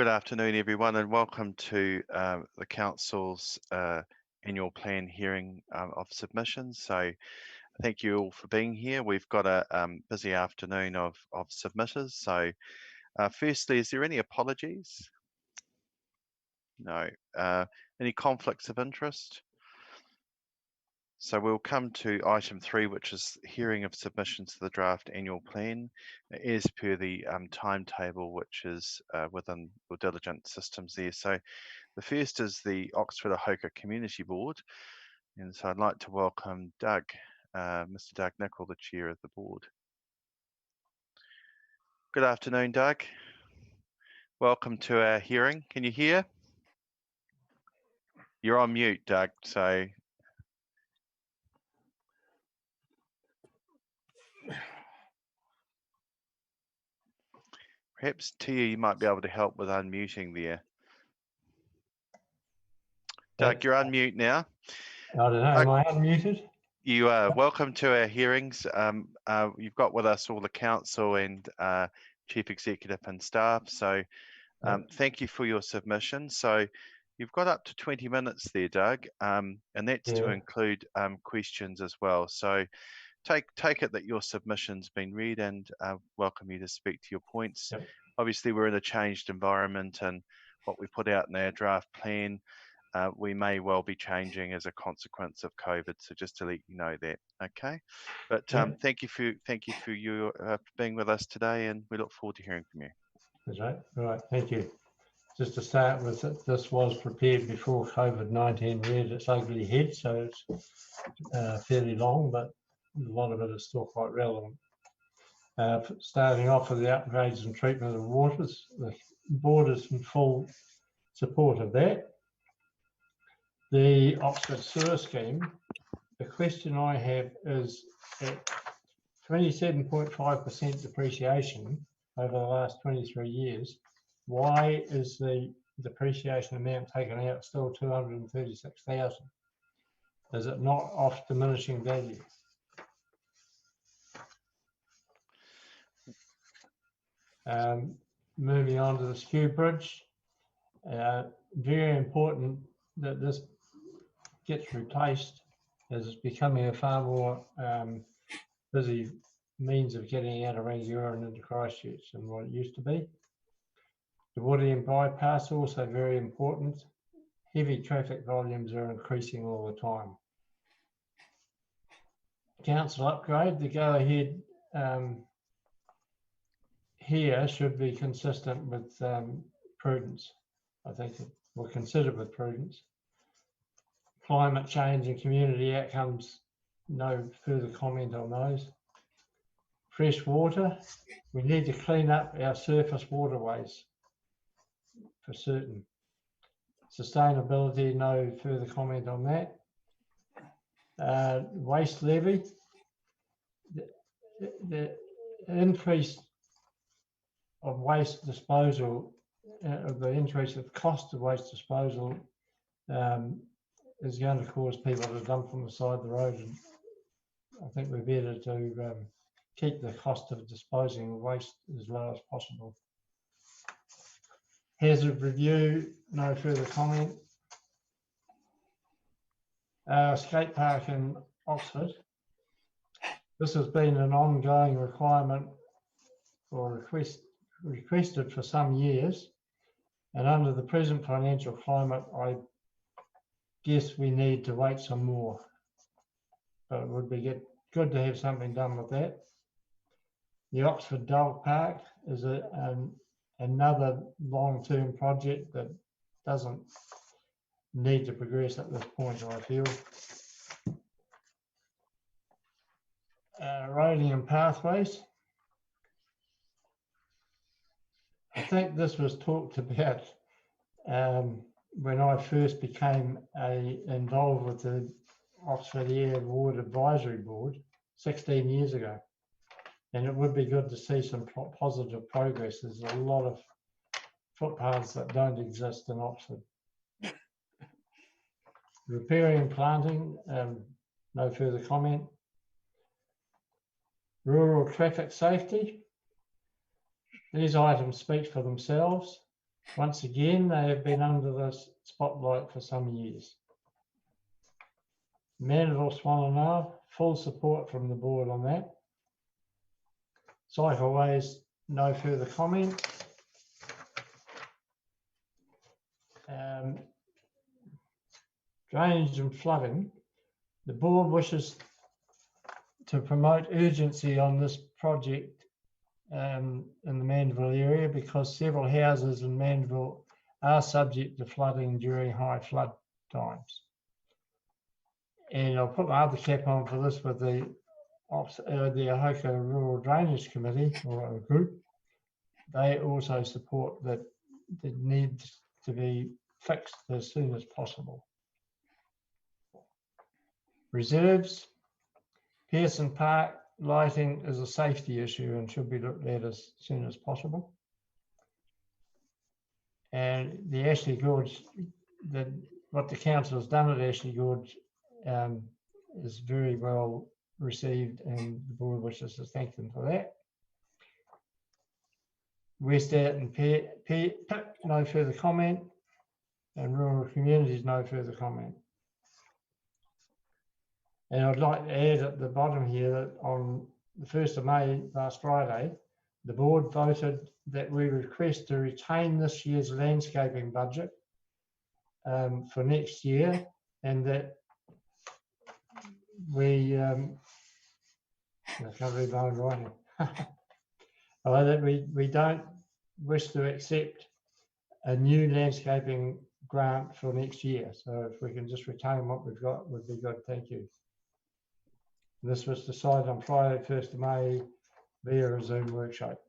Good afternoon, everyone, and welcome to the Council's annual plan hearing of submissions. So thank you all for being here. We've got a busy afternoon of submitters. So firstly, is there any apologies? No. Any conflicts of interest? So we'll come to item 3, which is hearing of submissions to the draft annual plan, as per the timetable, which is within your diligent systems there. So the first is the Oxford Hoka Community Board, and so I'd like to welcome Doug, Mr. Doug Nicol, the chair of the board. Good afternoon, Doug. Welcome to our hearing. Can you hear? You're on mute, Doug, so. Perhaps Tia, you might be able to help with unmuting there. Doug, you're on mute now. I don't know, am I unmuted? You are. Welcome to our hearings. You've got with us all the council and chief executive and staff. So thank you for your submission. So you've got up to 20 minutes there, Doug, and that's to include questions as well. So take it that your submission's been read, and welcome you to speak to your points. Yep. Obviously, we're in a changed environment, and what we put out in our draft plan, we may well be changing as a consequence of COVID. So just to let you know that, okay? But thank you for your being with us today, and we look forward to hearing from you. That's right. All right. Thank you. Just to start with, this was prepared before COVID-19 reared its ugly head, so it's fairly long, but a lot of it is still quite relevant. Starting off with the upgrades and treatment of waters, the board is in full support of that. The Oxford Sewer Scheme, the question I have is at 27.5% depreciation over the last 23 years, why is the depreciation amount taken out still 236,000? Is it not off diminishing value? Moving on to the Skew Bridge, very important that this gets replaced, as it's becoming a far more busy means of getting out of Rangiora and into Christchurch than what it used to be. The Woodend bypass, also very important. Heavy traffic volumes are increasing all the time. Council upgrade, the go ahead here should be consistent with prudence. I think it will consider with prudence. Climate change and community outcomes, no further comment on those. Fresh water, we need to clean up our surface waterways for certain. Sustainability, no further comment on that. Waste levy, the increase of waste disposal, the increase of cost of waste disposal is going to cause people to dump on the side of the road. And I think we're better to keep the cost of disposing of waste as low as possible. Hazard review, no further comment. Skate park in Oxford. This has been an ongoing requirement or requested for some years, and under the present financial climate, I guess we need to wait some more. But it would be good to have something done with that. The Oxford Dog Park is another long-term project that doesn't need to progress at this point, I feel. Roading and pathways. I think this was talked about when I first became involved with the Oxford Air Ward Advisory Board 16 years ago. And it would be good to see some positive progress. There's a lot of footpaths that don't exist in Oxford. Repairing and planting, no further comment. Rural traffic safety. These items speak for themselves. Once again, they have been under the spotlight for some years. Mandeville Swannanoa, full support from the board on that. Cycleways, no further comment. Drainage and flooding. The board wishes to promote urgency on this project in the Mandeville area because several houses in Mandeville are subject to flooding during high flood times. And I'll put my other cap on for this with the Hoka Rural Drainage Committee or a group. They also support that it needs to be fixed as soon as possible. Reserves. Pearson Park lighting is a safety issue and should be looked at as soon as possible. And the Ashley Gorge, what the council has done at Ashley Gorge is very well received, and the board wishes to thank them for that. West Out and no further comment, and rural communities, no further comment. And I'd like to add at the bottom here that on the 1st of May, last Friday, the board voted that we request to retain this year's landscaping budget for next year, and that we, I can't read my own writing, that we don't wish to accept a new landscaping grant for next year. So if we can just retain what we've got, would be good. Thank you. This was decided on Friday, 1st of May, via a Zoom workshop.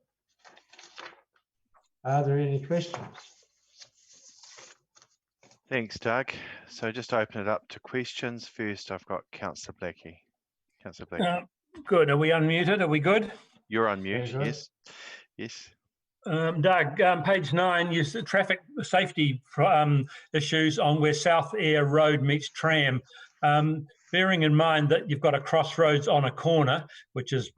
Are there any questions? Thanks, Doug. So just open it up to questions. First, I've got Councillor Blackie. Councillor Blackie. Good. Are we unmuted? Are we good? You're on mute, yes. Yes. Doug, page 9, you said traffic safety issues on where South Air Road meets Tram. Bearing in mind that you've got a crossroads on a corner, which is,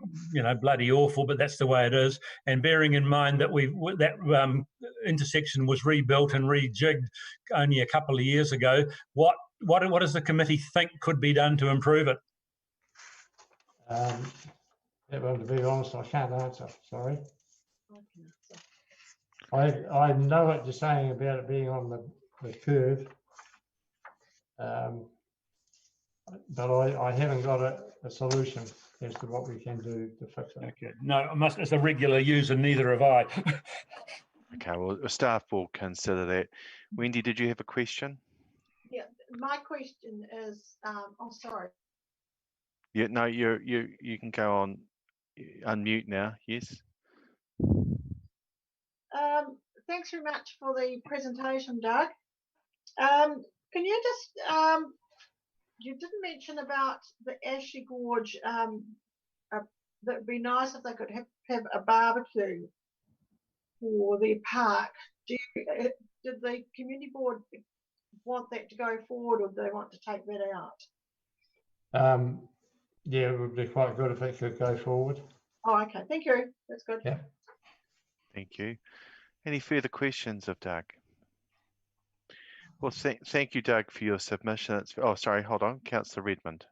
bloody awful, but that's the way it is. And bearing in mind that that intersection was rebuilt and rejigged only a couple of years ago, what does the committee think could be done to improve it? To be honest, I can't answer. Sorry. I know what you're saying about it being on the curve. But I haven't got a solution as to what we can do to fix it. Okay. No, as a regular user, neither have I. Okay, well, staff will consider that. Wendy, did you have a question? Yeah, my question is, oh, sorry. Yeah, no, you can go on, unmute now, yes. Thanks very much for the presentation, Doug. Can you just, you didn't mention about the Ashley Gorge, that'd be nice if they could have a barbecue for their park. Did the community board want that to go forward, or do they want to take that out? Yeah, it would be quite good if it could go forward. Oh, okay. Thank you. That's good. Yeah. Thank you. Any further questions of Doug? Well, thank you, Doug, for your submission. Oh, sorry, hold on. Councillor Redmond.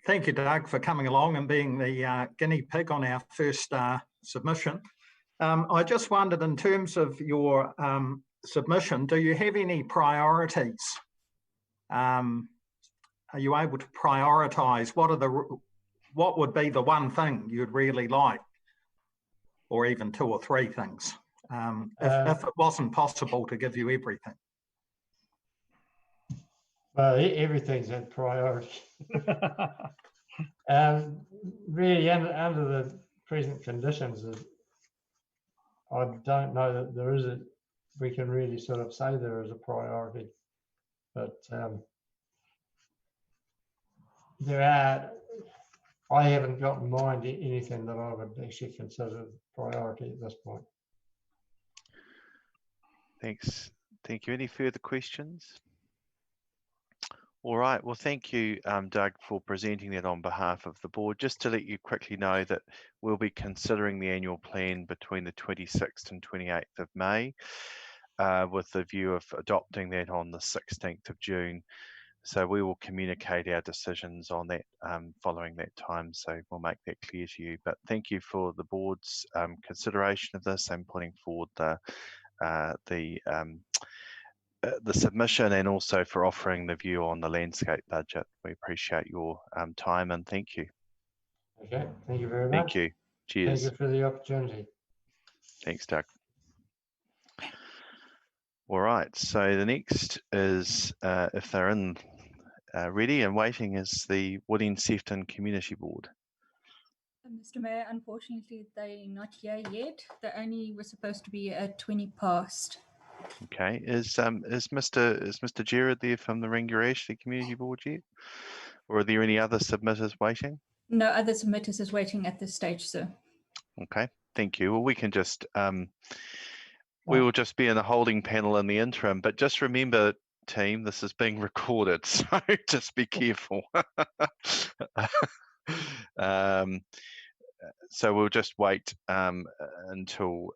Thank you, Doug, for coming along and being the guinea pig on our first submission. I just wondered, in terms of your submission, do you have any priorities? Are you able to prioritise what would be the one thing you'd really like, or even 2 or 3 things, if it wasn't possible to give you everything? Well, everything's a priority. Really, under the present conditions, I don't know that there is we can really sort of say there is a priority, but I haven't got in mind anything that I would actually consider a priority at this point. Thanks. Thank you. Any further questions? All right. Well, thank you, Doug, for presenting that on behalf of the board. Just to let you quickly know that we'll be considering the annual plan between the 26th and 28th of May, with the view of adopting that on the 16th of June. So we will communicate our decisions on that following that time. So we'll make that clear to you. But thank you for the board's consideration of this and putting forward the submission, and also for offering the view on the landscape budget. We appreciate your time, and thank you. Okay, thank you very much. Thank you. Cheers. Thank you for the opportunity. Thanks, Doug. All right, so the next is, if they're in ready and waiting, is the Woodend Sefton Community Board. Mr. Mayor, unfortunately, they're not here yet. They only were supposed to be at 20 past. Okay, is Mr. Gerard there from the Ringaresh Community Board yet? Or are there any other submitters waiting? No other submitters is waiting at this stage, sir. Okay, thank you. Well, we can just we will just be in a holding panel in the interim, but just remember, team, this is being recorded, so just be careful. So we'll just wait until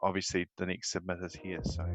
obviously the next submitter's here. So.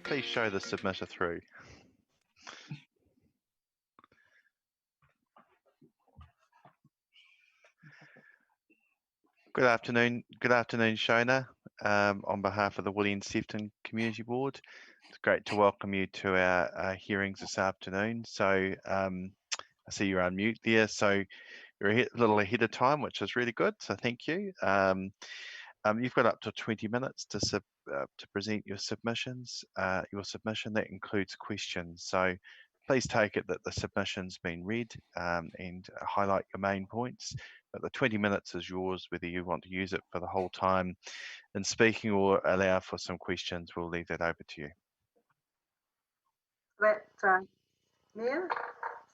Please show the submitter through. Good afternoon, Shona. On behalf of the Woodend Sefton Community Board, it's great to welcome you to our hearings this afternoon. So I see you're on mute there, so you're a little ahead of time, which is really good. So thank you. You've got up to 20 minutes to present your submissions. Your submission that includes questions. So please take it that the submission's been read and highlight your main points. But the 20 minutes is yours, whether you want to use it for the whole time in speaking or allow for some questions. We'll leave that over to you. Mayor,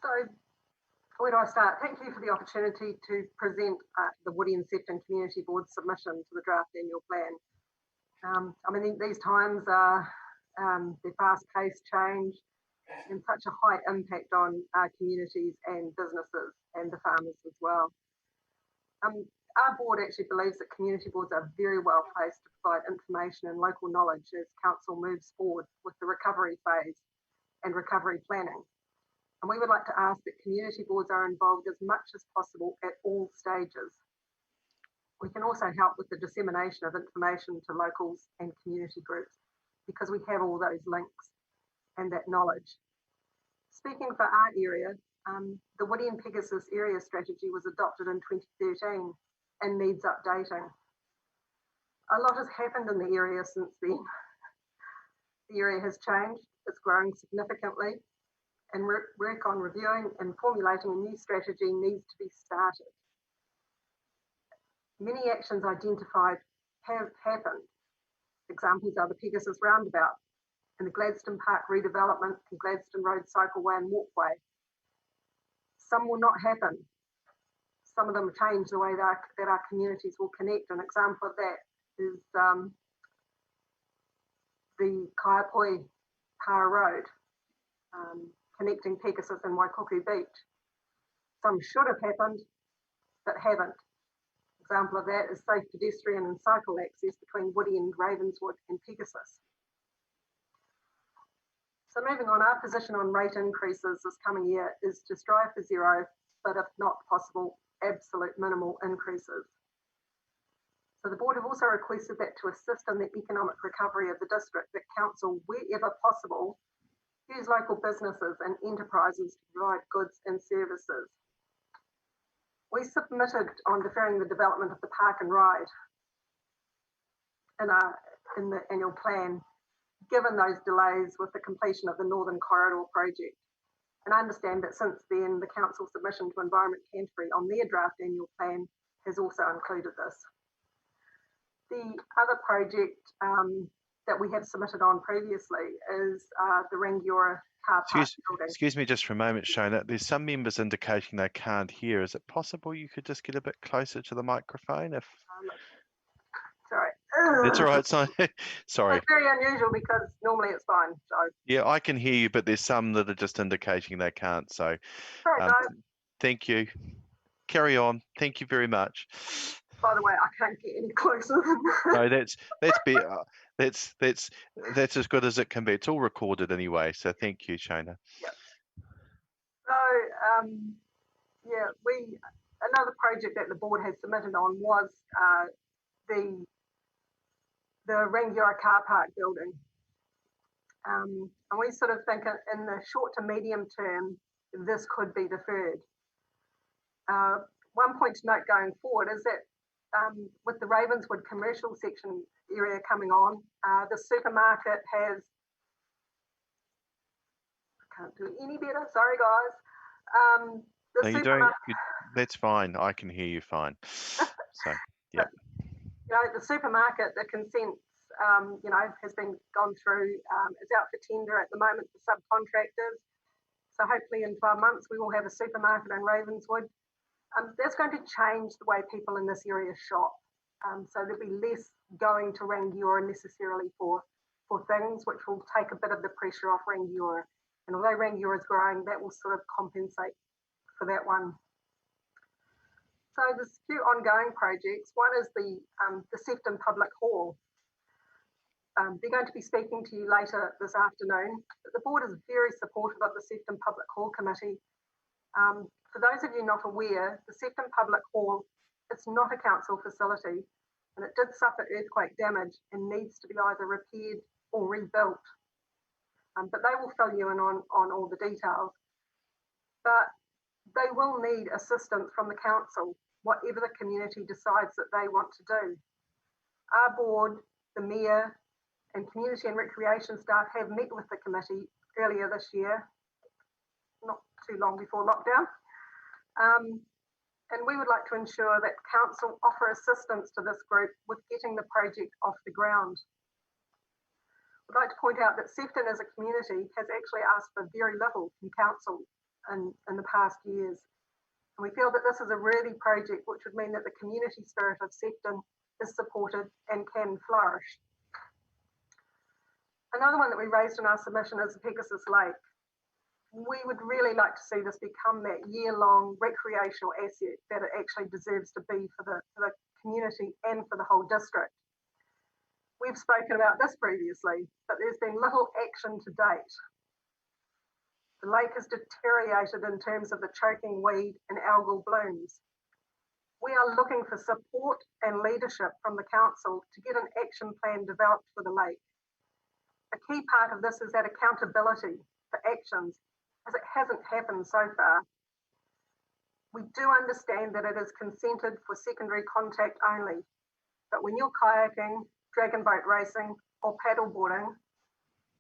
so where do I start? Thank you for the opportunity to present the Woodend Sefton Community Board submission to the draft annual plan. I mean, these times are the fast-paced change and such a high impact on our communities and businesses and the farmers as well. Our board actually believes that community boards are very well placed to provide information and local knowledge as council moves forward with the recovery phase and recovery planning. And we would like to ask that community boards are involved as much as possible at all stages. We can also help with the dissemination of information to locals and community groups because we have all those links and that knowledge. Speaking for our area, the Woodend Pegasus area strategy was adopted in 2013 and needs updating. A lot has happened in the area since then. The area has changed, it's growing significantly, and work on reviewing and formulating a new strategy needs to be started. Many actions identified have happened. Examples are the Pegasus roundabout and the Gladstone Park redevelopment and Gladstone Road cycleway and walkway. Some will not happen. Some of them change the way that our communities will connect. An example of that is the Kaiapoi Para Road, connecting Pegasus and Waikuku Beach. Some should have happened, but haven't. Example of that is safe pedestrian and cycle access between Woodend, Ravenswood and Pegasus. So moving on, our position on rate increases this coming year is to strive for zero, but if not possible, absolute minimal increases. So the board have also requested that to assist in the economic recovery of the district, that council, wherever possible, use local businesses and enterprises to provide goods and services. We submitted on deferring the development of the park and ride in the annual plan, given those delays with the completion of the Northern Corridor project. And I understand that since then, the council submission to Environment Canterbury on their draft annual plan has also included this. The other project that we have submitted on previously is the Rangiora car park building. Excuse me just for a moment, Shona. There's some members indicating they can't hear. Is it possible you could just get a bit closer to the microphone? If Sorry. It's all right. Sorry. It's very unusual because normally it's fine. So Yeah, I can hear you, but there's some that are just indicating they can't. So sorry, guys. thank you. Carry on. Thank you very much. By the way, I can't get any closer. No, that's as good as it can be. It's all recorded anyway. So thank you, Shona. Yeah. So yeah, another project that the board has submitted on was the Rangiora car park building. And we sort of think in the short to medium term, this could be deferred. One point to note going forward is that with the Ravenswood commercial section area coming on, the supermarket has, I can't do any better, sorry guys. No, you don't. That's fine. I can hear you fine. So, yeah. You know, the supermarket, the consents, you know, has been gone through, is out for tender at the moment for subcontractors. So hopefully in 12 months, we will have a supermarket in Ravenswood. That's going to change the way people in this area shop. So there'll be less going to Rangiora necessarily for things, which will take a bit of the pressure off Rangiora. And although Rangiora is growing, that will sort of compensate for that one. So there's a few ongoing projects. One is the Sefton Public Hall. They're going to be speaking to you later this afternoon. The board is very supportive of the Sefton Public Hall Committee. For those of you not aware, the Sefton Public Hall, it's not a council facility, and it did suffer earthquake damage and needs to be either repaired or rebuilt. But they will fill you in on all the details. But they will need assistance from the council, whatever the community decides that they want to do. Our board, the mayor, and community and recreation staff have met with the committee earlier this year, not too long before lockdown. And we would like to ensure that council offer assistance to this group with getting the project off the ground. I'd like to point out that Sefton as a community has actually asked for very little from council in the past years. And we feel that this is a worthy project, which would mean that the community spirit of Sefton is supported and can flourish. Another one that we raised in our submission is the Pegasus Lake. We would really like to see this become that year-long recreational asset that it actually deserves to be for the community and for the whole district. We've spoken about this previously, but there's been little action to date. The lake has deteriorated in terms of the choking weed and algal blooms. We are looking for support and leadership from the council to get an action plan developed for the lake. A key part of this is that accountability for actions, as it hasn't happened so far. We do understand that it is consented for secondary contact only, but when you're kayaking, dragon boat racing, or paddle boarding,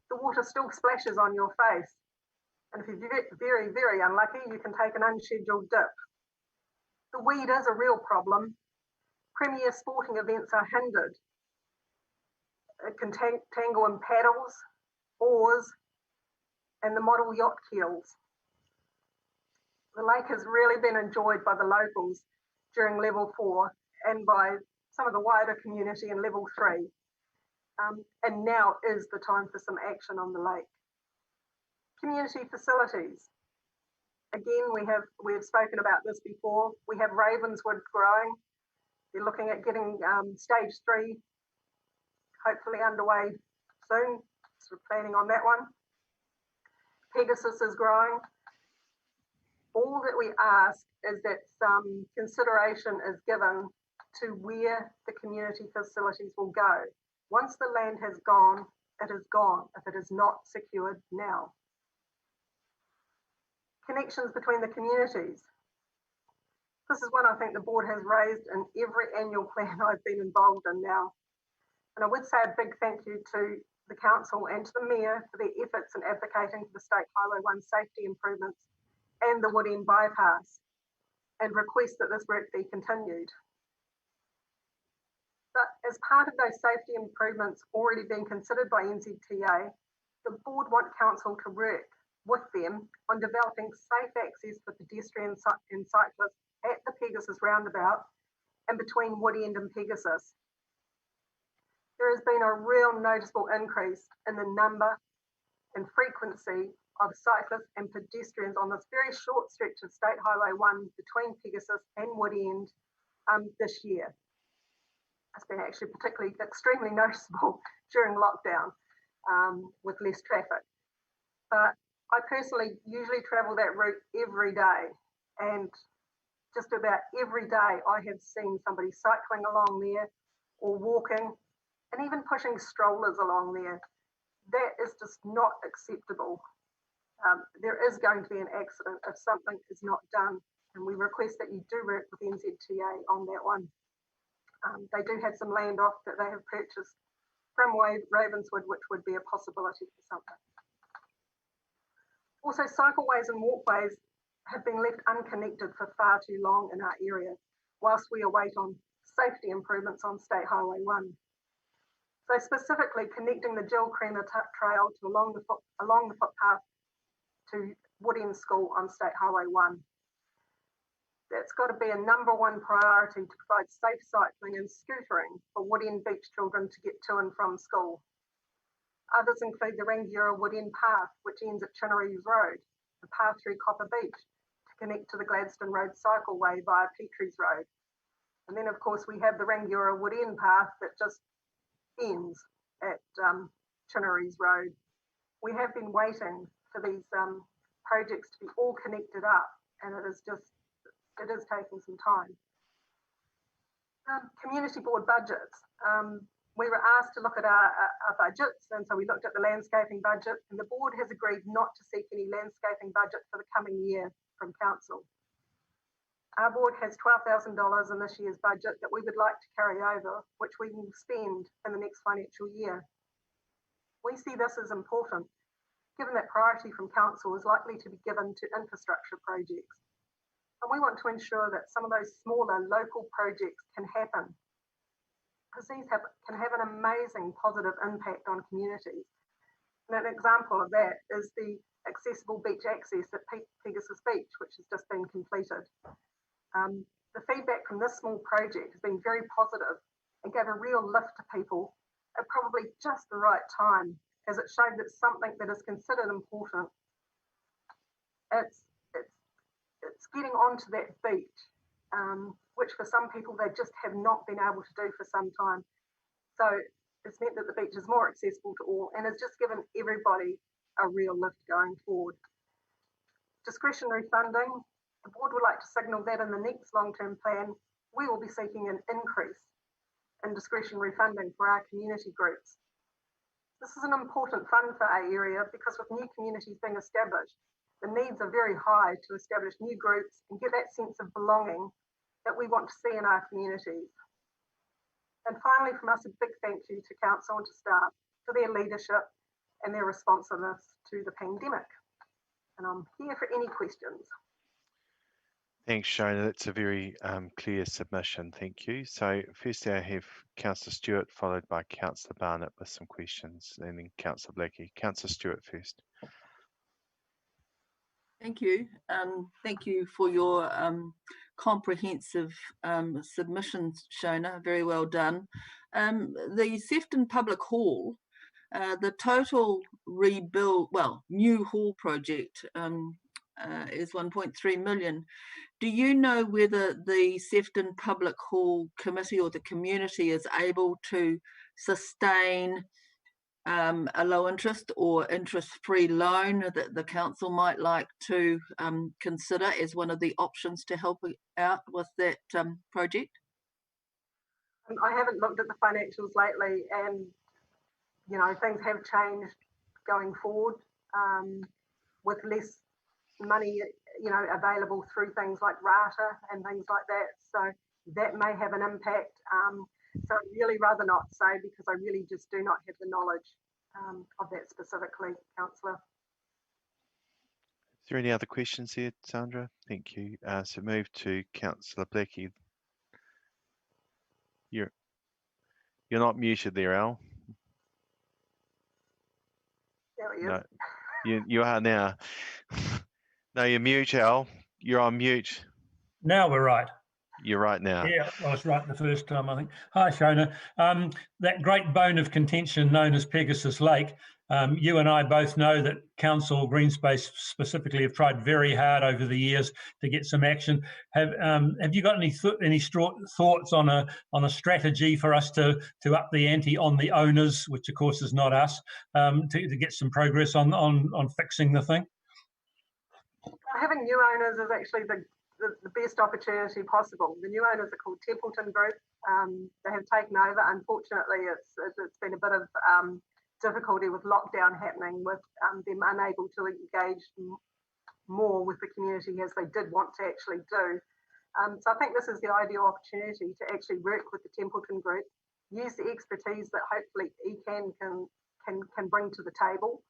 the water still splashes on your face. And if you're very, very unlucky, you can take an unscheduled dip. The weed is a real problem. Premier sporting events are hindered. It can tangle in paddles, oars, and the model yacht keels. The lake has really been enjoyed by the locals during level 4 and by some of the wider community in level 3. And now is the time for some action on the lake. Community facilities. Again, we have spoken about this before. We have Ravenswood growing. They're looking at getting stage 3 hopefully underway soon. So we're planning on that one. Pegasus is growing. All that we ask is that some consideration is given to where the community facilities will go. Once the land has gone, it is gone if it is not secured now. Connections between the communities. This is one I think the board has raised in every annual plan I've been involved in now. And I would say a big thank you to the council and to the mayor for their efforts in advocating for the State Highway 1 safety improvements and the Wood End bypass, and request that this work be continued. But as part of those safety improvements already being considered by NZTA, the board want council to work with them on developing safe access for pedestrians and cyclists at the Pegasus roundabout and between Wood End and Pegasus. There has been a real noticeable increase in the number and frequency of cyclists and pedestrians on this very short stretch of State Highway 1 between Pegasus and Wood End this year. It's been actually particularly extremely noticeable during lockdown with less traffic. But I personally usually travel that route every day, and just about every day I have seen somebody cycling along there or walking and even pushing strollers along there. That is just not acceptable. There is going to be an accident if something is not done, and we request that you do work with NZTA on that one. They do have some land off that they have purchased from Ravenswood, which would be a possibility for something. Also, cycleways and walkways have been left unconnected for far too long in our area, whilst we await on safety improvements on State Highway 1. So specifically connecting the Jill Creamer Trail to along the footpath to Wood End School on State Highway 1. That's got to be a #1 priority to provide safe cycling and scootering for Wood End Beach children to get to and from school. Others include the Rangiora Wood End Path, which ends at Chinnery's Road, the path through Copper Beach to connect to the Gladstone Road cycleway via Petrie's Road. And then of course we have the Rangiora Wood End Path that just ends at Chinnery's Road. We have been waiting for these projects to be all connected up, and it is taking some time. Community board budgets. We were asked to look at our budgets, and so we looked at the landscaping budget, and the board has agreed not to seek any landscaping budget for the coming year from council. Our board has $12,000 in this year's budget that we would like to carry over, which we will spend in the next financial year. We see this as important, given that priority from council is likely to be given to infrastructure projects. And we want to ensure that some of those smaller local projects can happen, because these can have an amazing positive impact on communities. And an example of that is the accessible beach access at Pegasus Beach, which has just been completed. The feedback from this small project has been very positive and gave a real lift to people at probably just the right time, as it showed that something that is considered important, it's getting onto that beach, which for some people they just have not been able to do for some time. So it's meant that the beach is more accessible to all, and has just given everybody a real lift going forward. Discretionary funding. The board would like to signal that in the next long-term plan, we will be seeking an increase in discretionary funding for our community groups. This is an important fund for our area because with new communities being established, the needs are very high to establish new groups and get that sense of belonging that we want to see in our communities. And finally, from us, a big thank you to council and to staff for their leadership and their responsiveness to the pandemic. And I'm here for any questions. Thanks, Shona. That's a very clear submission. Thank you. So firstly, I have Councillor Stewart, followed by Councillor Barnett with some questions, and then Councillor Blackie. Councillor Stewart first. Thank you. Thank you for your comprehensive submissions, Shona. Very well done. The Sefton Public Hall, the total new hall project is 1.3 million. Do you know whether the Sefton Public Hall Committee or the community is able to sustain a low interest or interest-free loan that the council might like to consider as one of the options to help out with that project? I haven't looked at the financials lately, and you know, things have changed going forward with less money, available through things like RATA and things like that. So that may have an impact. So I'd really rather not say, because I really just do not have the knowledge of that specifically, Councillor. Is there any other questions here, Sandra? Thank you. So move to Councillor Blackie. You're not muted there, Al. There he is. No, you are now. No, you're mute, Al. You're on mute. Now we're right. You're right now. Yeah, I was right the first time, I think. Hi, Shona. That great bone of contention known as Pegasus Lake, you and I both know that Council Green Space specifically have tried very hard over the years to get some action. Have you got any thoughts on a strategy for us to up the ante on the owners, which of course is not us, to get some progress on fixing the thing? Having new owners is actually the best opportunity possible. The new owners are called Templeton Group. They have taken over. Unfortunately, it's been a bit of difficulty with lockdown happening, with them unable to engage more with the community as they did want to actually do. So I think this is the ideal opportunity to actually work with the Templeton Group, use the expertise that hopefully ECAN can bring to the table,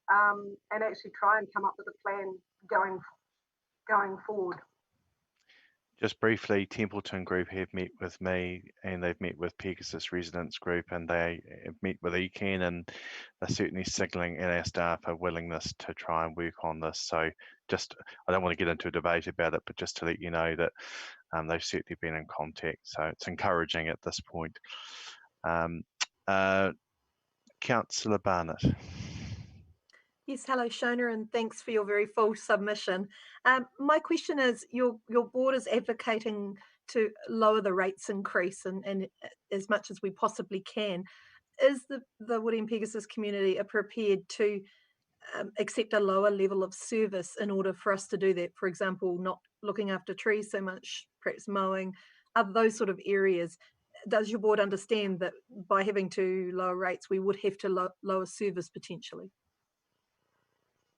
and actually try and come up with a plan going forward. Just briefly, Templeton Group have met with me, and they've met with Pegasus Residents Group, and they have met with ECAN, and they're certainly signalling in our staff a willingness to try and work on this. So just, I don't want to get into a debate about it, but just to let you know that they've certainly been in contact. So it's encouraging at this point. Councillor Barnett. Yes, hello, Shona, and thanks for your very full submission. My question is, your board is advocating to lower the rates increase and as much as we possibly can. Is the Woody and Pegasus community prepared to accept a lower level of service in order for us to do that? For example, not looking after trees so much, perhaps mowing, those sort of areas. Does your board understand that by having to lower rates, we would have to lower service potentially?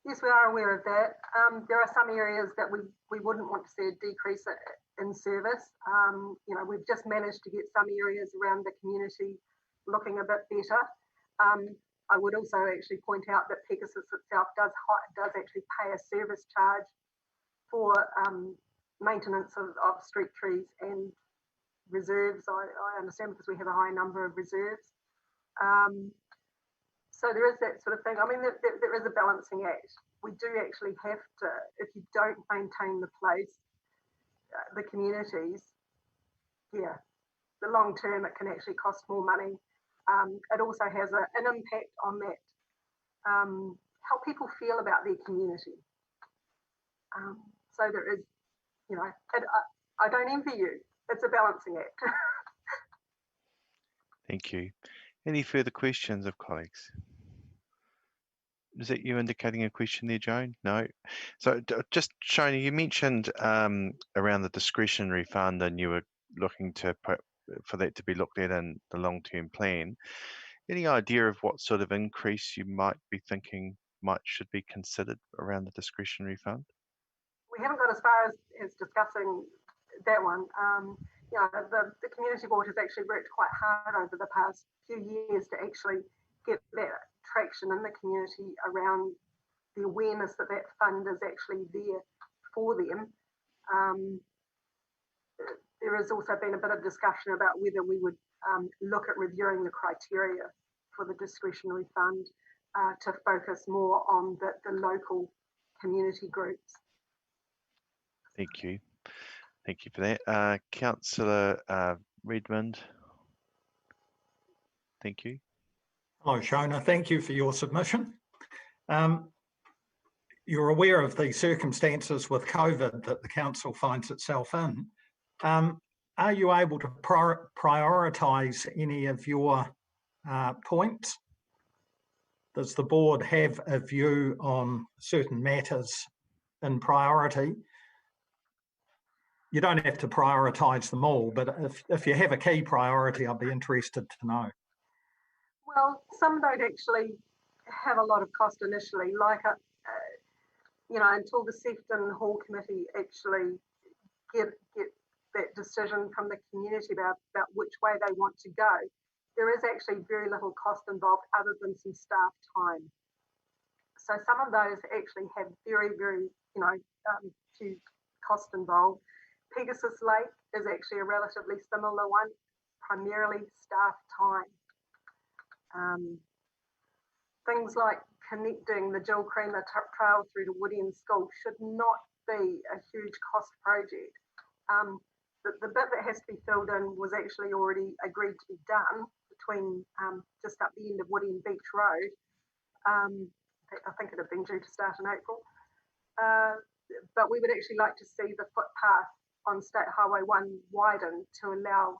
Yes, we are aware of that. There are some areas that we wouldn't want to see a decrease in service. We've just managed to get some areas around the community looking a bit better. I would also actually point out that Pegasus itself does actually pay a service charge for maintenance of street trees and reserves. I understand, because we have a high number of reserves. So there is that sort of thing. I mean, there is a balancing act. We do actually have to, if you don't maintain the place, the communities, the long term, it can actually cost more money. It also has an impact on that, how people feel about their community. So there is, I don't envy you. It's a balancing act. Thank you. Any further questions of colleagues? Is that you indicating a question there, Joan? No. So just Shona, you mentioned around the discretionary fund, and you were looking to put for that to be looked at in the long-term plan. Any idea of what sort of increase you might be thinking should be considered around the discretionary fund? We haven't got as far as discussing that one. The community board has actually worked quite hard over the past few years to actually get that traction in the community around the awareness that fund is actually there for them. There has also been a bit of discussion about whether we would look at reviewing the criteria for the discretionary fund to focus more on the local community groups. Thank you. Thank you for that. Councillor Redmond. Thank you. Hello, Shona. Thank you for your submission. You're aware of the circumstances with COVID that the council finds itself in. Are you able to prioritise any of your points? Does the board have a view on certain matters in priority? You don't have to prioritise them all, but if you have a key priority, I'd be interested to know. Well, some don't actually have a lot of cost initially, like until the Sefton Hall Committee actually get that decision from the community about which way they want to go, there is actually very little cost involved other than some staff time. So some of those actually have very, very, few cost involved. Pegasus Lake is actually a relatively similar one, primarily staff time. Things like connecting the Jill Creamer Trail through to Woodian School should not be a huge cost project. The bit that has to be filled in was actually already agreed to be done between just up the end of Woodian Beach Road. I think it had been due to start in April. But we would actually like to see the footpath on State Highway 1 widen to allow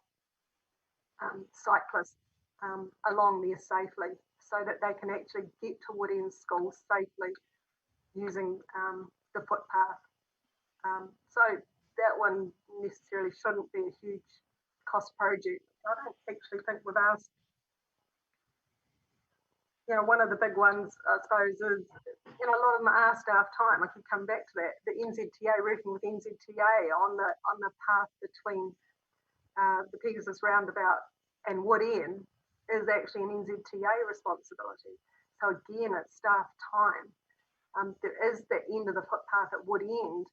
cyclists along there safely, so that they can actually get to Woodian School safely using the footpath. So that one necessarily shouldn't be a huge cost project. I don't actually think we've asked. One of the big ones, I suppose, is, a lot of them are staff time. I could come back to that. The NZTA, working with NZTA on the path between the Pegasus roundabout and Wood End is actually an NZTA responsibility. So again, it's staff time. There is the end of the footpath at Wood End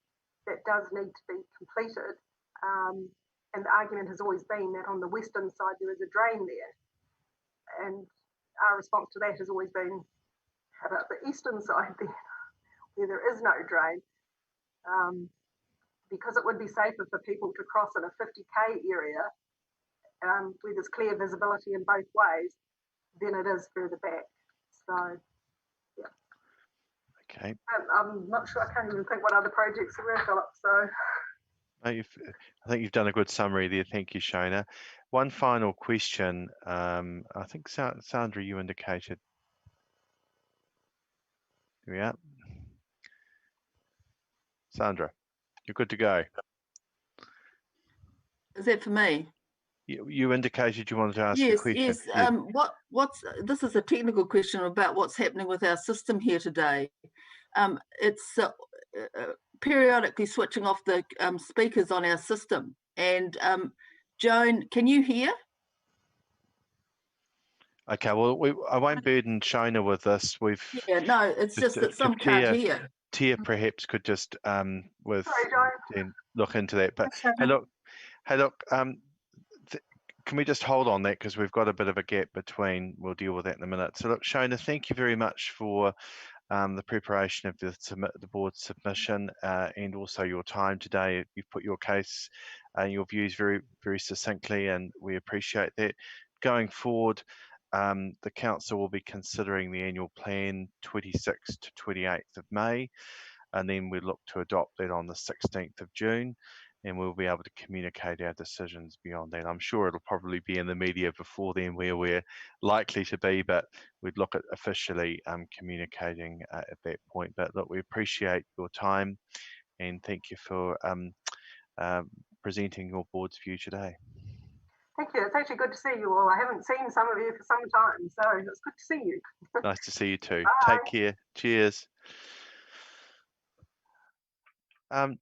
that does need to be completed. And the argument has always been that on the western side, there is a drain there. And our response to that has always been, how about the eastern side there, where there is no drain? Because it would be safer for people to cross in a 50k area where there's clear visibility in both ways than it is further back. So, yeah. Okay. I'm not sure, I can't even think what other projects there were, Philip, so. I think you've done a good summary there. Thank you, Shona. One final question. I think Sandra, you indicated. Here we are. Sandra, you're good to go. Is that for me? You indicated you wanted to ask a question. Yes. This is a technical question about what's happening with our system here today. It's periodically switching off the speakers on our system. And Joan, can you hear? Okay, well, I won't burden Shona with this. It's just that some can't hear. Tia perhaps could just Sorry, look into that. But hey, look. Can we just hold on that, because we've got a bit of a gap between. We'll deal with that in a minute. So look, Shona, thank you very much for the preparation of the board submission and also your time today. You've put your case and your views very, very succinctly, and we appreciate that. Going forward, the council will be considering the annual plan 26th to 28th of May, and then we look to adopt that on the 16th of June. And we'll be able to communicate our decisions beyond that. I'm sure it'll probably be in the media before then where we're likely to be, but we'd look at officially communicating at that point. But look, we appreciate your time and thank you for presenting your board's view today. Thank you. It's actually good to see you all. I haven't seen some of you for some time, so it's good to see you. Nice to see you too. Bye. Take care. Cheers.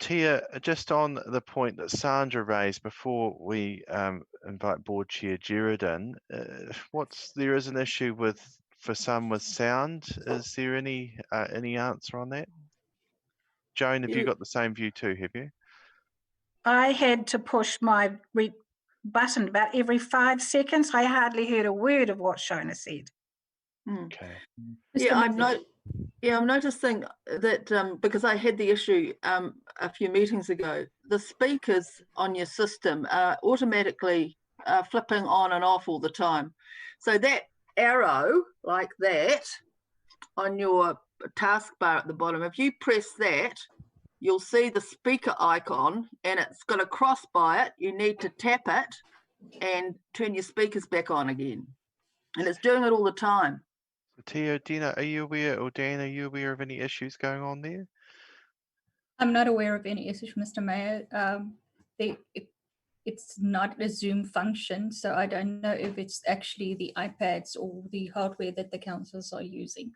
Tia, just on the point that Sandra raised before we invite Board Chair Gerard in, there is an issue for some with sound. Is there any answer on that? Joan, have you got the same view too, have you? I had to push my button about every 5 seconds. I hardly heard a word of what Shona said. Okay. I'm noticing that because I had the issue a few meetings ago, the speakers on your system are automatically flipping on and off all the time. So that arrow like that on your taskbar at the bottom, if you press that, you'll see the speaker icon and it's got a cross by it. You need to tap it and turn your speakers back on again. And it's doing it all the time. Tia, Dina, are you aware, or Dan, are you aware of any issues going on there? I'm not aware of any issues, Mr. Mayor. It's not a Zoom function, so I don't know if it's actually the iPads or the hardware that the councils are using.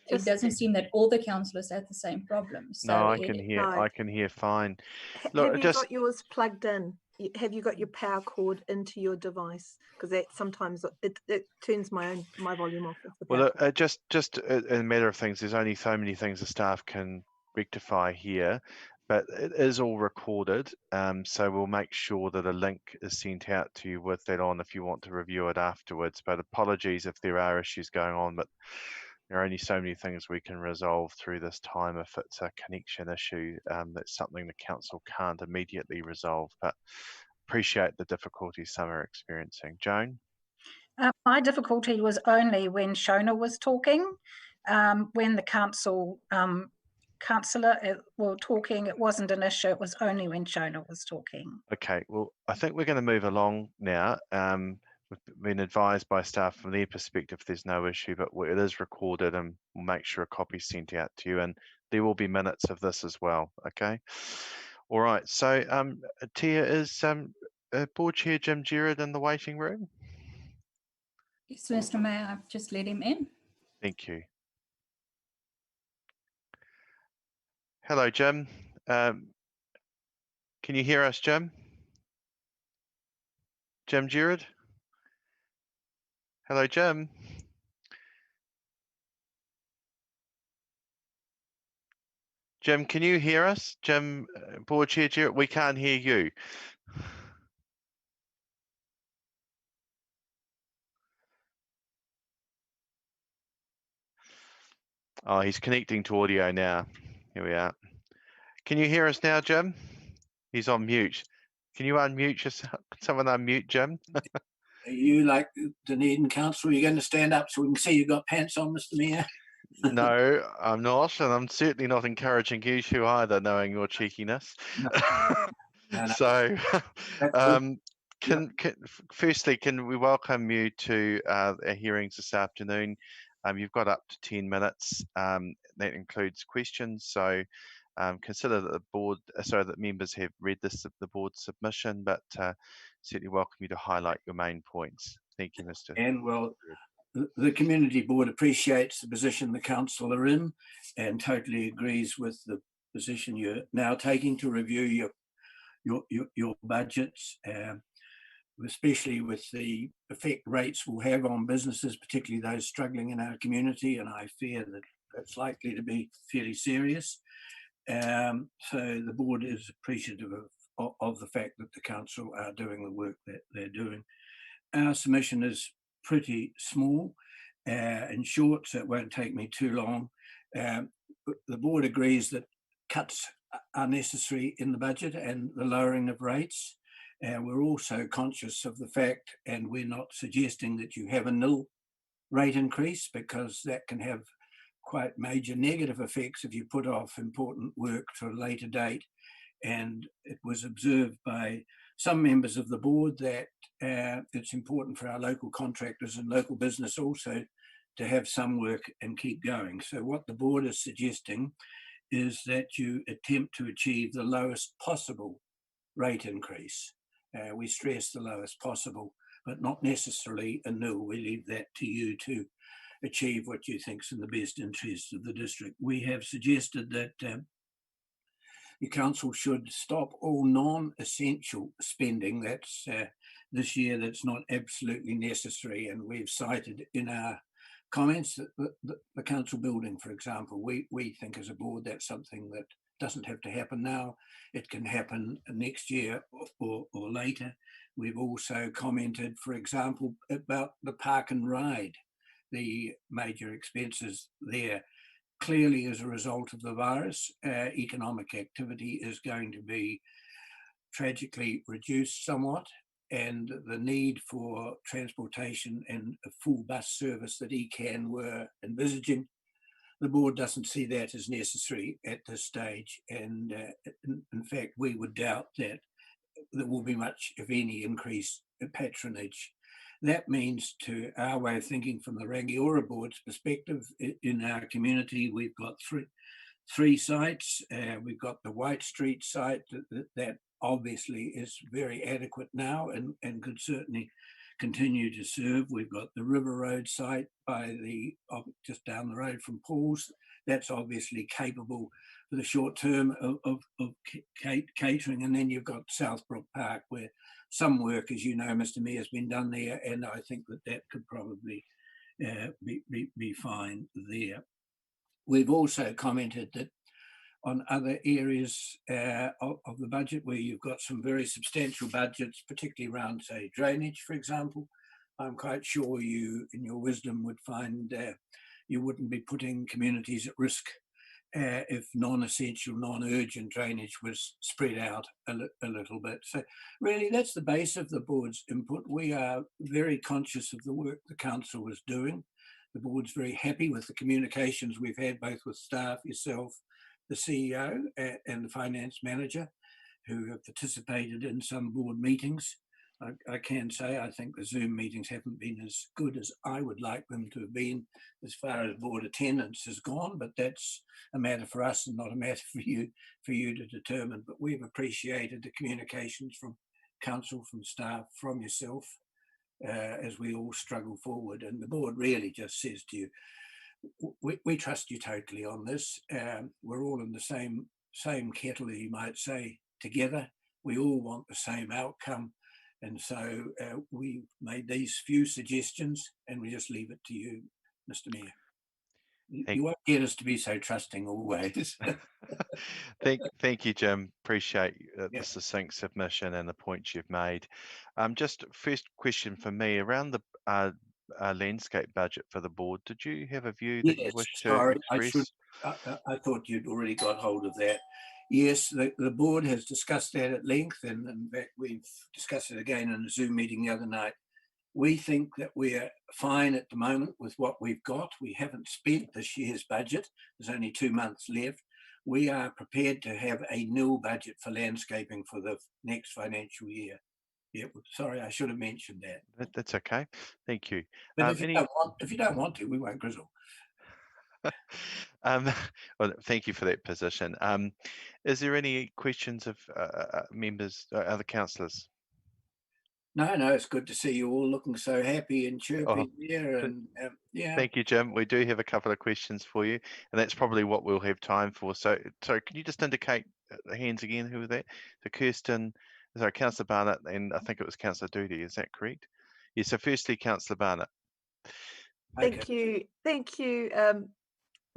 it doesn't seem that all the councillors had the same problem. So no, I can hear. No. I can hear fine. Have Look, you just got yours plugged in? Have you got your power cord into your device? Because that sometimes it turns my volume off. If the power well, cord. just a matter of things. There's only so many things the staff can rectify here, but it is all recorded. So we'll make sure that a link is sent out to you with that on if you want to review it afterwards. But apologies if there are issues going on, but there are only so many things we can resolve through this time. If it's a connection issue, that's something the council can't immediately resolve. But appreciate the difficulties some are experiencing. Joan? My difficulty was only when Shona was talking. When the councillor were talking, it wasn't an issue. It was only when Shona was talking. Okay, well, I think we're going to move along now. We've been advised by staff from their perspective there's no issue, but it is recorded and we'll make sure a copy's sent out to you, and there will be minutes of this as well, okay? All right, so Tia, is Board Chair Jim Gerard in the waiting room? Yes, Mr. Mayor, I've just let him in. Thank you. Hello, Jim. Can you hear us, Jim? Jim Gerard? Hello, Jim. Jim, can you hear us? Jim, Board Chair Gerard, we can't hear you. Oh, he's connecting to audio now. Here we are. Can you hear us now, Jim? He's on mute. Can you unmute yourself? Can someone unmute Jim? Are you like Dunedin Council? You're going to stand up so we can see you've got pants on, Mr. Mayor? No, I'm not, and I'm certainly not encouraging you to either, knowing your cheekiness. No. No. So, firstly, can we welcome you to our hearings this afternoon? You've got up to 10 minutes. That includes questions. So, consider that the board, that members have read the board's submission, but certainly welcome you to highlight your main points. Thank you, Mr. And well, the community board appreciates the position the council are in and totally agrees with the position you're now taking to review your budgets, especially with the effect rates will have on businesses, particularly those struggling in our community. And I fear that it's likely to be fairly serious. So the board is appreciative of the fact that the council are doing the work that they're doing. Our submission is pretty small and short, so it won't take me too long. The board agrees that cuts are necessary in the budget and the lowering of rates. We're also conscious of the fact, and we're not suggesting that you have a nil rate increase, because that can have quite major negative effects if you put off important work to a later date. And it was observed by some members of the board that it's important for our local contractors and local business also to have some work and keep going. So what the board is suggesting is that you attempt to achieve the lowest possible rate increase. We stress the lowest possible, but not necessarily a nil. We leave that to you to achieve what you think is in the best interest of the district. We have suggested that the council should stop all non-essential spending that's this year that's not absolutely necessary, and we've cited in our comments that the council building, for example, we think as a board that's something that doesn't have to happen now. It can happen next year or later. We've also commented, for example, about the park and ride, the major expenses there. Clearly, as a result of the virus, economic activity is going to be tragically reduced somewhat, and the need for transportation and a full bus service that ECAN were envisaging, the board doesn't see that as necessary at this stage. And in fact, we would doubt that there will be much, if any, increase in patronage. That means, to our way of thinking from the Rangiora board's perspective, in our community, we've got three sites. We've got the White Street site that obviously is very adequate now and could certainly continue to serve. We've got the River Road site just down the road from Paul's. That's obviously capable for the short term of catering. And then you've got Southbrook Park, where some work, as you know, Mr. Mayor, has been done there, and I think that could probably be fine there. We've also commented that on other areas of the budget where you've got some very substantial budgets, particularly around, say, drainage, for example, I'm quite sure you, in your wisdom, would find you wouldn't be putting communities at risk if non-essential, non-urgent drainage was spread out a little bit. So really, that's the base of the board's input. We are very conscious of the work the council was doing. The board's very happy with the communications we've had, both with staff, yourself, the CEO and the finance manager, who have participated in some board meetings. I can say I think the Zoom meetings haven't been as good as I would like them to have been as far as board attendance has gone, but that's a matter for us and not a matter for you to determine. But we've appreciated the communications from council, from staff, from yourself, as we all struggle forward. And the board really just says to you, we trust you totally on this. We're all in the same kettle, you might say, together. We all want the same outcome. And so we made these few suggestions, and we just leave it to you, Mr. Mayor. You won't get us to be so trusting always. Thank you, Jim. Appreciate the succinct submission and the points you've made. Just first question for me around the landscape budget for the board. Did you have a view that you wish to express? I thought you'd already got hold of that. Yes, the board has discussed that at length, and in fact, we've discussed it again in a Zoom meeting the other night. We think that we're fine at the moment with what we've got. We haven't spent this year's budget. There's only 2 months left. We are prepared to have a nil budget for landscaping for the next financial year. Yeah, sorry, I should have mentioned that. That's okay. Thank you. But if you don't want to, we won't grizzle. Well, thank you for that position. Is there any questions of members, other councillors? No, it's good to see you all looking so happy and chirping there. And yeah. Thank you, Jim. We do have a couple of questions for you, and that's probably what we'll have time for. So can you just indicate the hands again? Who was that? So Kirsten, sorry, Councillor Barnett, and I think it was Councillor Doody. Is that correct? Yeah. So firstly, Councillor Barnett. Thank you,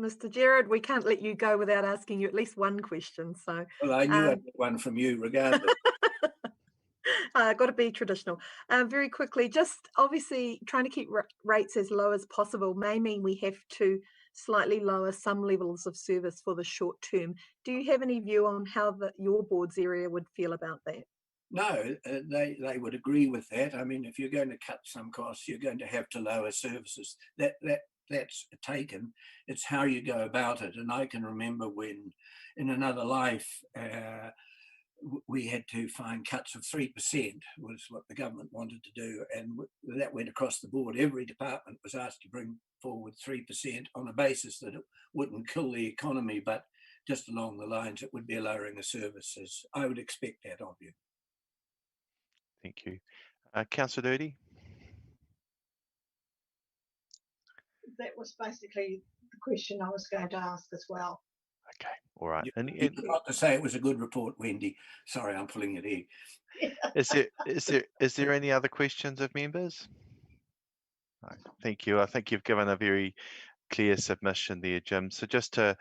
Mr. Gerard. We can't let you go without asking you at least one question. So, well, I knew I'd get one from you, regardless. Got to be traditional. Very quickly, just obviously trying to keep rates as low as possible may mean we have to slightly lower some levels of service for the short term. Do you have any view on how your board's area would feel about that? No, they would agree with that. I mean, if you're going to cut some costs, you're going to have to lower services. That's taken. It's how you go about it. And I can remember when, in another life, we had to find cuts of 3% was what the government wanted to do, and that went across the board. Every department was asked to bring forward 3% on a basis that it wouldn't kill the economy, but just along the lines it would be lowering the services. I would expect that of you. Thank you. Councillor Doody? That was basically the question I was going to ask as well. Okay, all right. You forgot to say it was a good report, Wendy. Sorry, I'm pulling your leg. Is there any other questions of members? No, thank you. I think you've given a very clear submission there, Jim. So just to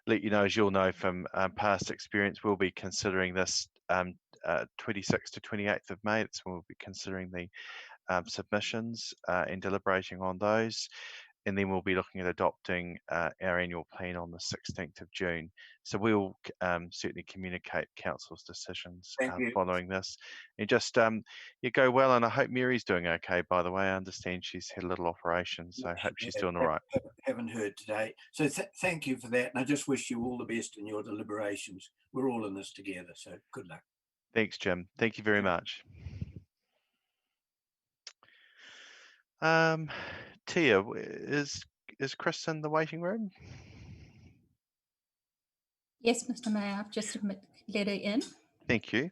let you know, as you'll know from past experience, we'll be considering this 26th to 28th of May. That's when we'll be considering the submissions and deliberating on those. And then we'll be looking at adopting our annual plan on the 16th of June. So we'll certainly communicate council's decisions following this. And just you go well, and I hope Mary's doing okay, by the way. I understand she's had a little operation, so I hope she's doing all right. Haven't heard today. So thank you for that. And I just wish you all the best in your deliberations. We're all in this together, so good luck. Thanks, Jim. Thank you very much. Tia, is Chris in the waiting room? Yes, Mr. Mayor, I've just let her in. Thank you.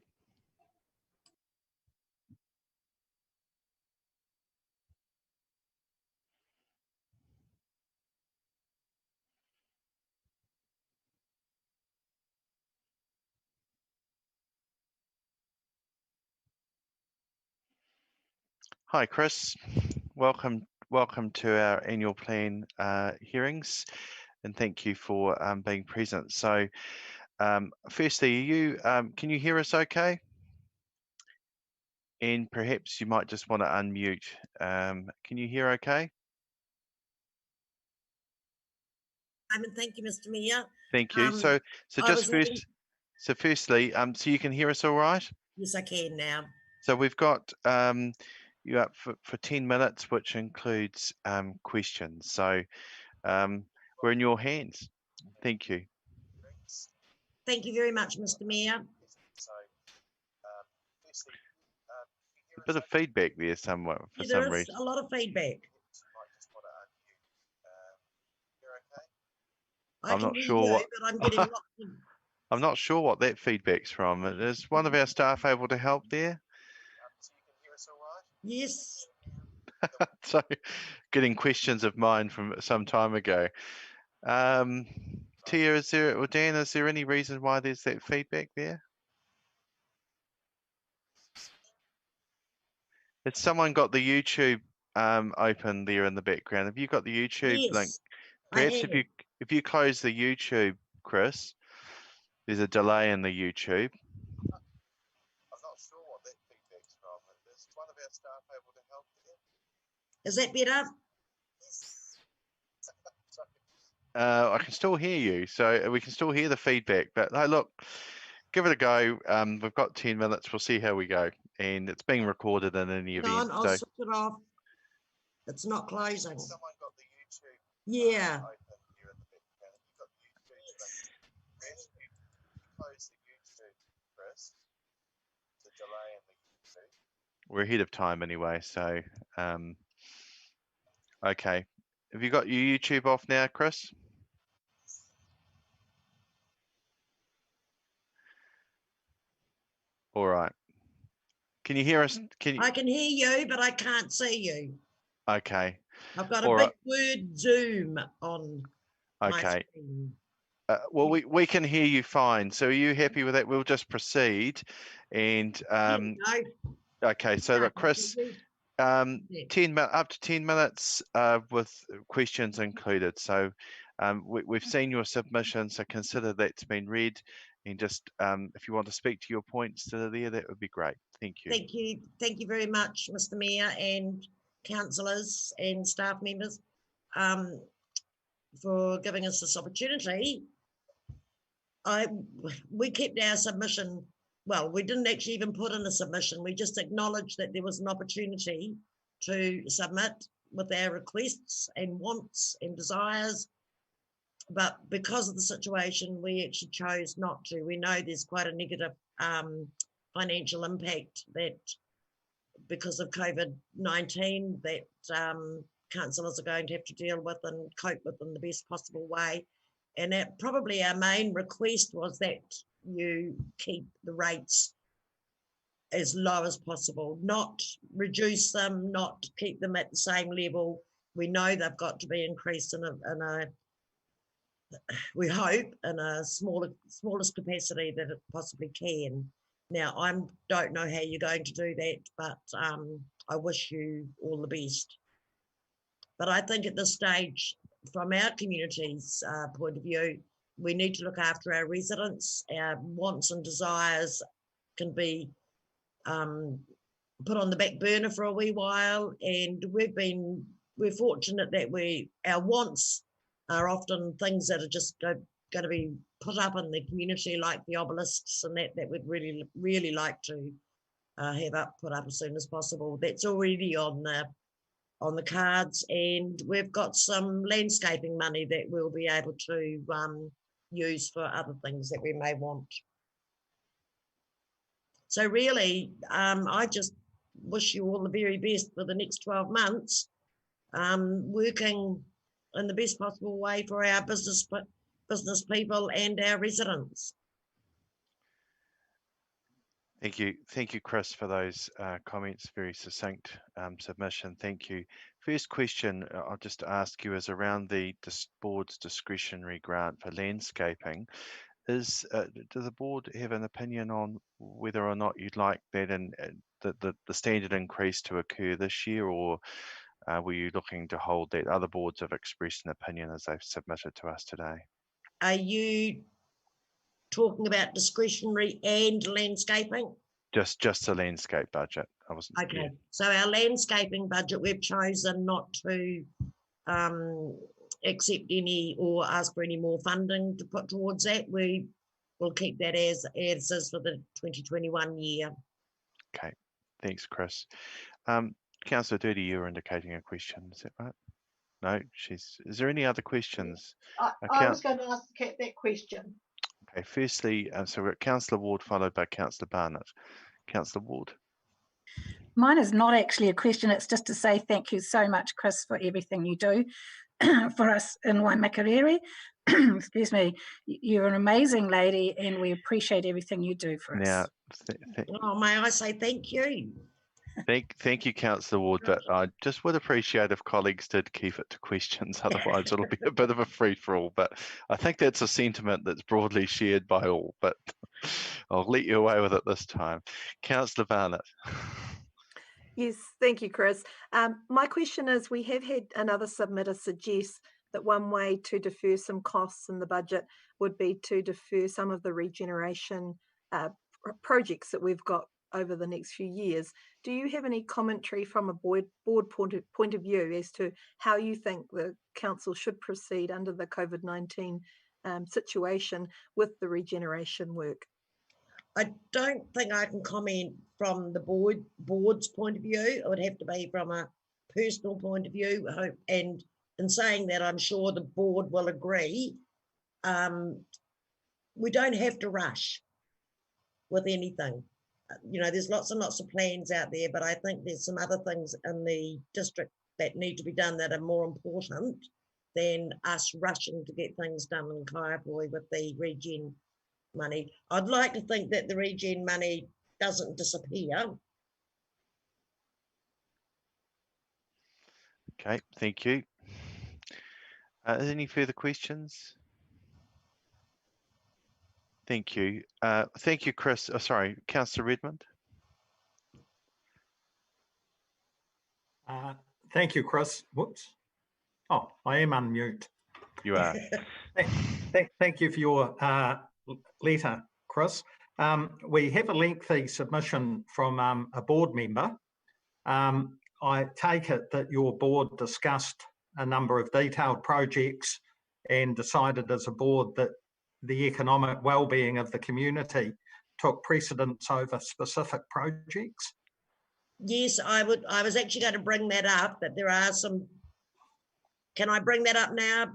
Hi, Chris. Welcome to our annual plan hearings, and thank you for being present. So, firstly, can you hear us okay? And perhaps you might just want to unmute. Can you hear okay? Thank you, Mr. Mayor. Thank you. So firstly, so you can hear us all right? Yes, I can now. So we've got you up for 10 minutes, which includes questions. So we're in your hands. Thank you. Thank you very much, Mr. Mayor. A bit of feedback there somewhere for Yeah, some there is reason. a lot of feedback. I'm not sure you, what. but I'm getting lots of... I'm not sure what that feedback's from. Is one of our staff able to help there? Yes. So, getting questions of mine from some time ago. Tia, or Dan, is there any reason why there's that feedback there? Has someone got the YouTube open there in the background? Have you got the YouTube link? Yes, Perhaps if you close the YouTube, Chris, there's a delay in the YouTube. I'm not sure what that feedback's from. Is one of our staff able to help there? Is that better? I can still hear you, so we can still hear the feedback. But hey, look, give it a go. We've got 10 minutes. We'll see how we go, and it's being recorded in any event. I'll switch it off. It's not closing. Someone got the YouTube. Yeah. Open here in the background. You've got the YouTube link. Perhaps if you close the YouTube, Chris, the delay in the YouTube. We're ahead of time anyway, so okay. Have you got your YouTube off now, Chris? All right. Can you hear us? I can hear you, but I can't see you. Okay. I've got a big word Zoom on my screen. Well, we can hear you fine. So are you happy with that? We'll just proceed. And okay, so look, Chris, 10 up to 10 minutes with questions included. So we've seen your submission, so consider that's been read. And just if you want to speak to your points that are there, that would be great. Thank you. Thank you. Thank you very much, Mr. Mayor and councillors and staff members for giving us this opportunity. We kept our submission, well, we didn't actually even put in a submission. We just acknowledged that there was an opportunity to submit with our requests and wants and desires. But because of the situation, we actually chose not to. We know there's quite a negative financial impact that because of COVID-19 that councillors are going to have to deal with and cope with in the best possible way. And probably our main request was that you keep the rates as low as possible, not reduce them, not keep them at the same level. We know they've got to be increased in a we hope in a smallest capacity that it possibly can. Now, I don't know how you're going to do that, but I wish you all the best. But I think at this stage, from our community's point of view, we need to look after our residents. Our wants and desires can be put on the back burner for a wee while, and we're fortunate that our wants are often things that are just going to be put up in the community, like the obelisks and that we'd really like to have put up as soon as possible. That's already on the cards, and we've got some landscaping money that we'll be able to use for other things that we may want. So really, I just wish you all the very best for the next 12 months, working in the best possible way for our business people and our residents. Thank you, Chris, for those comments. Very succinct submission. Thank you. First question I'll just ask you is around the board's discretionary grant for landscaping. Does the board have an opinion on whether or not you'd like that the standard increase to occur this year, or were you looking to hold that? Other boards have expressed an opinion as they've submitted to us today. Are you talking about discretionary and landscaping? Just the landscape budget. I wasn't. Okay, Yeah. so our landscaping budget, we've chosen not to accept any or ask for any more funding to put towards that. We will keep that as is for the 2021 year. Okay, thanks, Chris. Councillor Doody, you were indicating a question. Is that right? No, is there any other questions? I was going to ask that question. Okay, firstly, so we're at Councillor Ward followed by Councillor Barnett. Councillor Ward. Mine is not actually a question, it's just to say thank you so much, Chris, for everything you do for us in Waimakariri. Excuse me, you're an amazing lady and we appreciate everything you do for us. Oh, may I say thank you? Thank you, Councillor Ward, but I just would appreciate if colleagues did keep it to questions, otherwise it'll be a bit of a free-for-all. But I think that's a sentiment that's broadly shared by all, but I'll let you away with it this time. Councillor Barnett. Yes, thank you, Chris. My question is, we have had another submitter suggest that one way to defer some costs in the budget would be to defer some of the regeneration projects that we've got over the next few years. Do you have any commentary from a board point of view as to how you think the council should proceed under the COVID-19 situation with the regeneration work? I don't think I can comment from the board's point of view. It would have to be from a personal point of view. And in saying that, I'm sure the board will agree. We don't have to rush with anything. You know, there's lots and lots of plans out there, but I think there's some other things in the district that need to be done that are more important than us rushing to get things done in Kaiapoi with the regen money. I'd like to think that the regen money doesn't disappear. Okay, thank you. Any further questions? Thank you. Thank you, Chris. Oh, sorry, Councillor Redmond. Thank you, Chris. Whoops. Oh, I am unmute. You are. Thank you for your letter, Chris. We have a lengthy submission from a board member. I take it that your board discussed a number of detailed projects and decided as a board that the economic well-being of the community took precedence over specific projects. Yes, I was actually going to bring that up, that there are some. Can I bring that up now?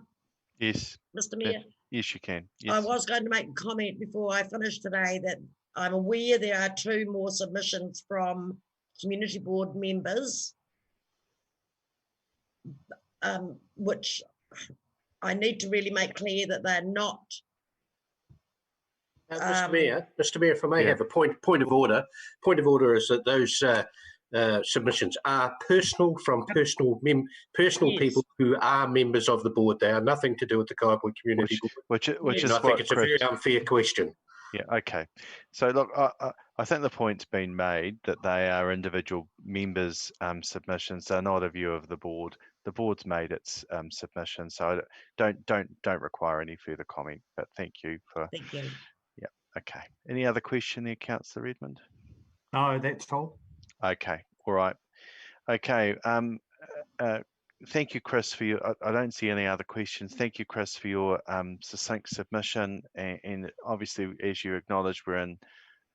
Yes. Mr. Mayor? Yes, you can. Yes. I was going to make a comment before I finish today that I'm aware there are 2 more submissions from community board members, which I need to really make clear that they're not. Mr. Mayor, if I may have a point of order. Point of order is that those submissions are personal from personal people who are members of the board. They are nothing to do with the Kaiapoi Community Board. Which is I think it's a very unfair question. Yeah, okay. So look, I think the point's been made that they are individual members' submissions. They're not a view of the board. The board's made its submission, so don't require any further comment. But thank you for. Thank you. Yeah. Okay. Any other question there, Councillor Redmond? No, that's all. Okay. All right. Okay. Thank you, Chris, for your. I don't see any other questions. Thank you, Chris, for your succinct submission. And obviously, as you acknowledge, we're in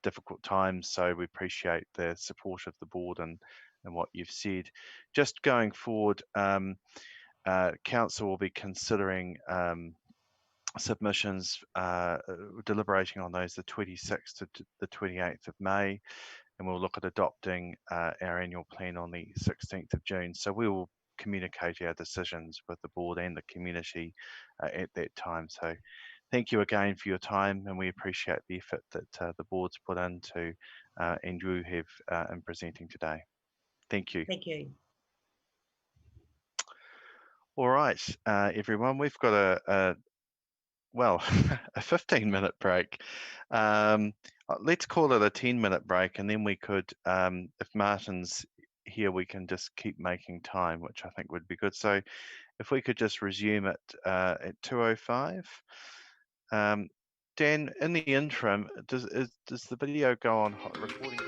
difficult times, so we appreciate the support of the board and what you've said. Just going forward, Council will be considering submissions, deliberating on those the 26th to the 28th of May, and we'll look at adopting our annual plan on the 16th of June. So we will communicate our decisions with the board and the community at that time. So thank you again for your time, and we appreciate the effort that the board's put into and you have in presenting today. Thank you. Thank you. All right, everyone, we've got a 15-minute break. let's call it a 10-minute break, and then we could, if Martin's here, we can just keep making time, which I think would be good. So if we could just resume it at 2:05. Dan, in the interim, does the video go on hot recording?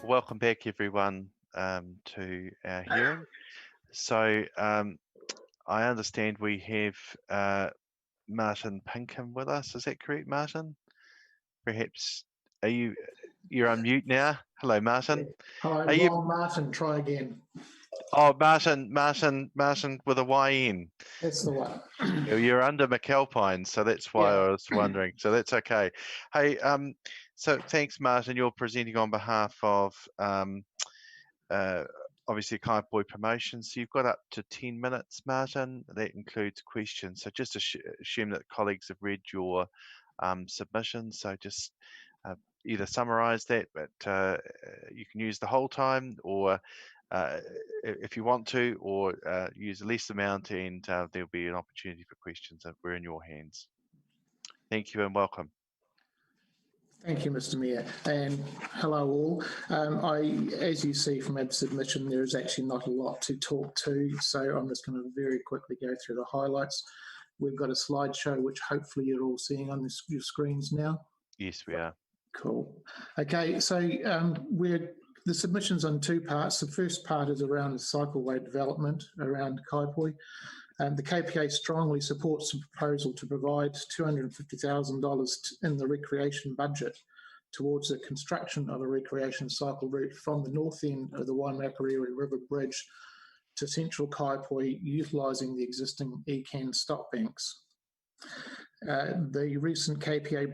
Welcome back, everyone, to our hearing. So I understand we have Martin Pinkham with us. Is that correct, Martin? Perhaps you're on mute now? Hello, Martin. Hi, wrong Martin. Try again. Oh, Martin with a YN. That's the one. You're under McAlpine, so that's why I was wondering. So that's okay. Hey, so thanks, Martin. You're presenting on behalf of obviously Kaipoi Promotions. So you've got up to 10 minutes, Martin. That includes questions. So just assume that colleagues have read your submission. So just either summarize that, but you can use the whole time, or if you want to, or use the least amount, and there'll be an opportunity for questions. We're in your hands. Thank you and welcome. Thank you, Mr. Mayor, and hello all. As you see from our submission, there is actually not a lot to talk to, so I'm just going to very quickly go through the highlights. We've got a slideshow, which hopefully you're all seeing on your screens now. Yes, we are. Cool. Okay, so the submission's on two parts. The first part is around the cycleway development around Kaipoi. The KPA strongly supports the proposal to provide $250,000 in the recreation budget towards the construction of a recreation cycle route from the north end of the Waimakariri River Bridge to central Kaipoi, utilising the existing ECAN stop banks. The recent KPA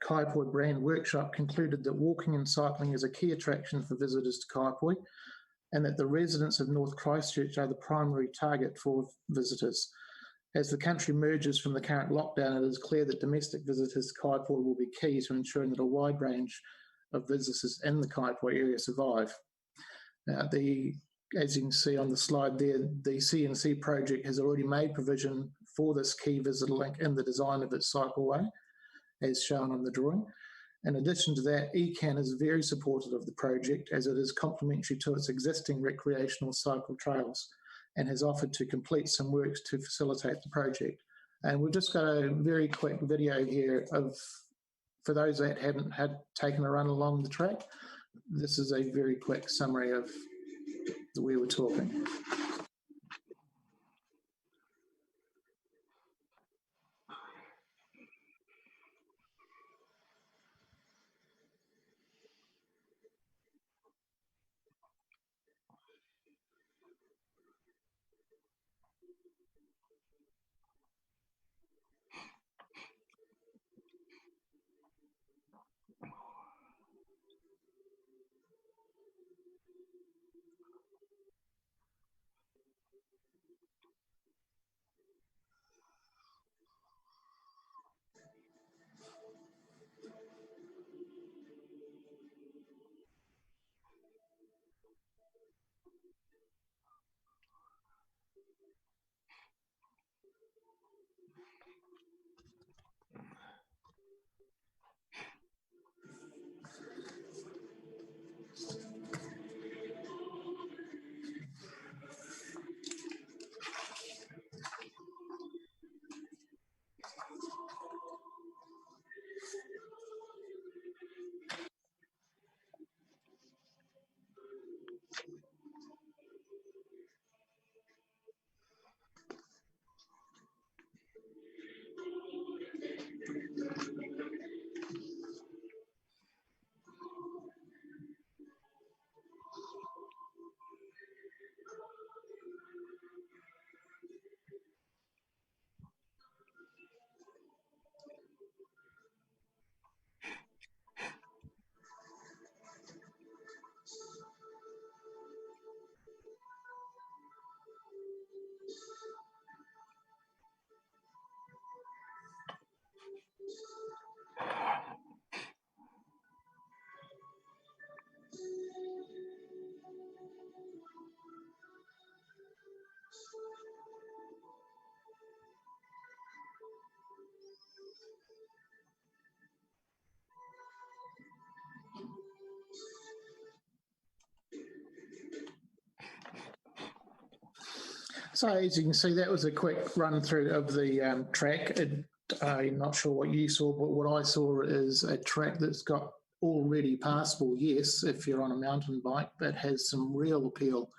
Kaipoi brand workshop concluded that walking and cycling is a key attraction for visitors to Kaipoi, and that the residents of North Christchurch are the primary target for visitors. As the country emerges from the current lockdown, it is clear that domestic visitors to Kaipoi will be key to ensuring that a wide range of visitors in the Kaipoi area survive. Now, as you can see on the slide there, the CNC project has already made provision for this key visitor link in the design of its cycleway, as shown on the drawing. In addition to that, ECAN is very supportive of the project as it is complementary to its existing recreational cycle trails and has offered to complete some works to facilitate the project. And we've just got a very quick video here for those that haven't taken a run along the track. This is a very quick summary of where we're talking. So as you can see, that was a quick run through of the track. I'm not sure what you saw, but what I saw is a track that's got already passable, yes, if you're on a mountain bike, but has some real appeal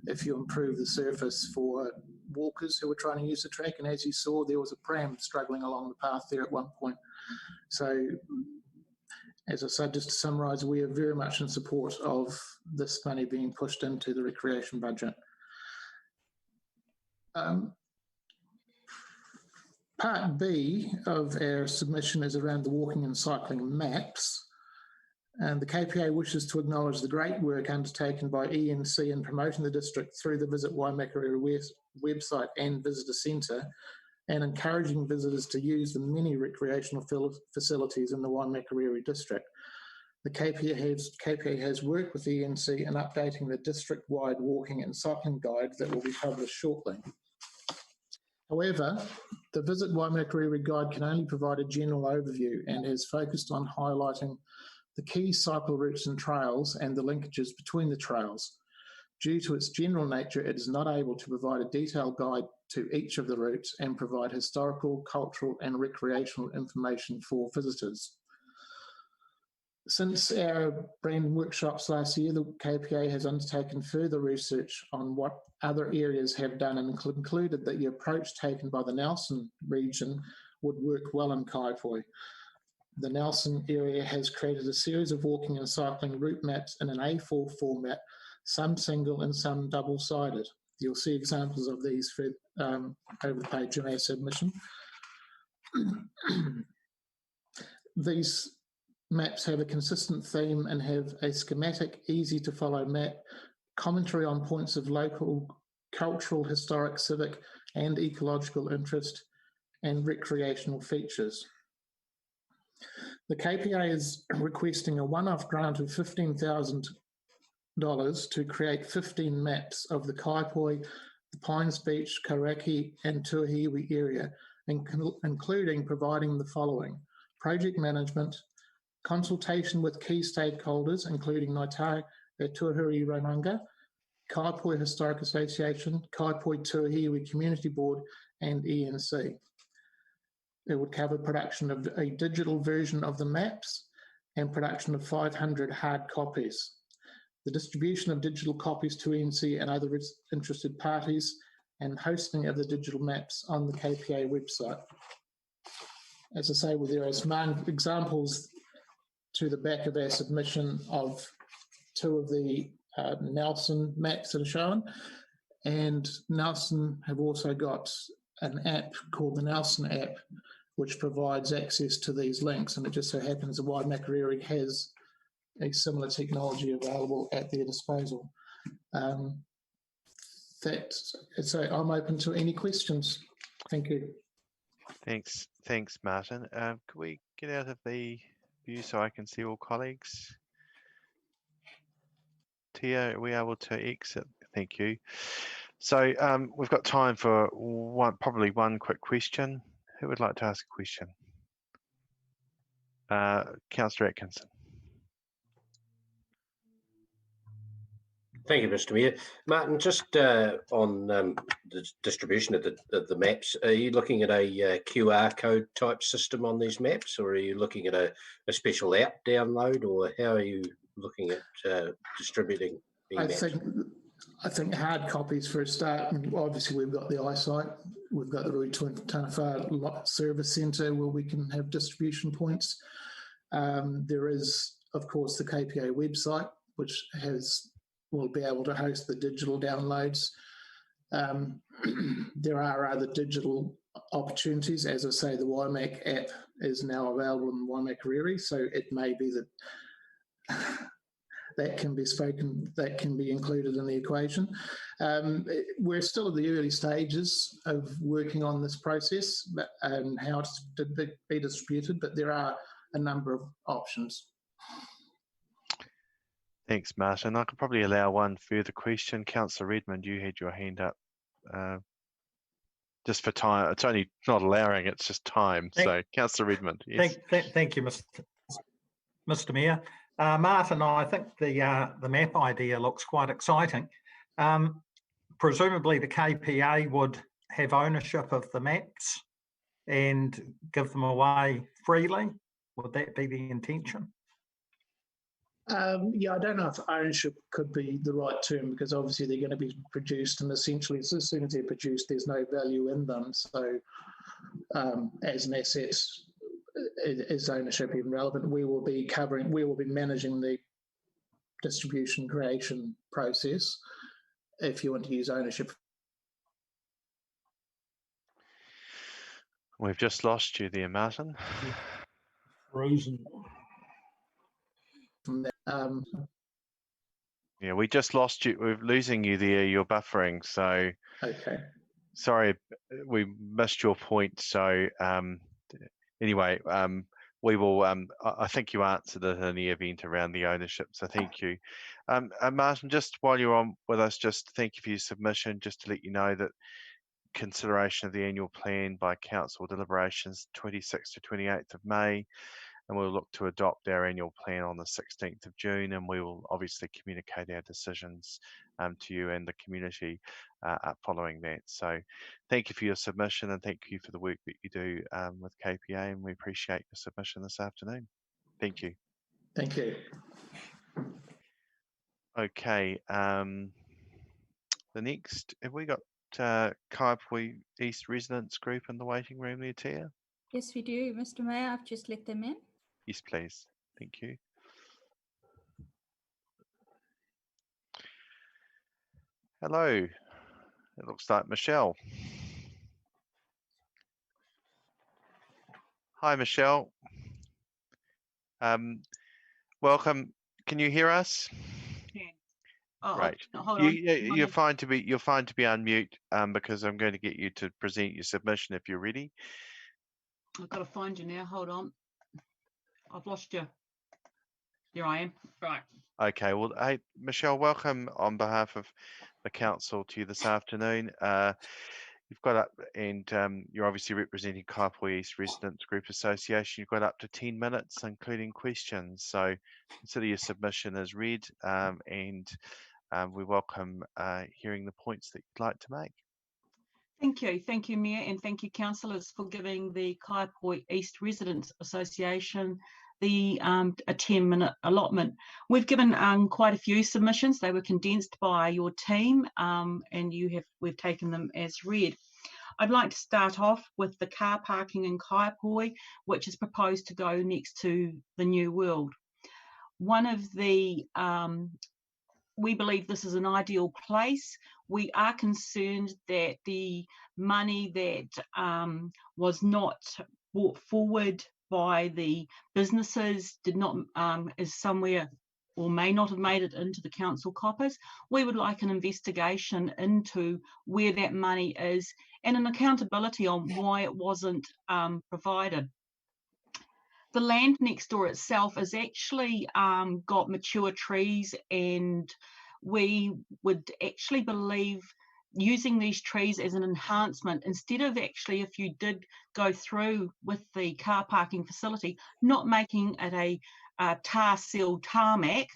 if you improve the surface for walkers who are trying to use the track. And as you saw, there was a pram struggling along the path there at one point. So, as I said, just to summarise, we are very much in support of this money being pushed into the recreation budget. Part B of our submission is around the walking and cycling maps. And the KPA wishes to acknowledge the great work undertaken by ENC in promoting the district through the Visit Waimakariri website and visitor centre, and encouraging visitors to use the many recreational facilities in the Waimakariri district. The KPA has worked with ENC in updating the district-wide walking and cycling guide that will be published shortly. However, the Visit Waimakariri guide can only provide a general overview and has focused on highlighting the key cycle routes and trails and the linkages between the trails. Due to its general nature, it is not able to provide a detailed guide to each of the routes and provide historical, cultural, and recreational information for visitors. Since our branding workshops last year, the KPA has undertaken further research on what other areas have done and concluded that the approach taken by the Nelson region would work well in Kaipoi. The Nelson area has created a series of walking and cycling route maps in an A4 format, some single and some double-sided. You'll see examples of these for, over the page in our submission. These maps have a consistent theme and have a schematic, easy-to-follow map, commentary on points of local, cultural, historic, civic, and ecological interest, and recreational features. The KPA is requesting a one-off grant of $15,000 to create 15 maps of the Kaipoi, the Pines Beach, Karaki, and Tuahiwi area, including providing the following: project management, consultation with key stakeholders, including Ngāi Tahu Tuahuri Raimanga, Kaipoi Historic Association, Kaipoi Tuahiwi Community Board, and ENC. It would cover production of a digital version of the maps and production of 500 hard copies. The distribution of digital copies to ENC and other interested parties, and hosting of the digital maps on the KPA website. As I say, well, there are some examples to the back of our submission of two of the Nelson maps that are shown. And Nelson have also got an app called the Nelson app, which provides access to these links. And it just so happens that Waimakariri has a similar technology available at their disposal. So I'm open to any questions. Thank you. Thanks, Martin. Can we get out of the view so I can see all colleagues? Tia, are we able to exit? Thank you. So we've got time for probably one quick question. Who would like to ask a question? Councillor Atkinson. Thank you, Mr. Mayor. Martin, just on the distribution of the maps, are you looking at a QR code type system on these maps, or are you looking at a special app download, or how are you looking at distributing e-maps? I think hard copies for a start. Obviously, we've got the eyesight. We've got the Route Taniwha Service Centre where we can have distribution points. There is, of course, the KPA website, which will be able to host the digital downloads. There are other digital opportunities. As I say, the Waimak app is now available in Waimakariri, so it may be that that can be included in the equation. We're still at the early stages of working on this process and how it's to be distributed, but there are a number of options. Thanks, Martin. I could probably allow one further question. Councillor Redmond, you had your hand up. Just for time, it's only not allowing, it's just time. So, Councillor Redmond, yes. Thank you, Mr. Mayor. Martin, I think the map idea looks quite exciting. Presumably the KPA would have ownership of the maps and give them away freely. Would that be the intention? Yeah, I don't know if ownership could be the right term, because obviously they're going to be produced, and essentially as soon as they're produced, there's no value in them. So as an asset, is ownership even relevant? We will be managing the distribution creation process. If you want to use ownership. We've just lost you there, Martin. Frozen. Yeah, we just lost you. We're losing you there. You're buffering. So okay. Sorry, we missed your point. So anyway, we will. I think you answered it in the event around the ownership. So thank you, Martin. Just while you're on with us, just thank you for your submission. Just to let you know that consideration of the annual plan by council deliberations 26th to 28th of May. And we'll look to adopt our annual plan on the 16th of June, and we will obviously communicate our decisions to you and the community following that. So thank you for your submission, and thank you for the work that you do with KPA, and we appreciate your submission this afternoon. Thank you. Thank you. Okay, the next, have we got Kaipui East Residents Group in the waiting room there, Tia? Yes, we do, Mr. Mayor. I've just let them in. Yes, please. Thank you. Hello. It looks like Michelle. Hi, Michelle. Welcome. Can you hear us? Yeah. Oh, Right. hold on. You're fine to be unmute because I'm going to get you to present your submission if you're ready. I've got to find you now. Hold on. I've lost you. Here I am. Right. Okay. Well, hey, Michelle, welcome on behalf of the council to you this afternoon. You've got up, and you're obviously representing Kaipui East Residents Group Association. You've got up to 10 minutes, including questions. So consider your submission as read, and we welcome hearing the points that you'd like to make. Thank you. Thank you, Mayor, and thank you, councillors, for giving the Kaipui East Residents Association the a 10-minute allotment. We've given quite a few submissions. They were condensed by your team, and we've taken them as read. I'd like to start off with the car parking in Kaipui, which is proposed to go next to the New World. One of the we believe this is an ideal place. We are concerned that the money that was not brought forward by the businesses did not is somewhere or may not have made it into the council coffers. We would like an investigation into where that money is and an accountability on why it wasn't provided. The land next door itself has actually got mature trees, and we would actually believe using these trees as an enhancement, instead of actually, if you did go through with the car parking facility, not making it a tar sealed tarmac,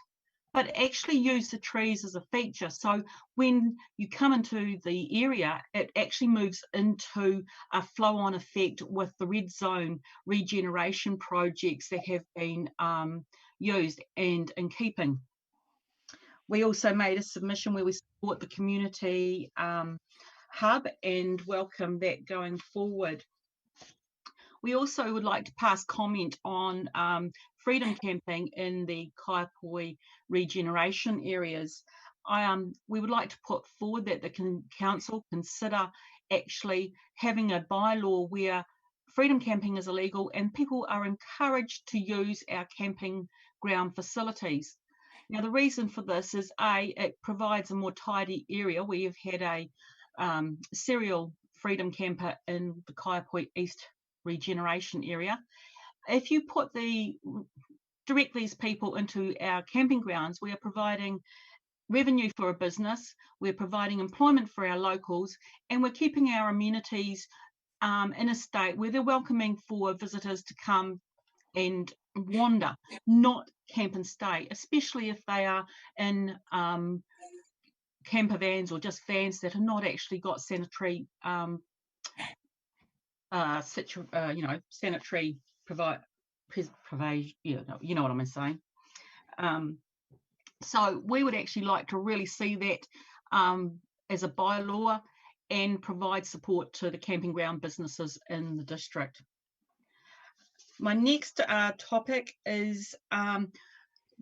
but actually use the trees as a feature. So when you come into the area, it actually moves into a flow-on effect with the red zone regeneration projects that have been used and in keeping. We also made a submission where we support the community hub and welcome that going forward. We also would like to pass comment on freedom camping in the Kaipui regeneration areas. We would like to put forward that the council consider actually having a bylaw where freedom camping is illegal and people are encouraged to use our camping ground facilities. Now, the reason for this is it provides a more tidy area. We have had a serial freedom camper in the Kaipui East regeneration area. If you direct these people into our camping grounds, we are providing revenue for a business, we're providing employment for our locals, and we're keeping our amenities in a state where they're welcoming for visitors to come and wander, not camp and stay, especially if they are in camper vans or just vans that have not actually got sanitary sanitary you know what I'm saying. So we would actually like to really see that as a bylaw and provide support to the camping ground businesses in the district. My next topic is the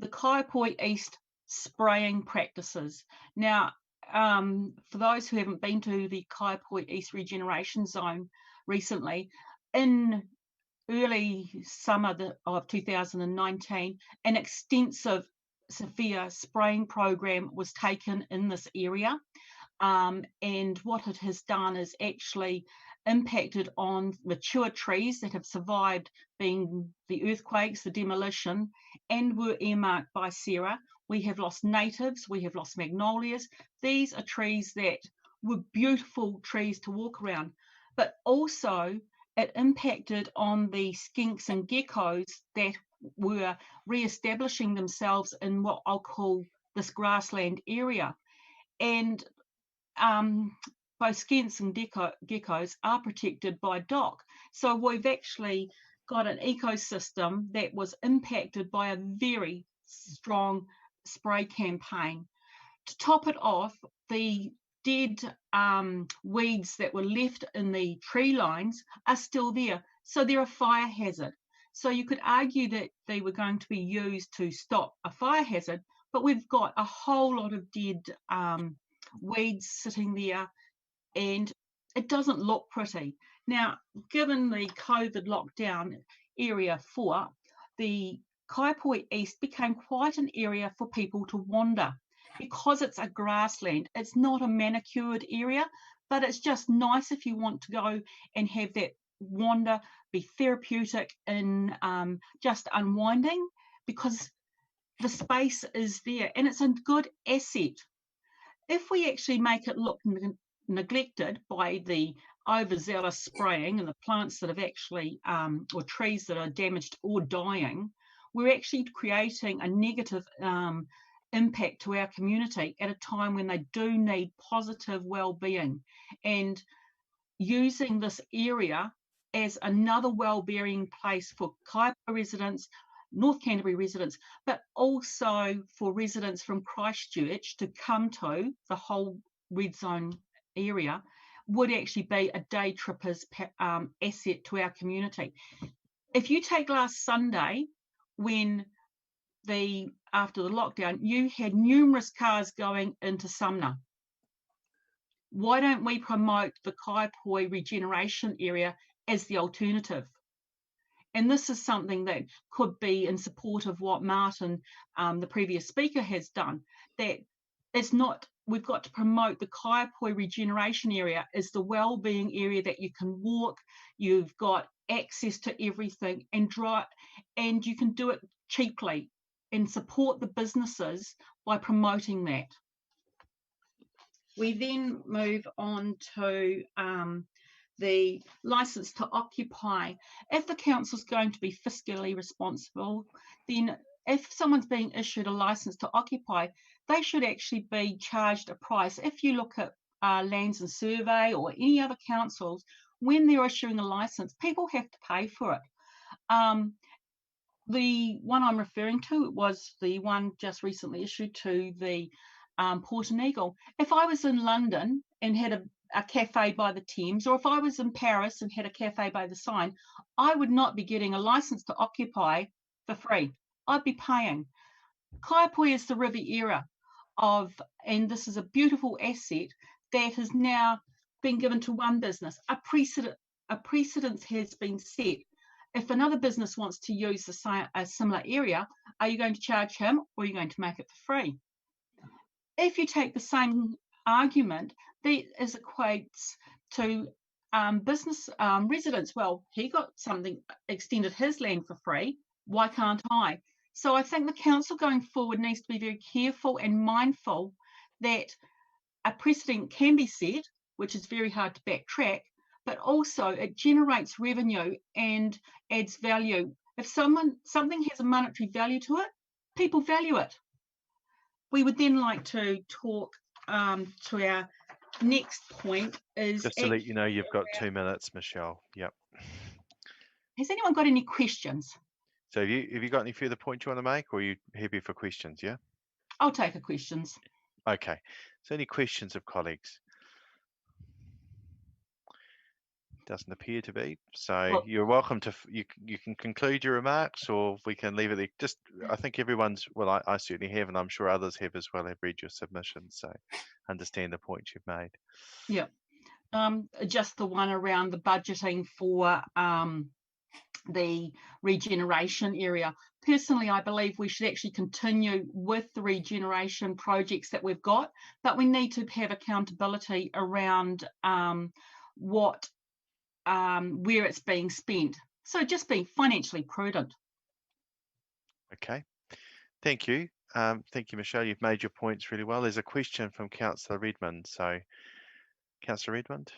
Kaiapoi East spraying practices. Now, for those who haven't been to the Kaiapoi East Regeneration Zone recently, in early summer of 2019, an extensive severe spraying program was taken in this area. And what it has done is actually impacted on mature trees that have survived being the earthquakes, the demolition, and were earmarked by Sarah. We have lost natives, we have lost magnolias. These are trees that were beautiful trees to walk around, but also it impacted on the skinks and geckos that were re-establishing themselves in what I'll call this grassland area. And both skinks and geckos are protected by DOC. So we've actually got an ecosystem that was impacted by a very strong spray campaign. To top it off, the dead weeds that were left in the tree lines are still there. So they're a fire hazard. So you could argue that they were going to be used to stop a fire hazard, but we've got a whole lot of dead weeds sitting there, and it doesn't look pretty. Now, given the COVID lockdown area 4, the Kaiapoi East became quite an area for people to wander because it's a grassland. It's not a manicured area, but it's just nice if you want to go and have that wander, be therapeutic in just unwinding, because the space is there and it's a good asset. If we actually make it look neglected by the overzealous spraying and the plants that have actually, or trees that are damaged or dying, we're actually creating a negative impact to our community at a time when they do need positive well-being. And using this area as another well-being place for Kaiapoi residents, North Canterbury residents, but also for residents from Christchurch to come to the whole red zone area would actually be a day tripper's asset to our community. If you take last Sunday, when after the lockdown, you had numerous cars going into Sumner. Why don't we promote the Kaiapoi regeneration area as the alternative? And this is something that could be in support of what Martin, the previous speaker, has done, that it's not, we've got to promote the Kaiapoi regeneration area as the well-being area that you can walk, you've got access to everything and and you can do it cheaply and support the businesses by promoting that. We then move on to the license to occupy. If the council's going to be fiscally responsible, then if someone's being issued a license to occupy, they should actually be charged a price. If you look at Lands and Survey or any other councils, when they're issuing a license, people have to pay for it. The one I'm referring to was the one just recently issued to the Port and Eagle. If I was in London and had a cafe by the Thames, or if I was in Paris and had a cafe by the Seine, I would not be getting a license to occupy for free. I'd be paying. Kaiapoi is the Riviera and this is a beautiful asset that has now been given to one business. A precedent has been set. If another business wants to use a similar area, are you going to charge him or are you going to make it for free? If you take the same argument, that equates to business residents. Well, he got something, extended his land for free. Why can't I? So I think the council going forward needs to be very careful and mindful that a precedent can be set, which is very hard to backtrack, but also it generates revenue and adds value. If something has a monetary value to it, people value it. We would then like to talk to our next point is... Just to let you know, you've got 2 minutes, Michelle. Yep. Has anyone got any questions? So have you got any further points you want to make, or are you happy for questions, yeah? I'll take the questions. Okay. So any questions of colleagues? Doesn't appear to be. So Well, you're welcome to, you can conclude your remarks, or we can leave it there. Just, I think everyone's, well, I certainly have, and I'm sure others have as well, have read your submission. So understand the points you've made. yeah. Just the one around the budgeting for the regeneration area. Personally, I believe we should actually continue with the regeneration projects that we've got, but we need to have accountability around where it's being spent. So just being financially prudent. Okay. Thank you. Thank you, Michelle. You've made your points really well. There's a question from Councillor Redmond. So, Councillor Redmond.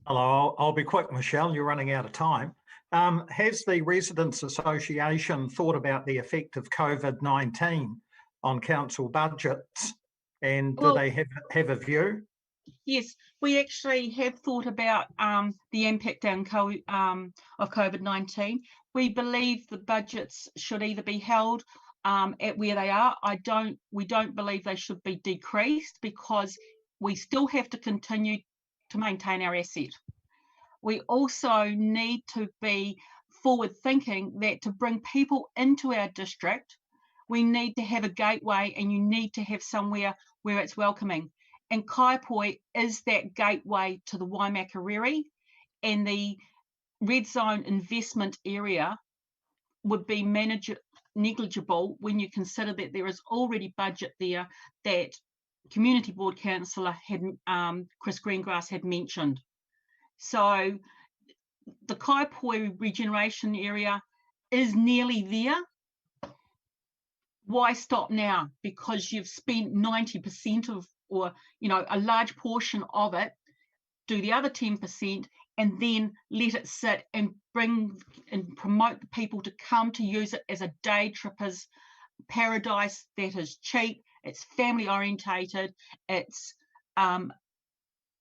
Hello, I'll be quick, Michelle. You're running out of time. Has the Residents Association thought about the effect of COVID-19 on council budgets, and do they have a view? Yes, we actually have thought about the impact of COVID-19. We believe the budgets should either be held at where they are. We don't believe they should be decreased, because we still have to continue to maintain our asset. We also need to be forward thinking that to bring people into our district, we need to have a gateway, and you need to have somewhere where it's welcoming. And Kaipoi is that gateway to the Waimakariri, and the red zone investment area would be negligible when you consider that there is already budget there that Community Board Councillor Chris Greengrass had mentioned. So the Kaipoi regeneration area is nearly there. Why stop now? Because you've spent 90% of, or a large portion of it. Do the other 10% and then let it sit and bring and promote the people to come to use it as a day tripper's paradise that is cheap, it's family orientated, it's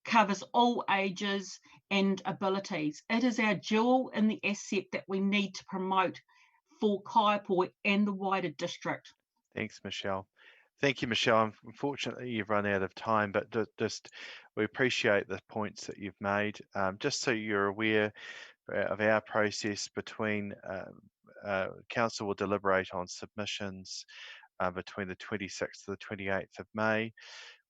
covers all ages and abilities. It is our jewel in the asset that we need to promote for Kaipoi and the wider district. Thanks, Michelle. Thank you, Michelle. Unfortunately, you've run out of time, but we appreciate the points that you've made. Just so you're aware of our process, between Council will deliberate on submissions between the 26th to the 28th of May.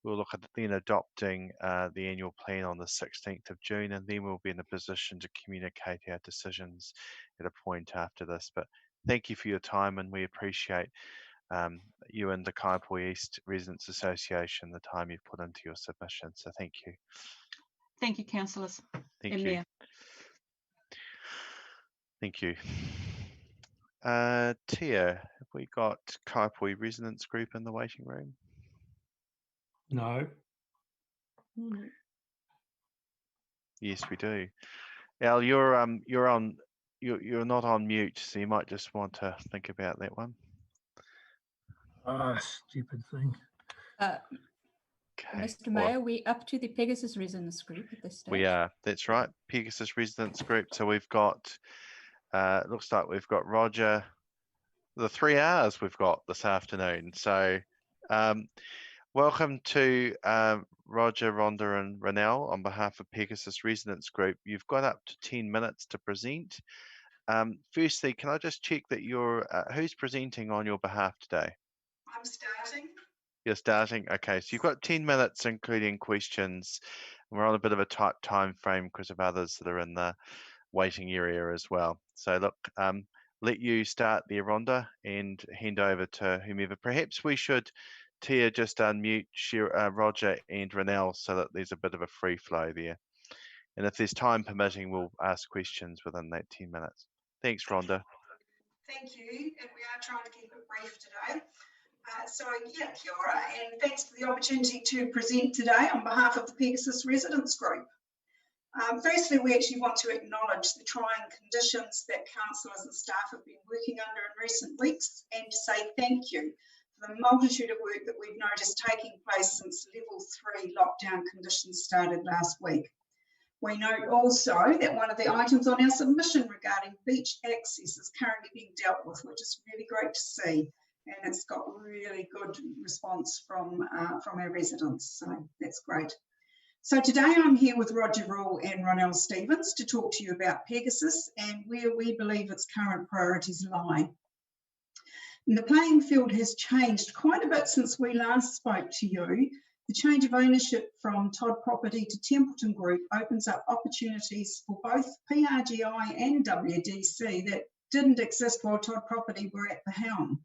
We'll look at then adopting the annual plan on the 16th of June, and then we'll be in a position to communicate our decisions at a point after this. But thank you for your time, and we appreciate you and the Kaipoi East Residents Association, the time you've put into your submission. So thank you. Thank you, councillors. Thank you. Mayor. Thank you. Tia, have we got Kaipoi Residents Group in the waiting room? No. Yes, we do. Al, you're not on mute, so you might just want to think about that one. Stupid thing. Okay. Mr. Mayor, we're up to the Pegasus Residents Group at this stage. We are. That's right. Pegasus Residents Group. So we've got, looks like we've got Roger, the 3 hours we've got this afternoon. So welcome to Roger, Rhonda and Ranel on behalf of Pegasus Residents Group. You've got up to 10 minutes to present. Firstly, can I just check that you're, who's presenting on your behalf today? I'm starting. You're starting? Okay, so you've got 10 minutes, including questions. We're on a bit of a tight time frame because of others that are in the waiting area as well. So look, let you start there, Rhonda, and hand over to whomever. Perhaps we should, Tia, just unmute Roger and Ranel so that there's a bit of a free flow there. And if there's time permitting, we'll ask questions within that 10 minutes. Thanks, Rhonda. Thank you, and we are trying to keep it brief today. Kia ora, and thanks for the opportunity to present today on behalf of the Pegasus Residents Group. Firstly, we actually want to acknowledge the trying conditions that councillors and staff have been working under in recent weeks, and to say thank you for the multitude of work that we've noticed taking place since level 3 lockdown conditions started last week. We note also that one of the items on our submission regarding beach access is currently being dealt with, which is really great to see. and it's got really good response from our residents, so that's great. So today I'm here with Roger Rule and Ronelle Stevens to talk to you about Pegasus and where we believe its current priorities lie. And the playing field has changed quite a bit since we last spoke to you. The change of ownership from Todd Property to Templeton Group opens up opportunities for both PRGI and WDC that didn't exist while Todd Property were at the helm.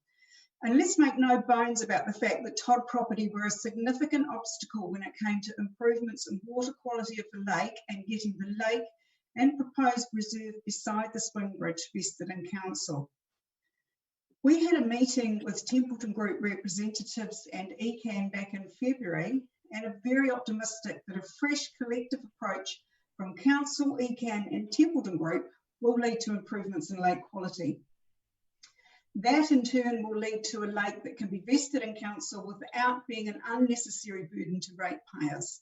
And let's make no bones about the fact that Todd Property were a significant obstacle when it came to improvements in water quality of the lake and getting the lake and proposed reserve beside the swing bridge vested in council. We had a meeting with Templeton Group representatives and ECAN back in February and are very optimistic that a fresh collective approach from council, ECAN and Templeton Group will lead to improvements in lake quality. That in turn will lead to a lake that can be vested in council without being an unnecessary burden to ratepayers,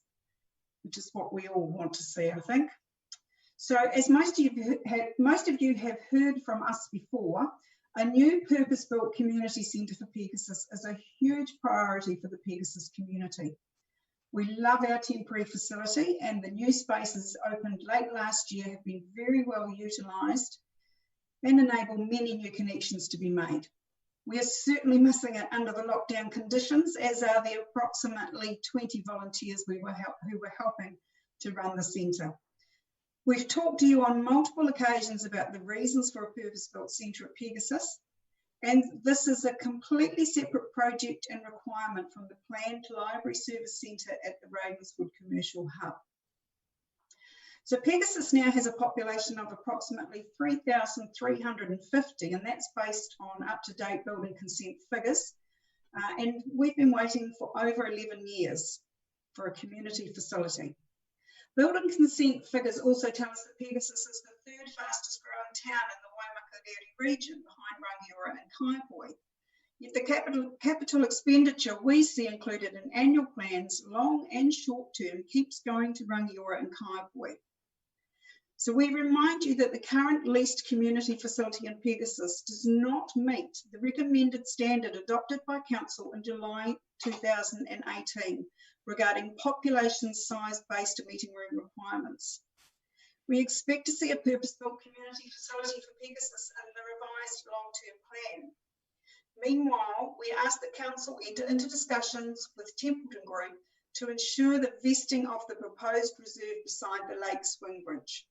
which is what we all want to see, I think. So as most of you have heard from us before, a new purpose-built community centre for Pegasus is a huge priority for the Pegasus community. We love our temporary facility, and the new spaces opened late last year have been very well utilised and enable many new connections to be made. We are certainly missing it under the lockdown conditions, as are the approximately 20 volunteers who were helping to run the centre. We've talked to you on multiple occasions about the reasons for a purpose-built centre at Pegasus, and this is a completely separate project and requirement from the planned library service centre at the Ravenswood Commercial Hub. So Pegasus now has a population of approximately 3,350, and that's based on up-to-date building consent figures. And we've been waiting for over 11 years for a community facility. Building consent figures also tell us that Pegasus is the third fastest growing town in the Waimakariri region behind Rangiora and Kaiapoi. Yet the capital expenditure we see included in annual plans, long and short term, keeps going to Rangiora and Kaiapoi. So we remind you that the current leased community facility in Pegasus does not meet the recommended standard adopted by Council in July 2018 regarding population size-based meeting room requirements. We expect to see a purpose-built community facility for Pegasus in the revised long-term plan. Meanwhile, we ask that Council enter into discussions with Templeton Group to ensure the vesting of the proposed reserve beside the lake swing bridge.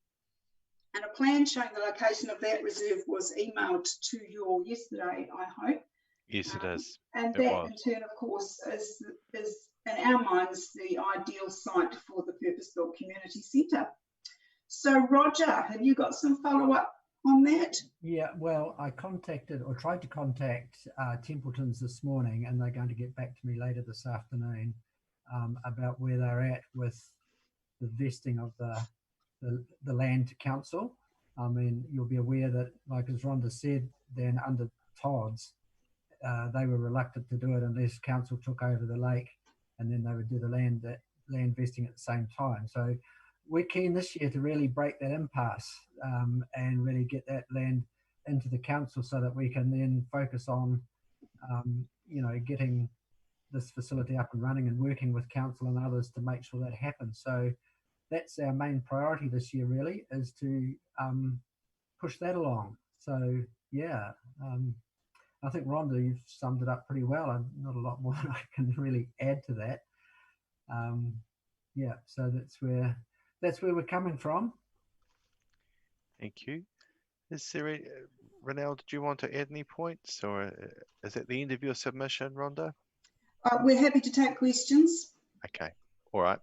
And a plan showing the location of that reserve was emailed to you all yesterday, I hope. Yes, it is. And that in turn, of course, is in our minds the ideal site for the purpose-built community centre. So Roger, have you got some follow-up on that? Yeah, well, I contacted or tried to contact Templeton's this morning, and they're going to get back to me later this afternoon about where they're at with the vesting of the land to council. I mean, you'll be aware that, like as Rhonda said, then under Todd's, they were reluctant to do it unless council took over the lake, and then they would do the land vesting at the same time. So we're keen this year to really break that impasse and really get that land into the council so that we can then focus on, getting this facility up and running and working with council and others to make sure that happens. So that's our main priority this year, really, is to push that along. So, yeah, I think, Rhonda, you've summed it up pretty well. Not a lot more I can really add to that. Yeah, so that's where we're coming from. Thank you. Is there Ronelle, did you want to add any points, or is that the end of your submission, Rhonda? We're happy to take questions. Okay, all right.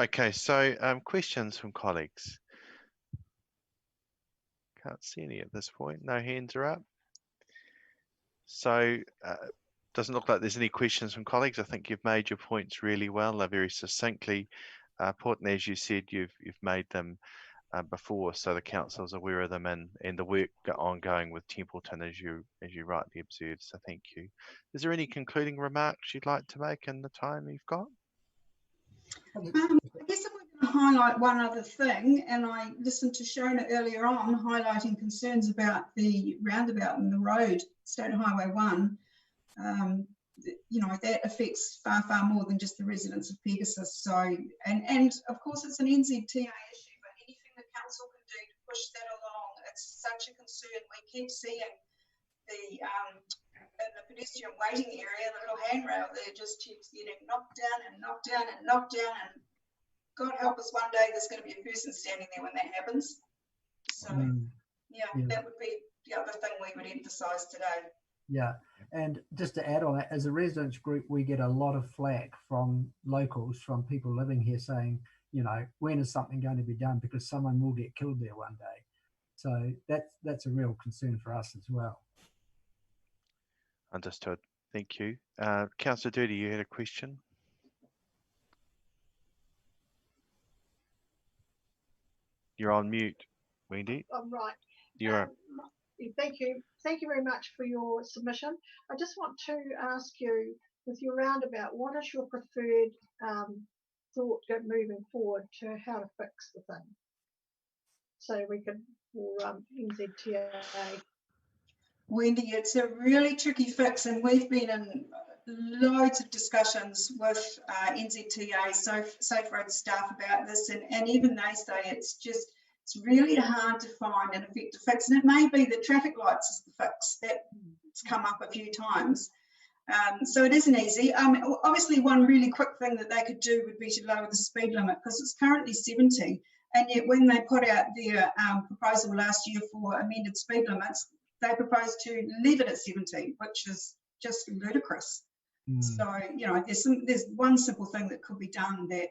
Okay, so questions from colleagues. Can't see any at this point. No hands are up. So doesn't look like there's any questions from colleagues. I think you've made your points really well. They're very succinctly put, and as you said, you've made them before, so the council is aware of them, and the work ongoing with Templeton, as you rightly observed. So thank you. Is there any concluding remarks you'd like to make in the time you've got? I guess I'm going to highlight one other thing, and I listened to Shona earlier on highlighting concerns about the roundabout and the road, State Highway 1. you know, that affects far, far more than just the residents of Pegasus. So, and of course it's an NZTA issue, but anything the council can do to push that along, it's such a concern. We keep seeing the in the pedestrian waiting area, the little handrail there just keeps getting knocked down and knocked down and knocked down, and God help us, one day there's going to be a person standing there when that happens. So yeah, that would be the other thing we would emphasise today. Yeah, and just to add on that, as a residents group, we get a lot of flack from locals, from people living here saying, you know, when is something going to be done, because someone will get killed there one day. So that's a real concern for us as well. Understood. Thank you. Councillor Doody, you had a question? You're on mute, Wendy. I'm right. You're Thank you. Thank you very much for your submission. I just want to ask you, with your roundabout, what is your preferred thought moving forward to how to fix the thing? So we could, for NZTA. Wendy, it's a really tricky fix, and we've been in loads of discussions with NZTA, Safe Road staff about this, and even they say it's really hard to find an effective fix. And it may be that traffic lights is the fix. That's come up a few times. So it isn't easy. Obviously, one really quick thing that they could do would be to lower the speed limit, because it's currently 70. And yet when they put out their proposal last year for amended speed limits, they proposed to leave it at 70, which is just ludicrous. So, you know, there's one simple thing that could be done that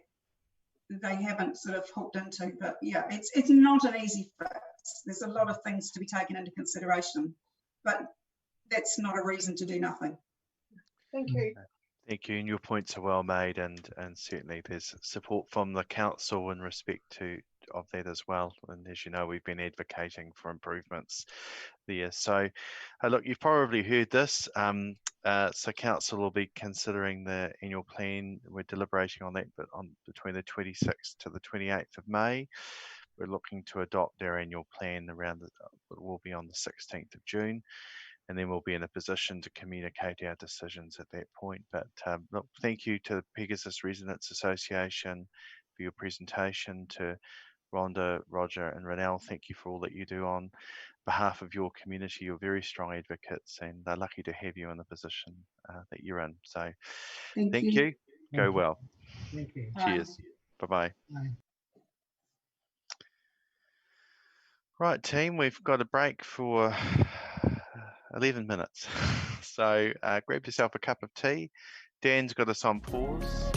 they haven't sort of hooked into, but yeah, it's not an easy fix. There's a lot of things to be taken into consideration, but that's not a reason to do nothing. Thank you. Thank you, and your points are well made, and certainly there's support from the council in respect of that as well. And as you know, we've been advocating for improvements there. So look, you've probably heard this. So council will be considering the annual plan. We're deliberating on that, but between the 26th to the 28th of May. We're looking to adopt our annual plan it will be on the 16th of June. And then we'll be in a position to communicate our decisions at that point. But look, thank you to the Pegasus Residents Association for your presentation, to Rhonda, Roger and Renelle. Thank you for all that you do on behalf of your community. You're very strong advocates, and they're lucky to have you in the position that you're in. So thank you. Go well. Thank you. Cheers. Bye-bye. Right, team, we've got a break for 11 minutes. So grab yourself a cup of tea. Dan's got us on pause.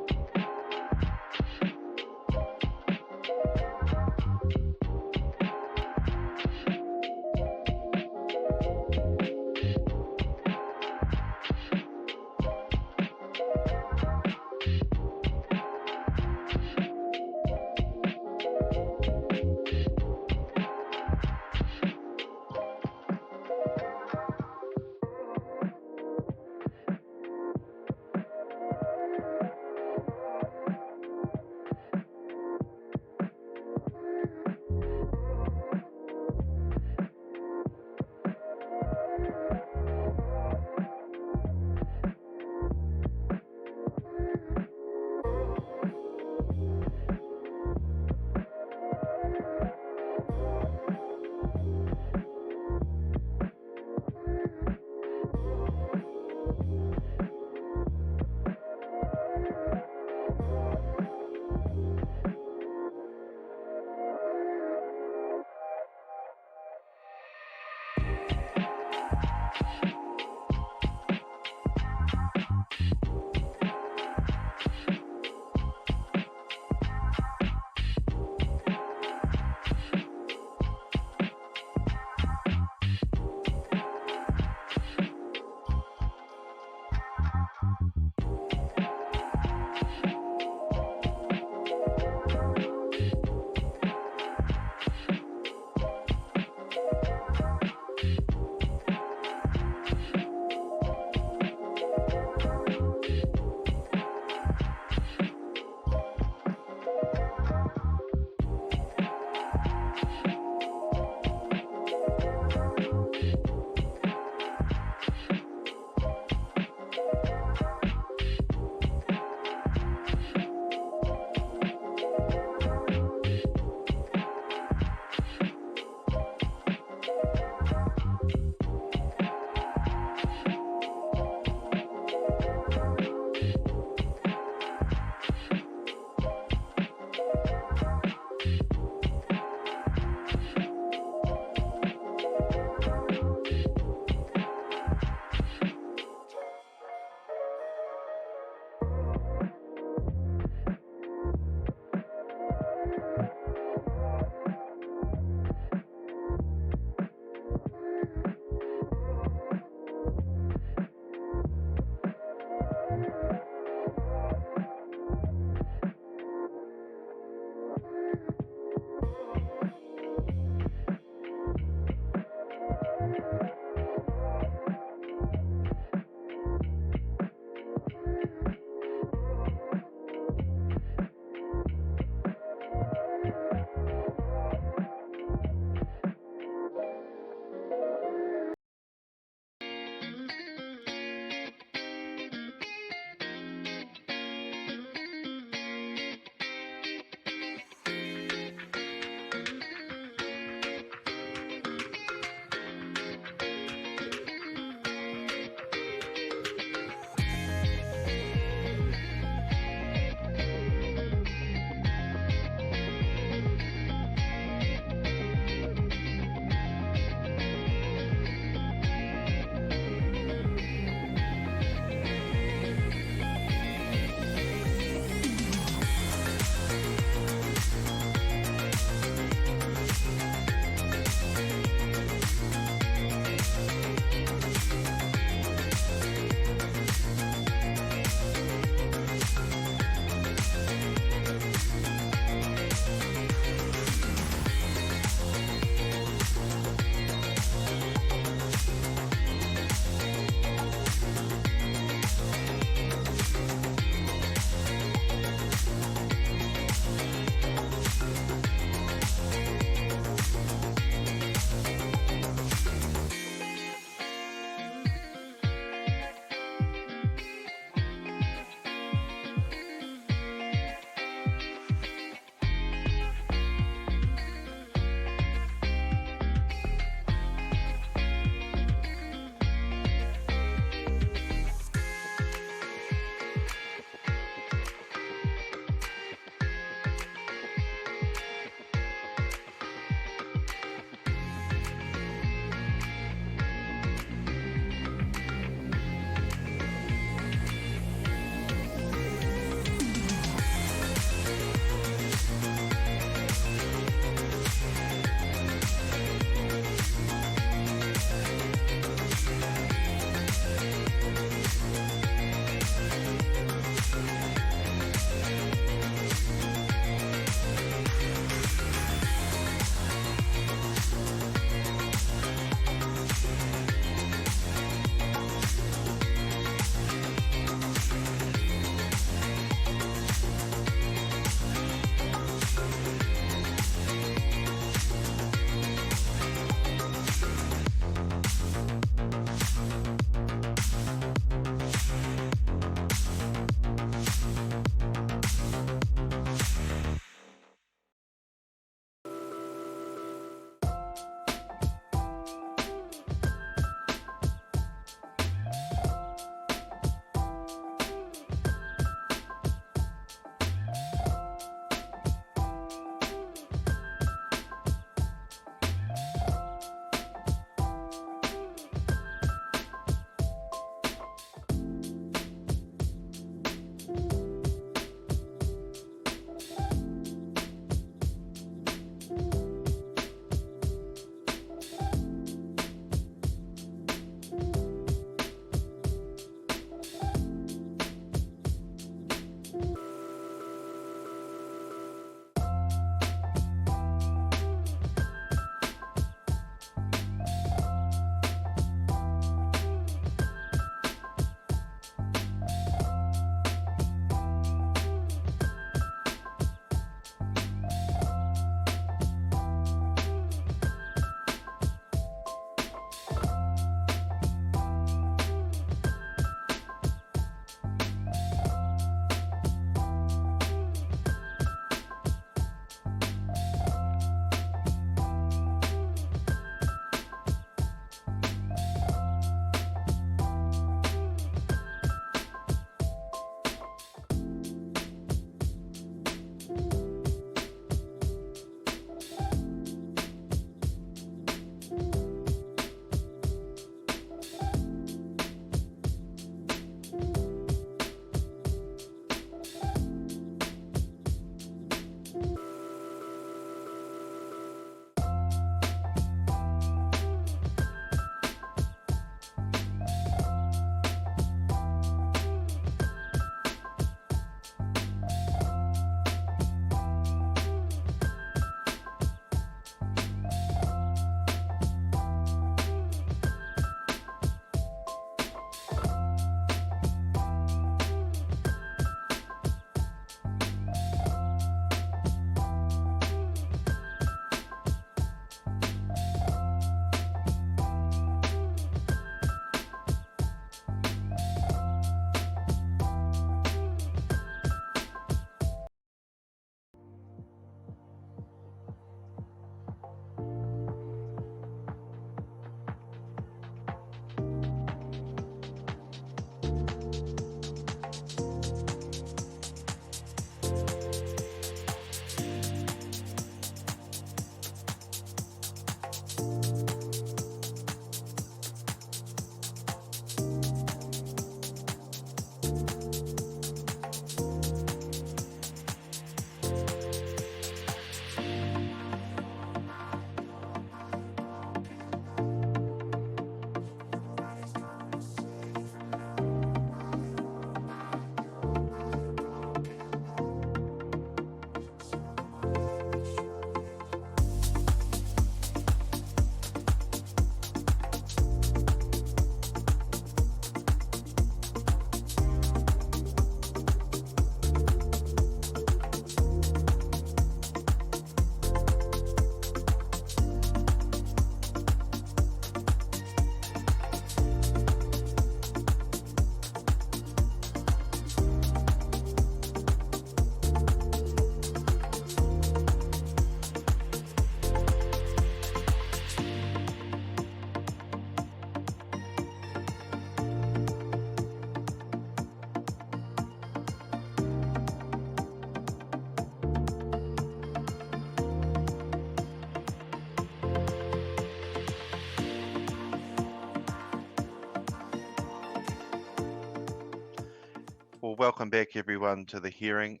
welcome back everyone to the hearing.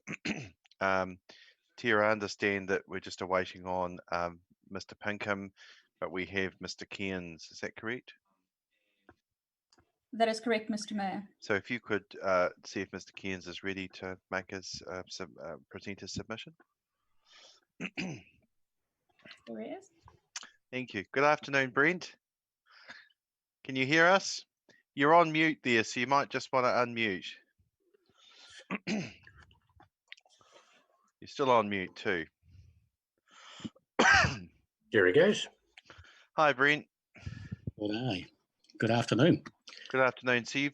Tara, I understand that we're just awaiting on Mr. Pinkham, but we have Mr. Cairns, is that correct? That is correct, Mr. Mayor. So if you could see if Mr. Cairns is ready to make his present his submission. There he is. Thank you. Good afternoon, Brent. Can you hear us? You're on mute there, so you might just want to unmute. You're still on mute too. There he goes. Hi, Brent. G'day. Good afternoon. Good afternoon. So you've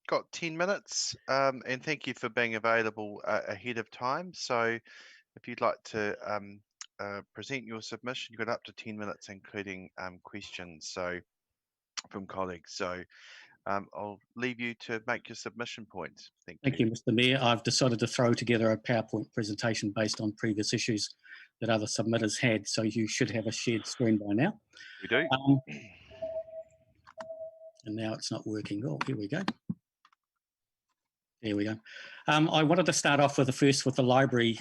got 10 minutes, and thank you for being available ahead of time. So if you'd like to present your submission, you've got up to 10 minutes, including questions from colleagues. So I'll leave you to make your submission points. Thank you, Mr. Mayor. I've decided to throw together a PowerPoint presentation based on previous issues that other submitters had, so you should have a shared screen by now. We do. And now it's not working. Oh, here we go. There we go. I wanted to start off with the library.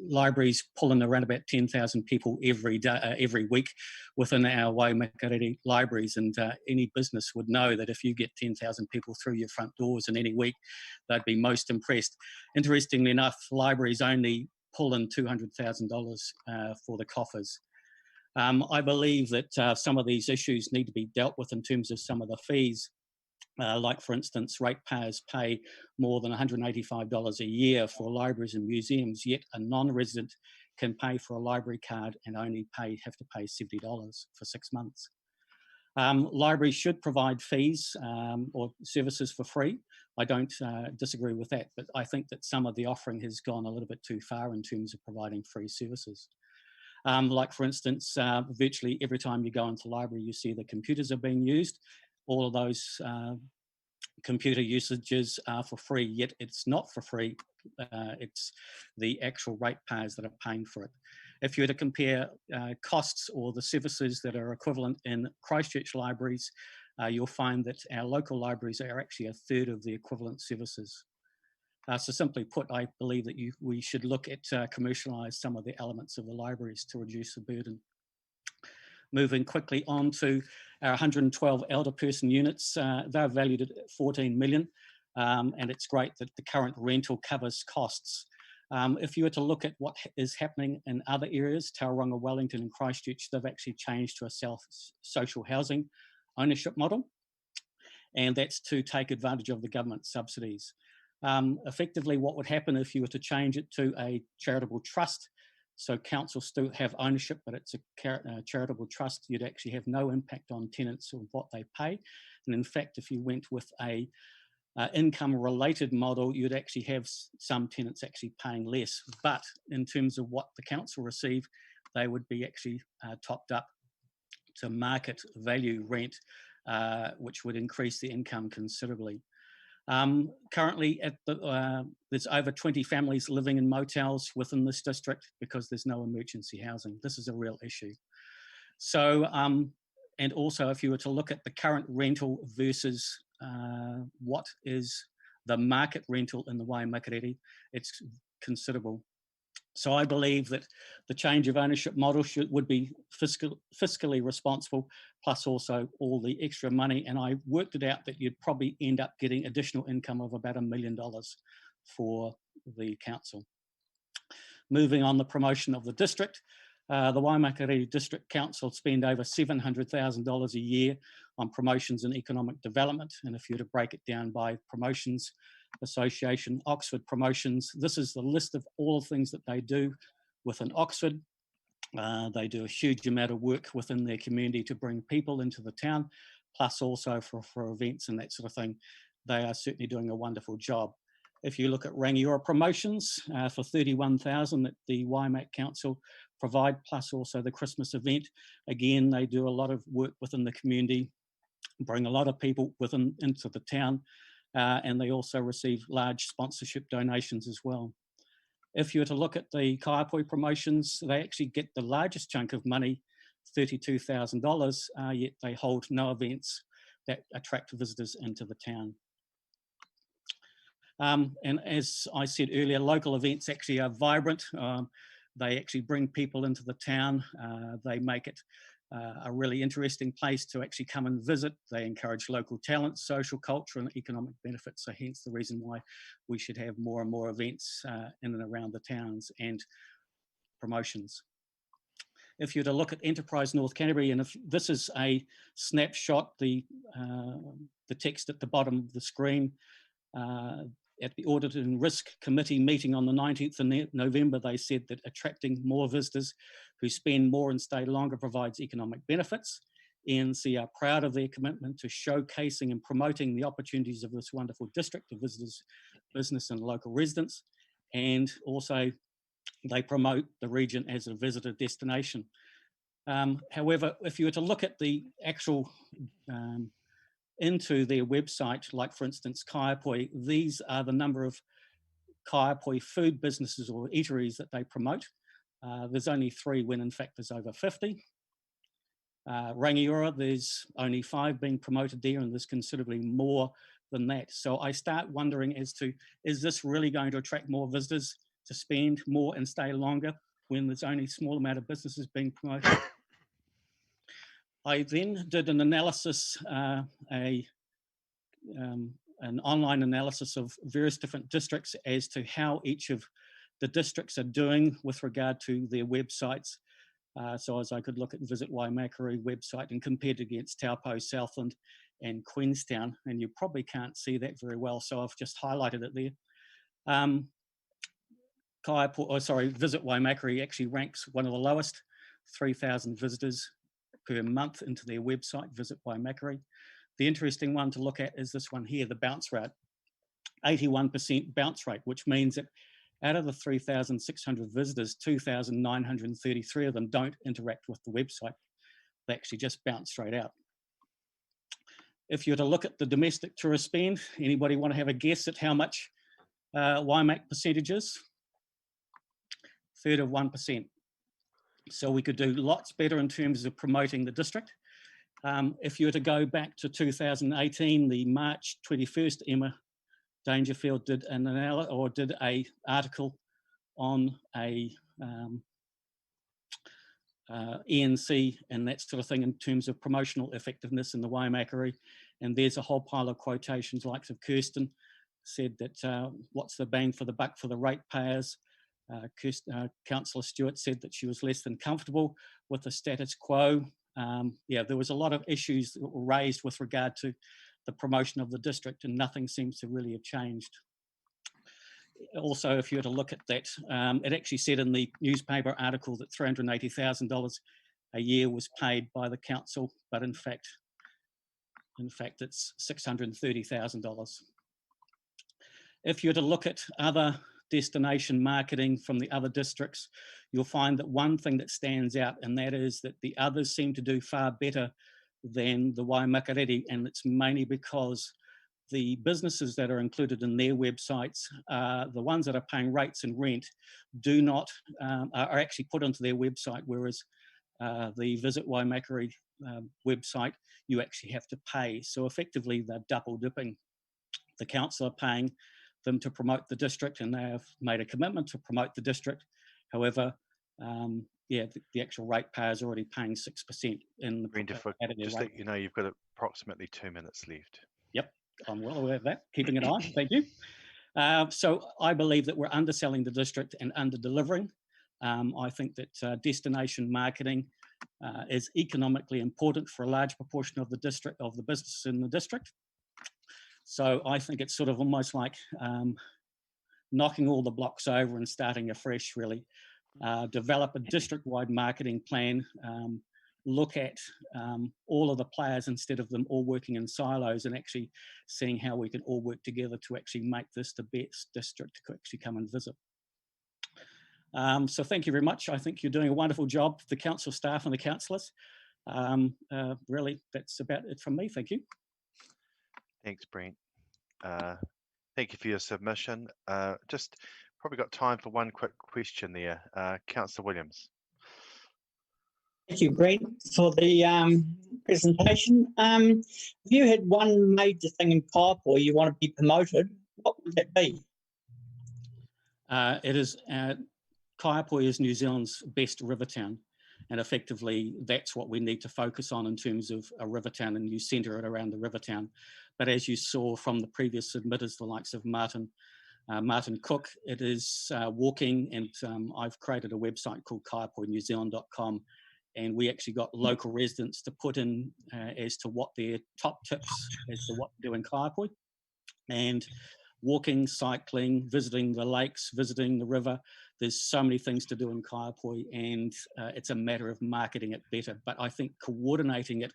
Libraries pull in around about 10,000 people every day, every week within our Waimakariri libraries, and any business would know that if you get 10,000 people through your front doors in any week, they'd be most impressed. Interestingly enough, libraries only pull in $200,000 for the coffers. I believe that some of these issues need to be dealt with in terms of some of the fees. Like, for instance, ratepayers pay more than $185 a year for libraries and museums, yet a non-resident can pay for a library card and only have to pay $70 for 6 months. Libraries should provide fees or services for free. I don't disagree with that, but I think that some of the offering has gone a little bit too far in terms of providing free services. Like, for instance, virtually every time you go into the library, you see the computers are being used. All of those computer usages are for free, yet it's not for free. It's the actual ratepayers that are paying for it. If you were to compare costs or the services that are equivalent in Christchurch libraries, you'll find that our local libraries are actually a third of the equivalent services. So simply put, I believe that we should look at commercialise some of the elements of the libraries to reduce the burden. Moving quickly on to our 112 elder person units, they're valued at 14 million, and it's great that the current rental covers costs. If you were to look at what is happening in other areas, Tauranga, Wellington and Christchurch, they've actually changed to a social housing ownership model, and that's to take advantage of the government subsidies. Effectively, what would happen if you were to change it to a charitable trust? So councils still have ownership, but it's a charitable trust. You'd actually have no impact on tenants or what they pay. And in fact, if you went with a income-related model, you'd actually have some tenants actually paying less. But in terms of what the council receive, they would be actually topped up to market value rent, which would increase the income considerably. Currently, there's over 20 families living in motels within this district because there's no emergency housing. This is a real issue. So, and also if you were to look at the current rental versus what is the market rental in the Waimakariri, it's considerable. So I believe that the change of ownership model would be fiscally responsible, plus also all the extra money. And I worked it out that you'd probably end up getting additional income of about $1 million for the council. Moving on, the promotion of the district. The Waimakariri District Council spend over $700,000 a year on promotions and economic development. And if you were to break it down by promotions association, Oxford Promotions, this is the list of all the things that they do within Oxford. They do a huge amount of work within their community to bring people into the town, plus also for events and that sort of thing. They are certainly doing a wonderful job. If you look at Rangiora Promotions for $31,000 that the Waimak Council provide, plus also the Christmas event, again, they do a lot of work within the community, bring a lot of people into the town, and they also receive large sponsorship donations as well. If you were to look at the Kaiapoi Promotions, they actually get the largest chunk of money, $32,000, yet they hold no events that attract visitors into the town. And as I said earlier, local events actually are vibrant. They actually bring people into the town. They make it a really interesting place to actually come and visit. They encourage local talent, social, culture, and economic benefits. So hence the reason why we should have more and more events in and around the towns and promotions. If you were to look at Enterprise North Canterbury, and if this is a snapshot, the text at the bottom of the screen, at the Audit and Risk Committee meeting on the 19th of November, they said that attracting more visitors who spend more and stay longer provides economic benefits. ENC are proud of their commitment to showcasing and promoting the opportunities of this wonderful district to visitors, business and local residents. And also they promote the region as a visitor destination. However, if you were to look at the actual into their website, like for instance, Kaiapoi, these are the number of Kaiapoi food businesses or eateries that they promote. There's only 3 when in fact there's over 50. Rangiora, there's only 5 being promoted there, and there's considerably more than that. So I start wondering as to, is this really going to attract more visitors to spend more and stay longer when there's only a small amount of businesses being promoted? I then did an analysis, an online analysis of various different districts as to how each of the districts are doing with regard to their websites. So as I could look at Visit Waimakariri website and compared against Taupo, Southland and Queenstown, and you probably can't see that very well, so I've just highlighted it there. Visit Waimakariri actually ranks one of the lowest, 3,000 visitors per month into their website, Visit Waimakariri. The interesting one to look at is this one here, the bounce rate, 81% bounce rate, which means that out of the 3,600 visitors, 2,933 of them don't interact with the website. They actually just bounce straight out. If you were to look at the domestic tourist spend, anybody want to have a guess at how much Waimak percentage is? 1/3. So we could do lots better in terms of promoting the district. If you were to go back to 2018, the March 21st, Emma Dangerfield did an article on a ENC and that sort of thing in terms of promotional effectiveness in the Waimakariri. And there's a whole pile of quotations, likes of Kirsten said that what's the bang for the buck for the ratepayers. Councillor Stewart said that she was less than comfortable with the status quo. Yeah, there was a lot of issues that were raised with regard to the promotion of the district, and nothing seems to really have changed. Also, if you were to look at that, it actually said in the newspaper article that $380,000 a year was paid by the council, but in fact it's $630,000. If you were to look at other destination marketing from the other districts, you'll find that one thing that stands out, and that is that the others seem to do far better than the Waimakariri, and it's mainly because the businesses that are included in their websites, the ones that are paying rates and rent, do not are actually put onto their website, whereas the Visit Waimakariri website, you actually have to pay. So effectively, they're double dipping. The council are paying them to promote the district, and they have made a commitment to promote the district. However, yeah, the actual ratepayer is already paying 6% in the Brenda, just let you know, you've got approximately 2 minutes left. Yep, I'm well aware of that. Keeping it on, thank you. So I believe that we're underselling the district and under-delivering. I think that destination marketing is economically important for a large proportion of the district, of the businesses in the district. So I think it's sort of almost like knocking all the blocks over and starting afresh, really. Develop a district-wide marketing plan, look at all of the players instead of them all working in silos, and actually seeing how we can all work together to actually make this the best district to actually come and visit. So thank you very much. I think you're doing a wonderful job, the council staff and the councillors. Really, that's about it from me. Thank you. Thanks, Brent. Thank you for your submission. Just probably got time for one quick question there. Councillor Williams. Thank you, Brent, for the presentation. If you had one major thing in Kaiapoi you want to be promoted, what would that be? It is Kaiapoi is New Zealand's best river town, and effectively that's what we need to focus on in terms of a river town, and you centre it around the river town. But as you saw from the previous submitters, the likes of Martin Cook, it is walking, and I've created a website called kaiapoinewzealand.com, and we actually got local residents to put in as to what their top tips as to what to do in Kaiapoi. And walking, cycling, visiting the lakes, visiting the river. There's so many things to do in Kaiapoi, and it's a matter of marketing it better. But I think coordinating it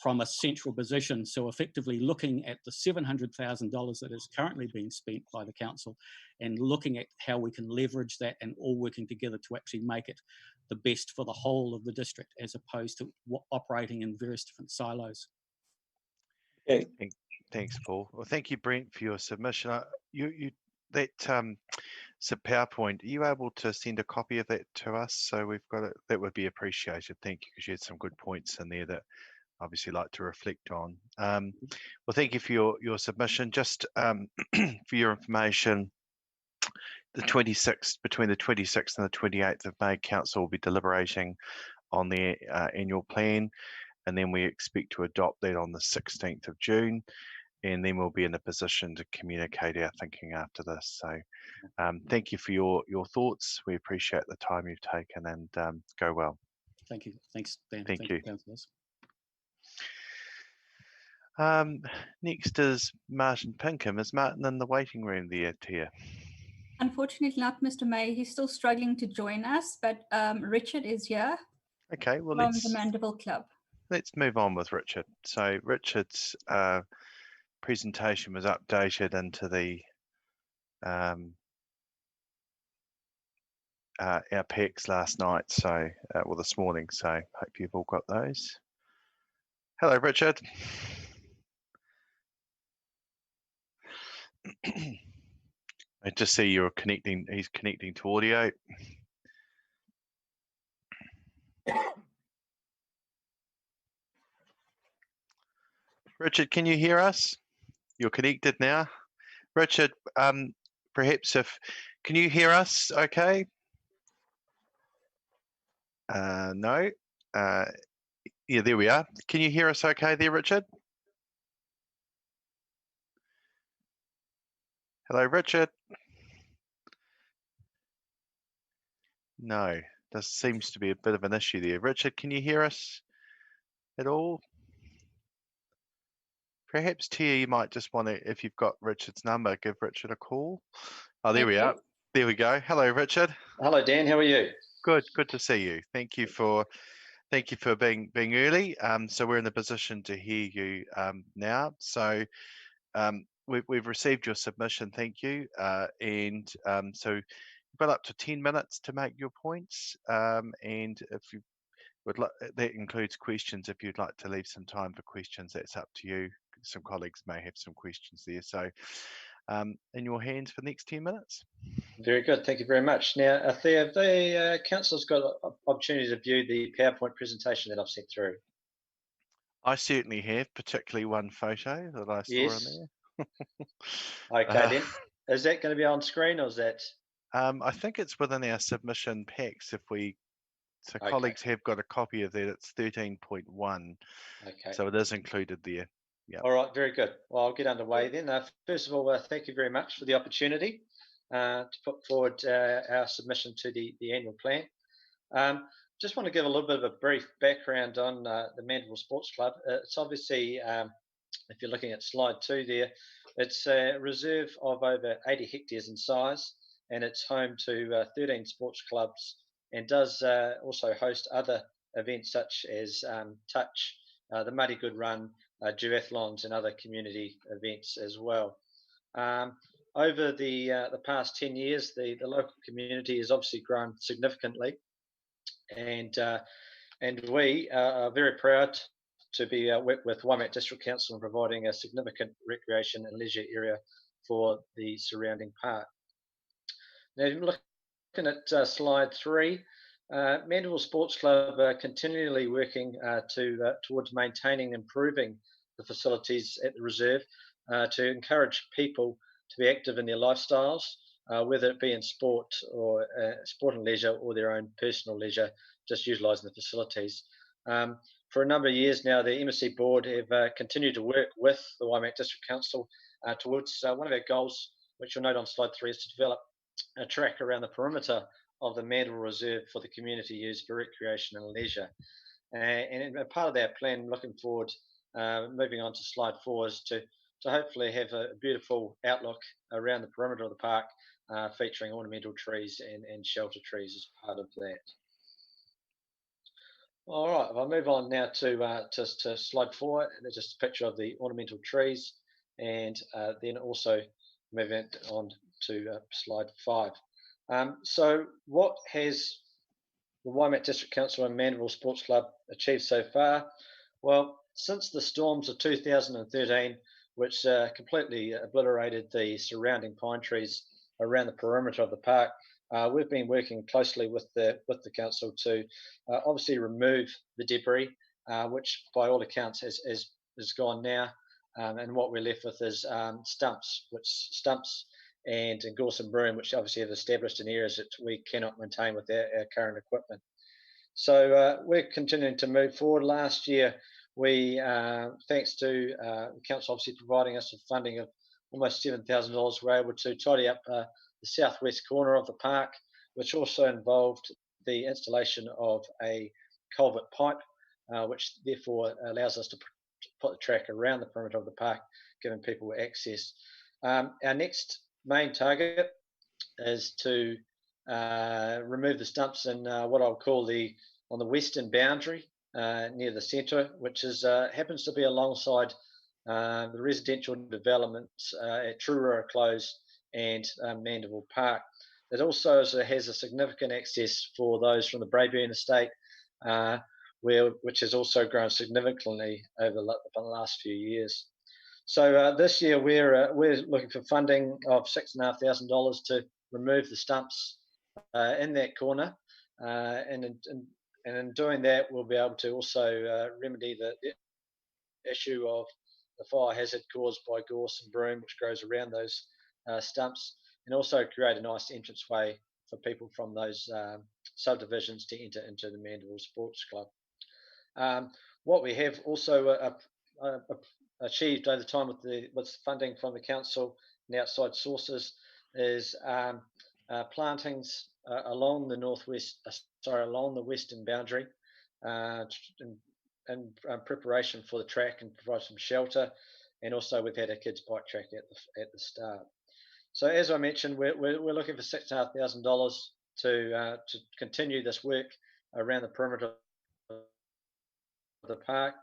from a central position, so effectively looking at the $700,000 that is currently being spent by the council and looking at how we can leverage that and all working together to actually make it the best for the whole of the district, as opposed to operating in various different silos. Okay. Thanks, Paul. Well, thank you, Brent, for your submission. That PowerPoint, are you able to send a copy of that to us? So we've got it. That would be appreciated. Thank you, because you had some good points in there that obviously like to reflect on. Well, thank you for your submission. Just for your information, between the 26th and the 28th of May, Council will be deliberating on their annual plan, and then we expect to adopt that on the 16th of June. And then we'll be in a position to communicate our thinking after this. So thank you for your thoughts. We appreciate the time you've taken, and go well. Thank you. Thanks, Dan. Thank you. Councillors. Next is Martin Pinkham. Is Martin in the waiting room there, Tia? Unfortunately not, Mr. May. He's still struggling to join us, but Richard is here. Okay, well, from the Mandeville Club. Let's move on with Richard. So Richard's presentation was updated into the our PECs last night, so well, this morning. So hope you've all got those. Hello, Richard. I just see you're connecting. He's connecting to audio. Richard, can you hear us? You're connected now. Richard, perhaps can you hear us okay? No. Yeah, there we are. Can you hear us okay there, Richard? Hello, Richard. No, there seems to be a bit of an issue there. Richard, can you hear us at all? Perhaps, Tia, you might just want to, if you've got Richard's number, give Richard a call. Oh, there we are. There we go. Hello, Richard. Hello, Dan. How are you? Good. Good to see you. Thank you for being early. So we're in the position to hear you now. So we've received your submission. Thank you. And so you've got up to 10 minutes to make your points. And if you would like, that includes questions. If you'd like to leave some time for questions, that's up to you. Some colleagues may have some questions there. So in your hands for the next 10 minutes. Very good. Thank you very much. Now, Thea, the council's got an opportunity to view the PowerPoint presentation that I've sent through. I certainly have, particularly one photo that I saw in there. Okay, then. Is that going to be on screen, or is that? I think it's within our submission packs. So colleagues have got a copy of that. It's 13.1. Okay. So it is included there. Yeah. All right. Very good. Well, I'll get underway then. First of all, thank you very much for the opportunity to put forward our submission to the annual plan. Just want to give a little bit of a brief background on the Mandeville Sports Club. It's obviously, if you're looking at slide 2 there, it's a reserve of over 80 hectares in size, and it's home to 13 sports clubs, and does also host other events such as Touch, the Muddy Good Run, duathlons, and other community events as well. Over the past 10 years, the local community has obviously grown significantly, and we are very proud to be work with Waimakariri District Council in providing a significant recreation and leisure area for the surrounding park. Now, looking at slide 3, Mandeville Sports Club are continually working towards maintaining and improving the facilities at the reserve to encourage people to be active in their lifestyles, whether it be in sport or sport and leisure or their own personal leisure, just utilising the facilities. For a number of years now, the MSC board have continued to work with the Waimakariri District Council towards one of our goals, which you'll note on slide 3, is to develop a track around the perimeter of the Mandeville Reserve for the community use for recreation and leisure. And a part of that plan, looking forward, moving on to slide 4, is to hopefully have a beautiful outlook around the perimeter of the park, featuring ornamental trees and shelter trees as part of that. All right, if I move on now to slide 4, there's just a picture of the ornamental trees, and then also moving on to slide 5. So what has the Waimakariri District Council and Mandeville Sports Club achieved so far? Well, since the storms of 2013, which completely obliterated the surrounding pine trees around the perimeter of the park, we've been working closely with the council to obviously remove the debris, which by all accounts has gone now, and what we're left with is stumps and gorse and broom, which obviously have established in areas that we cannot maintain with our current equipment. So we're continuing to move forward. Last year, we, thanks to the council obviously providing us with funding of almost $7,000, were able to tidy up the southwest corner of the park, which also involved the installation of a culvert pipe, which therefore allows us to put the track around the perimeter of the park, giving people access. Our next main target is to remove the stumps in what I'll call on the western boundary near the centre, which is happens to be alongside the residential developments at Truro Close and Mandeville Park. It also has a significant access for those from the Braeburn estate, which has also grown significantly over the last few years. So this year we're looking for funding of $6,500 to remove the stumps in that corner, and in doing that, we'll be able to also remedy the issue of the fire hazard caused by gorse and broom, which grows around those stumps, and also create a nice entranceway for people from those subdivisions to enter into the Mandeville Sports Club. What we have also achieved over time with funding from the council and outside sources is plantings along the western boundary in preparation for the track and provide some shelter. And also we've had a kids bike track at the start. So as I mentioned, we're looking for $6,500 to continue this work around the perimeter of the park.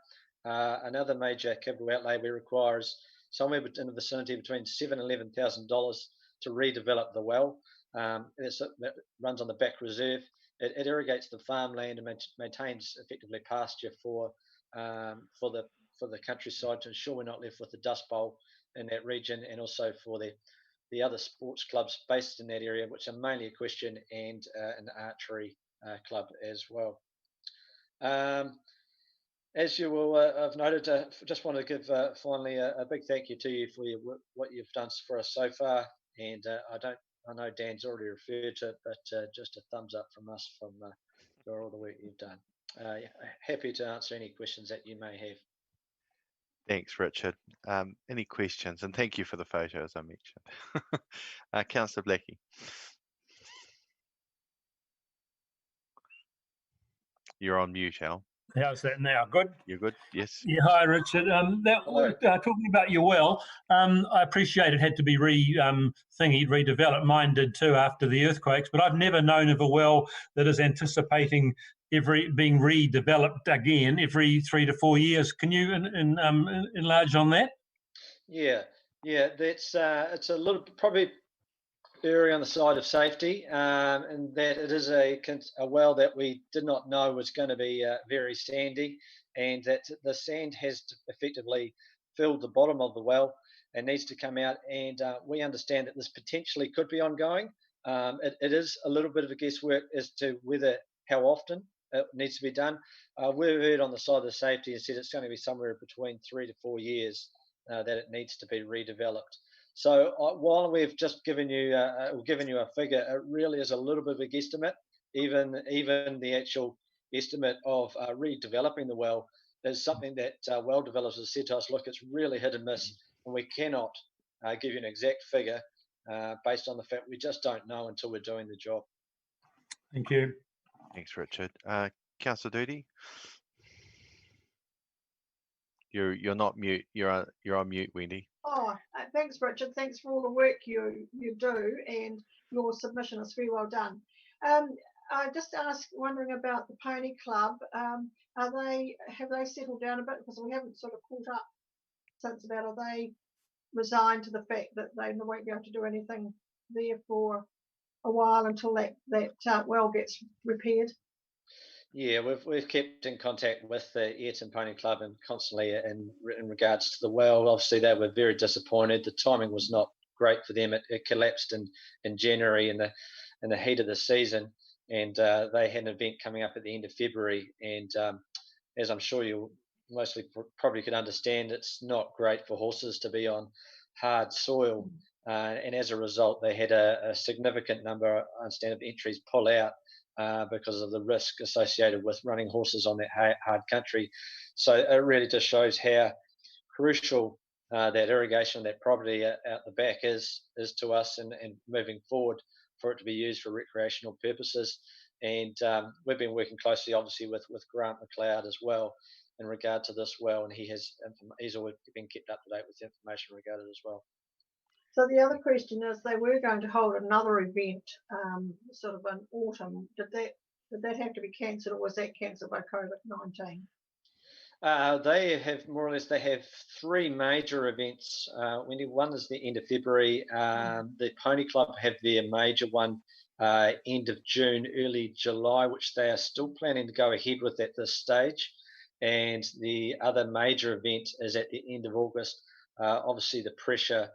Another major capital outlay we require is somewhere in the vicinity between $7,000 and $11,000 to redevelop the well. That runs on the back reserve. It irrigates the farmland and maintains effectively pasture for the countryside to ensure we're not left with the dust bowl in that region, and also for the other sports clubs based in that area, which are mainly equestrian and an archery club as well. As you will have noted, just want to give finally a big thank you to you for what you've done for us so far. And I know Dan's already referred to it, but just a thumbs up from us for all the work you've done. Happy to answer any questions that you may have. Thanks, Richard. Any questions? And thank you for the photo, as I mentioned. Councillor Blackie. You're on mute, Al. How's that now? Good? You're good? Yes. Yeah, hi, Richard. Talking about your well, I appreciate it had to be redeveloped. Mine did too after the earthquakes, but I've never known of a well that is anticipating being redeveloped again every 3 to 4 years. Can you enlarge on that? Yeah, that's it's a little probably erring on the side of safety, and that it is a well that we did not know was going to be very sandy, and that the sand has effectively filled the bottom of the well and needs to come out. And we understand that this potentially could be ongoing. It is a little bit of a guesswork as to how often it needs to be done. We've heard on the side of the safety and said it's going to be somewhere between 3 to 4 years that it needs to be redeveloped. So while we've just given you a figure, it really is a little bit of a guesstimate. Even the actual estimate of redeveloping the well is something that well developers have said to us, look, it's really hit and miss, and we cannot give you an exact figure based on the fact we just don't know until we're doing the job. Thank you. Thanks, Richard. Councillor Doody? You're not mute. You're on mute, Wendy. Oh, thanks, Richard. Thanks for all the work you do, and your submission is very well done. I just wondering about the Pony Club. Have they settled down a bit, because we haven't sort of caught up since about? Are they resigned to the fact that they won't be able to do anything there for a while until that well gets repaired? Yeah, we've kept in contact with the Ayrton Pony Club and constantly in regards to the well. Obviously, they were very disappointed. The timing was not great for them. It collapsed in January in the heat of the season, and they had an event coming up at the end of February. And as I'm sure you mostly probably could understand, it's not great for horses to be on hard soil. And as a result, they had a significant number, I understand, of entries pull out because of the risk associated with running horses on that hard country. So it really just shows how crucial that irrigation of that property out the back is to us, and moving forward for it to be used for recreational purposes. And we've been working closely, obviously, with Grant McLeod as well in regard to this well, and he's always been kept up to date with the information regarding it as well. So the other question is, they were going to hold another event sort of in autumn. Did that have to be cancelled, or was that cancelled by COVID-19? They have more or less, they have three major events. One is the end of February. The Pony Club have their major one end of June, early July, which they are still planning to go ahead with at this stage. And the other major event is at the end of August. Obviously, the pressure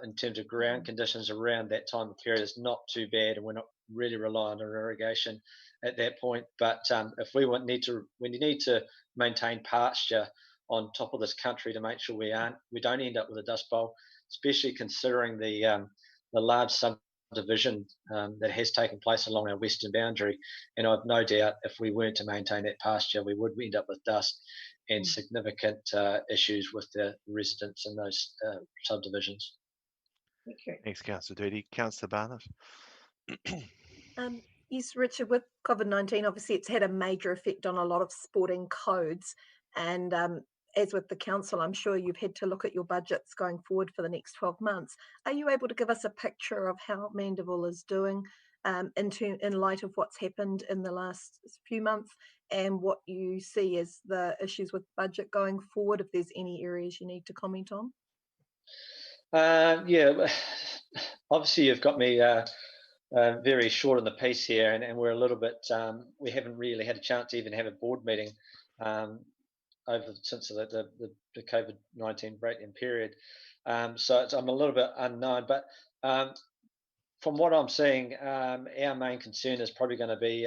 in terms of ground conditions around that time of period is not too bad, and we're not really reliant on irrigation at that point. But if we need to maintain pasture on top of this country to make sure we don't end up with a dust bowl, especially considering the large subdivision that has taken place along our western boundary. And I've no doubt if we weren't to maintain that pasture, we would end up with dust and significant issues with the residents in those subdivisions. Okay. Thanks, Councillor Doody. Councillor Barnett? Yes, Richard, with COVID-19, obviously it's had a major effect on a lot of sporting codes. And as with the council, I'm sure you've had to look at your budgets going forward for the next 12 months. Are you able to give us a picture of how Mandeville is doing in light of what's happened in the last few months, and what you see as the issues with budget going forward, if there's any areas you need to comment on? Yeah, obviously you've got me very short on the piece here, and we're a little bit, we haven't really had a chance to even have a board meeting since the COVID-19 breakdown period. So I'm a little bit unknown, but from what I'm seeing, our main concern is probably going to be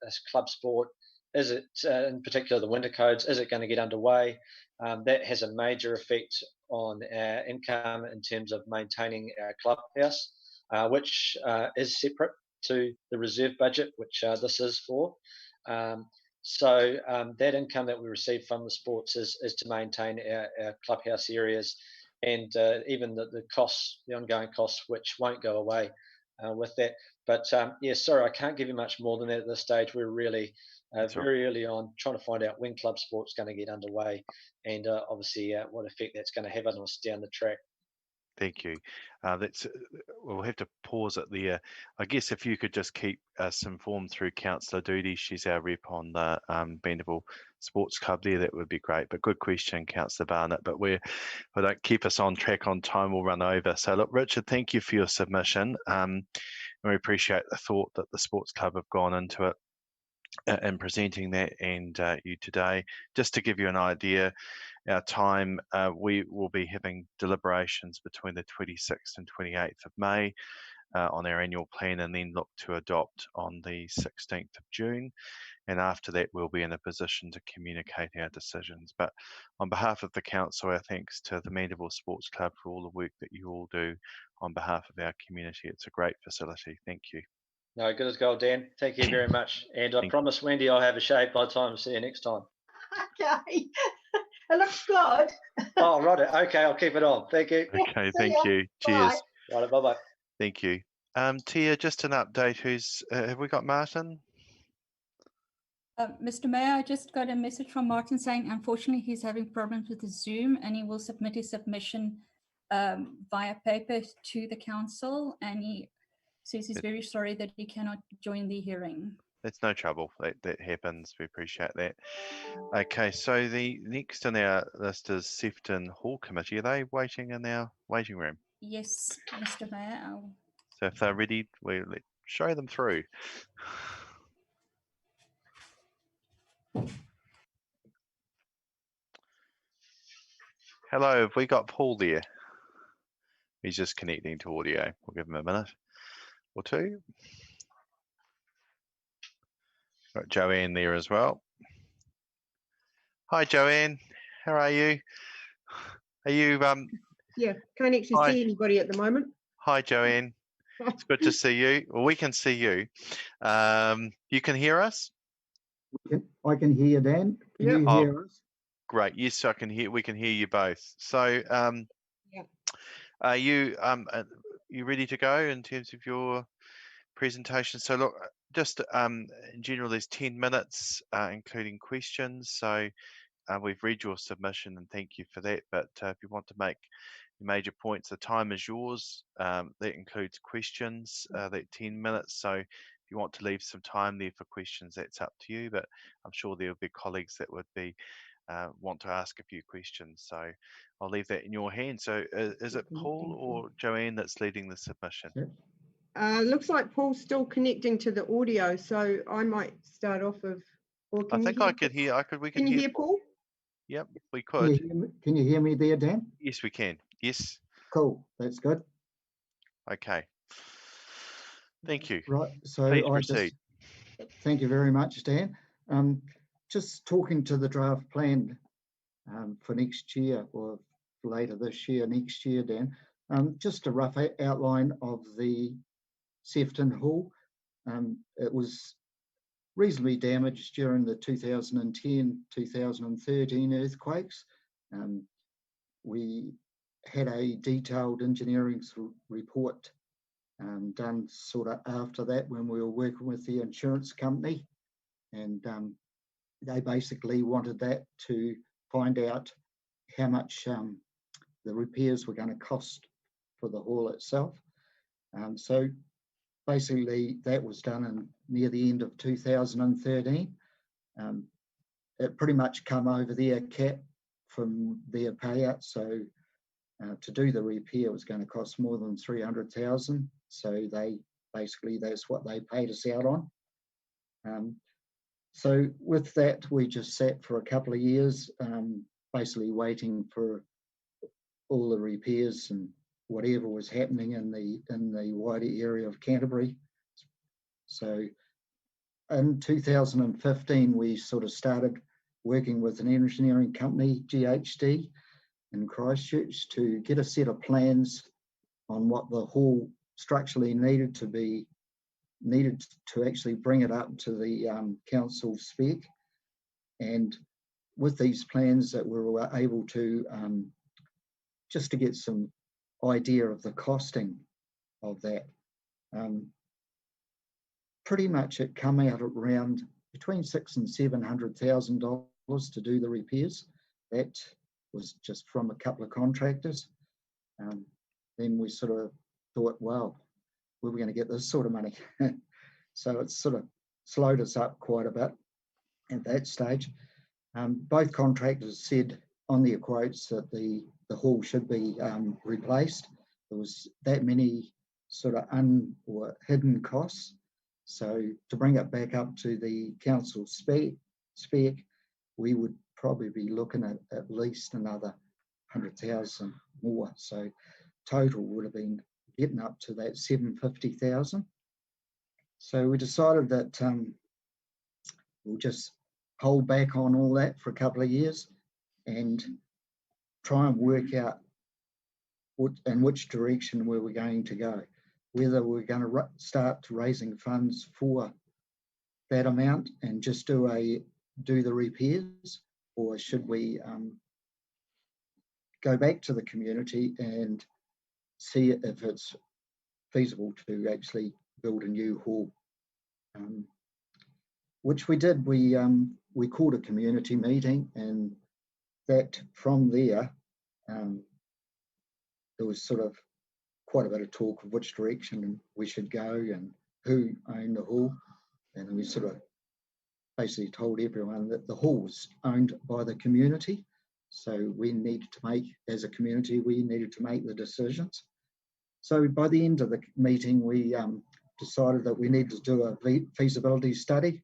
this club sport. Is it, in particular the winter codes, is it going to get underway? That has a major effect on our income in terms of maintaining our clubhouse, which is separate to the reserve budget, which this is for. So that income that we receive from the sports is to maintain our clubhouse areas, and even the costs, the ongoing costs, which won't go away with that. But yeah, sorry, I can't give you much more than that at this stage. We're really very early on trying to find out when club sport's going to get underway, and obviously what effect that's going to have on us down the track. Thank you. We'll have to pause it there. I guess if you could just keep us informed through Councillor Doody, she's our rep on the Mandeville Sports Club there, that would be great. But good question, Councillor Barnett. But if I don't keep us on track on time, we'll run over. So look, Richard, thank you for your submission. And we appreciate the thought that the Sports Club have gone into it in presenting that, and you today. Just to give you an idea, our time, we will be having deliberations between the 26th and 28th of May. on our annual plan and then look to adopt on the 16th of June. And after that, we'll be in a position to communicate our decisions. But on behalf of the council, our thanks to the Mandeville Sports Club for all the work that you all do on behalf of our community. It's a great facility. Thank you. No, good as gold, Dan. Thank you very much. And I promise Wendy I'll have a shave by the time I see you next time. Okay. It looks good. Oh, right. Okay, I'll keep it on. Thank you. Okay, thank you. Cheers. Right, bye-bye. Thank you. Tia, just an update. Have we got Martin? Mr. Mayor, I just got a message from Martin saying, unfortunately, he's having problems with his Zoom and he will submit his submission via paper to the council. And he says he's very sorry that he cannot join the hearing. That's no trouble. That happens. We appreciate that. Okay, so the next on our list is Sefton Hall Committee. Are they waiting in our waiting room? Yes, Mr. Mayor. So if they're ready, we'll show them through. Hello, have we got Paul there? He's just connecting to audio. We'll give him a minute or two. Got Joanne there as well. Hi, Joanne. How are you? Are you Yeah, can't actually see anybody at the moment. Hi, Joanne. It's good to see you. Well, we can see you. You can hear us? I can hear you, Dan. Can you hear us? Great. Yes, I can hear. We can hear you both. So, are you ready to go in terms of your presentation? So, look, just in general, there's 10 minutes, including questions. So, we've read your submission and thank you for that. But if you want to make your major points, the time is yours. That includes questions, that 10 minutes. So, if you want to leave some time there for questions, that's up to you. But I'm sure there'll be colleagues that would be want to ask a few questions. So I'll leave that in your hands. So is it Paul or Joanne that's leading the submission? Looks like Paul's still connecting to the audio, so I might start off of. I think I could hear. We could hear. Can you hear Paul? Yep, we could. Can you hear me there, Dan? Yes, we can. Yes. Cool. That's good. Okay. Thank you. Right. So please proceed. Thank you very much, Dan. Just talking to the draft plan for next year or later this year, next year, Dan. Just a rough outline of the Sefton Hall. It was reasonably damaged during the 2010-2013 earthquakes. We had a detailed engineering report done sort of after that when we were working with the insurance company, and they basically wanted that to find out how much the repairs were going to cost for the hall itself. So basically that was done near the end of 2013. It pretty much come over their cap from their payout. So to do the repair was going to cost more than 300,000. So that's what they paid us out on. So with that, we just sat for a couple of years, basically waiting for all the repairs and whatever was happening in the wider area of Canterbury. So in 2015, we sort of started working with an engineering company, GHD, in Christchurch, to get a set of plans on what the hall structurally needed to actually bring it up to the council spec. And with these plans that we were able to, just to get some idea of the costing of that, pretty much it come out at around between $600,000 and $700,000 to do the repairs. That was just from a couple of contractors. Then we sort of thought, well, where are we going to get this sort of money? So it's sort of slowed us up quite a bit at that stage. Both contractors said on their quotes that the hall should be replaced. There was that many sort of hidden costs. So to bring it back up to the council spec, we would probably be looking at least another 100,000 more. So total would have been getting up to that 750,000. So we decided that we'll just hold back on all that for a couple of years and try and work out in which direction we were going to go, whether we're going to start raising funds for that amount and just do the repairs, or should we go back to the community and see if it's feasible to actually build a new hall, which we did. We called a community meeting, and that from there there was sort of quite a bit of talk of which direction we should go and who owned the hall, and we sort of basically told everyone that the hall was owned by the community. So we needed to make, as a community, we needed to make the decisions. So by the end of the meeting, we decided that we needed to do a feasibility study,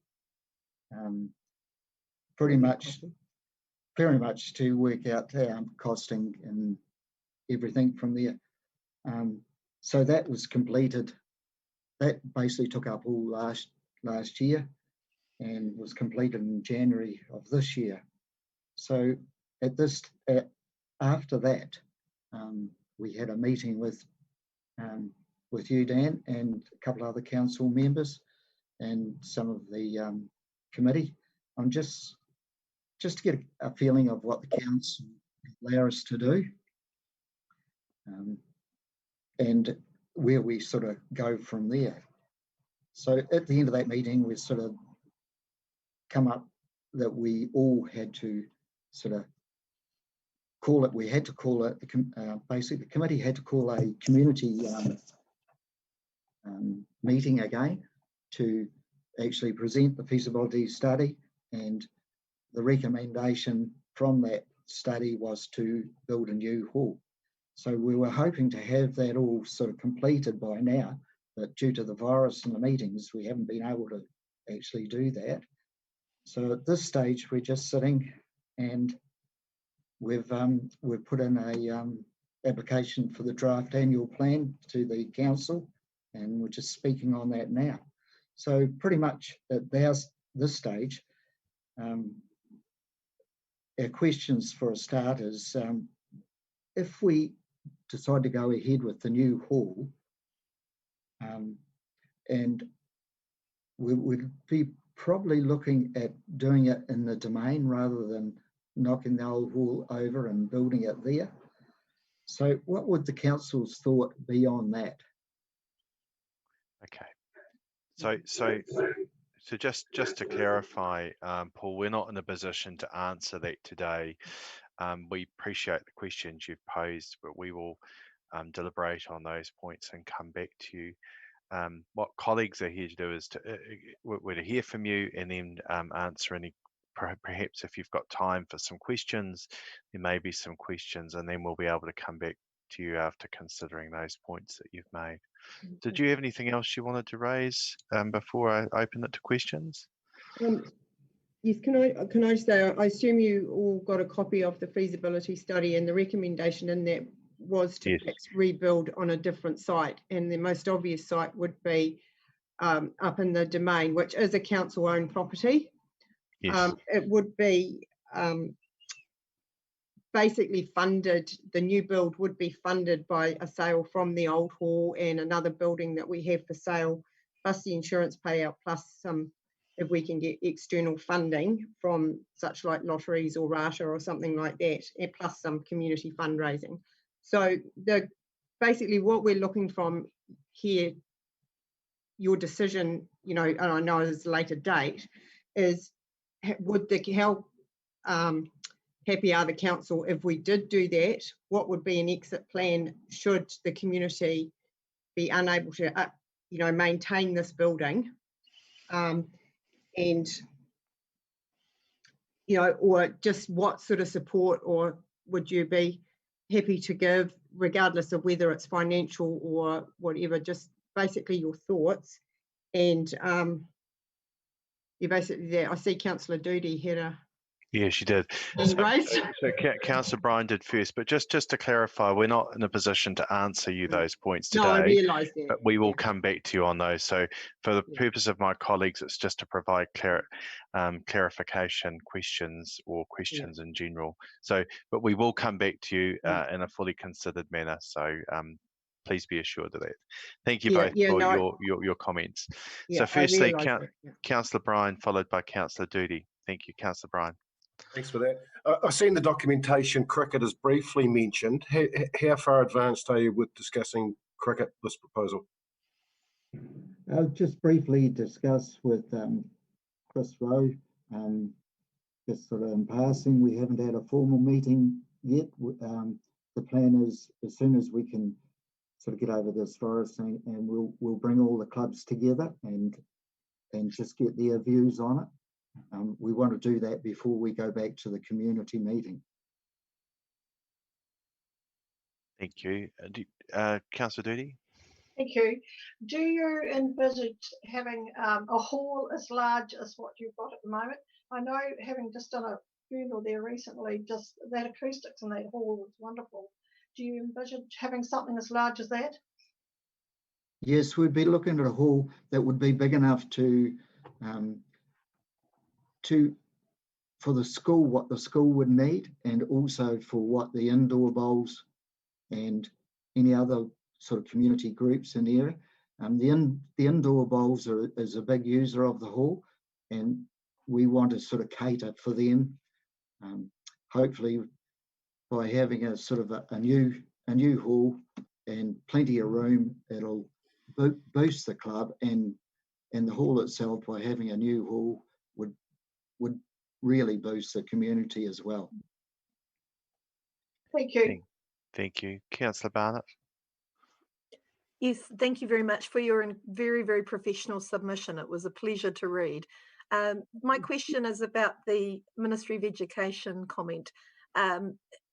very much to work out costing and everything from there. So that was completed. That basically took up all last year and was completed in January of this year. So after that, we had a meeting with you, Dan, and a couple of other council members and some of the committee, on just to get a feeling of what the council allow us to do, and where we sort of go from there. So at the end of that meeting, we sort of come up that we all had to sort of call it, basically the committee had to call a community meeting again to actually present the feasibility study, and the recommendation from that study was to build a new hall. So we were hoping to have that all sort of completed by now, but due to the virus and the meetings, we haven't been able to actually do that. So at this stage, we're just sitting, and we've put in a application for the draft annual plan to the council, and we're just speaking on that now. So pretty much at this stage, our questions for a start is, if we decide to go ahead with the new hall, and we would be probably looking at doing it in the domain rather than knocking the old hall over and building it there. So what would the council's thought be on that? Okay. So just to clarify, Paul, we're not in a position to answer that today. We appreciate the questions you've posed, but we will deliberate on those points and come back to you. What colleagues are here to do is to hear from you and then answer any, perhaps if you've got time for some questions, there may be some questions, and then we'll be able to come back to you after considering those points that you've made. Did you have anything else you wanted to raise before I open it to questions? Yes, can I just say, I assume you all got a copy of the feasibility study, and the recommendation in that was to rebuild on a different site, and the most obvious site would be up in the domain, which is a council-owned property. Yes. It would be basically funded, the new build would be funded by a sale from the old hall and another building that we have for sale, plus the insurance payout, plus some, if we can get external funding from such like lotteries or RATA or something like that, and plus some community fundraising. So basically what we're looking from here, your decision, and I know it's a later date, is how happy are the council if we did do that? What would be an exit plan should the community be unable to, maintain this building? And, or just what sort of support or would you be happy to give, regardless of whether it's financial or whatever, just basically your thoughts. And you basically there, I see Councillor Doody had a Yeah, she did. Right. So Councillor Bryan did first, but just to clarify, we're not in a position to answer you those points No, I today, realise that. but we will come back to you on those. So for the purpose of my colleagues, it's just to provide clarification questions or questions in general. So, but we will come back to you in a fully considered manner. So please be assured of that. Thank you both for your comments. So firstly, Councillor Bryan, followed by Councillor Doody. Thank you, Councillor Bryan. Thanks for that. I've seen the documentation cricket is briefly mentioned. How far advanced are you with discussing cricket, this proposal? I'll just briefly discuss with Chris Rowe, just sort of in passing, we haven't had a formal meeting yet. The plan is as soon as we can sort of get over this virus thing, and we'll bring all the clubs together and just get their views on it. We want to do that before we go back to the community meeting. Thank you. Councillor Doody? Thank you. Do you envisage having a hall as large as what you've got at the moment? I know, having just done a funeral there recently, just that acoustics in that hall was wonderful. Do you envisage having something as large as that? Yes, we'd be looking at a hall that would be big enough for the school, what the school would need, and also for what the indoor bowls and any other sort of community groups in the area. The indoor bowls is a big user of the hall, and we want to sort of cater for them. Hopefully, by having a sort of a new hall and plenty of room, it'll boost the club, and the hall itself, by having a new hall, would really boost the community as well. Thank you. Thank you. Councillor Barnett. Yes, thank you very much for your very, very professional submission. It was a pleasure to read. My question is about the Ministry of Education comment.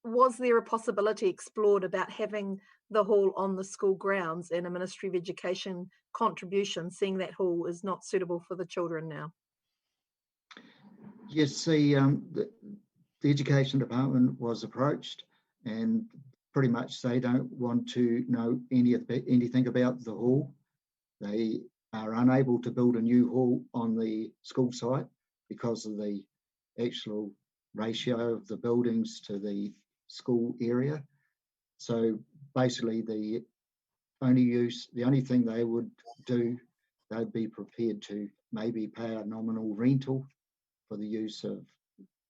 Was there a possibility explored about having the hall on the school grounds and a Ministry of Education contribution, seeing that hall is not suitable for the children now? Yes, the Education Department was approached, and pretty much they don't want to know anything about the hall. They are unable to build a new hall on the school site because of the actual ratio of the buildings to the school area. So basically the only thing they would do, they'd be prepared to maybe pay a nominal rental for the use of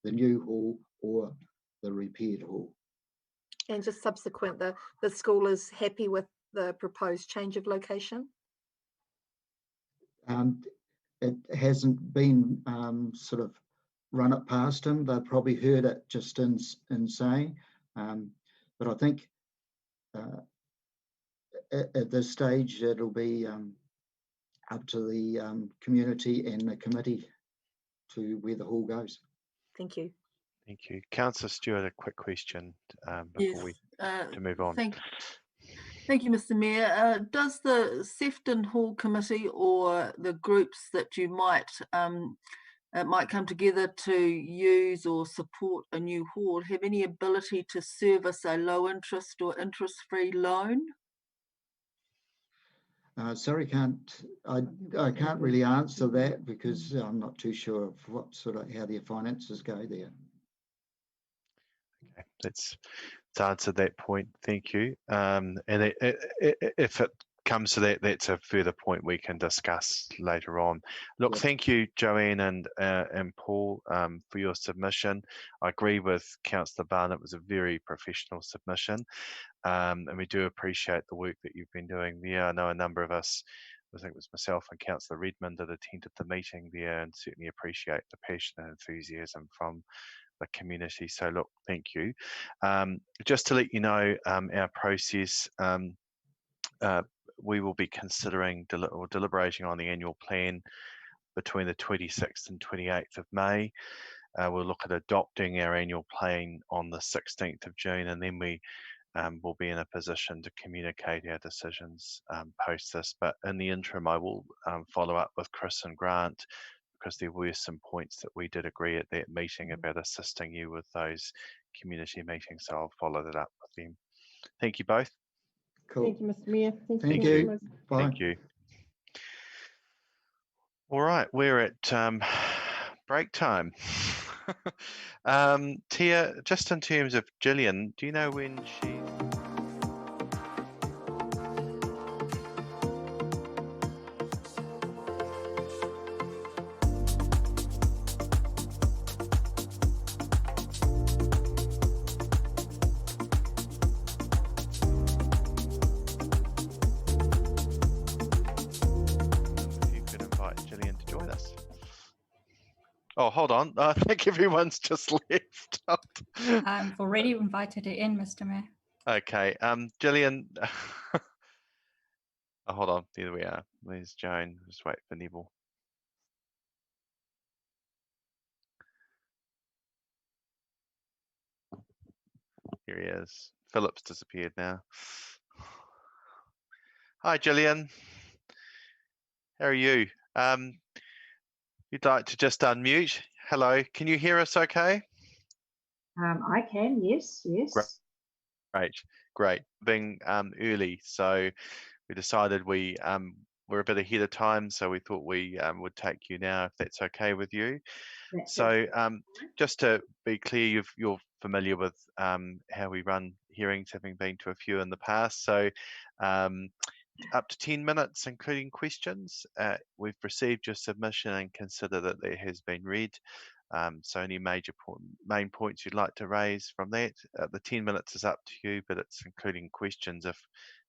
the new hall or the repaired hall. And just subsequent, the school is happy with the proposed change of location? It hasn't been sort of run it past them. They've probably heard it just in saying, but I think at this stage it'll be up to the community and the committee to where the hall goes. Thank you. Thank you. Councillor Stewart, a quick question before we move on. Thank you, Mr. Mayor. Does the Sefton Hall Committee or the groups that you might come together to use or support a new hall have any ability to service a low interest or interest-free loan? Sorry, I can't really answer that because I'm not too sure of what sort of how their finances go there. Okay, let's answer that point. Thank you. And if it comes to that, that's a further point we can discuss later on. Look, thank you, Joanne and Paul, for your submission. I agree with Councillor Barnett. It was a very professional submission, and we do appreciate the work that you've been doing there. I know a number of us, I think it was myself and Councillor Redmond, that attended the meeting there, and certainly appreciate the passion and enthusiasm from the community. So look, thank you. Just to let you know, our process, we will be considering or deliberating on the annual plan between the 26th and 28th of May. We'll look at adopting our annual plan on the 16th of June, and then we will be in a position to communicate our decisions post this. But in the interim, I will follow up with Chris and Grant, because there were some points that we did agree at that meeting about assisting you with those community meetings. So I'll follow that up with them. Thank you both. Cool. Thank you, Mr. Mayor. Thank you. Bye. Thank you. All right, we're at break time. Tia, just in terms of Gillian, do you know when she's... Oh, hold on. I think everyone's just left. I've already invited her in, Mr. Mayor. Okay. Gillian. Oh, hold on. There we are. There's Joan. Just wait for Neville. Here he is. Philip's disappeared now. Hi, Gillian. How are you? You'd like to just unmute. Hello. Can you hear us okay? I can, yes. Great. Being early, so we decided we're a bit ahead of time, so we thought we would take you now, if that's okay with you. So just to be clear, you're familiar with how we run hearings, having been to a few in the past. So up to 10 minutes, including questions. We've received your submission and consider that it has been read. So any main points you'd like to raise from that, the 10 minutes is up to you, but it's including questions if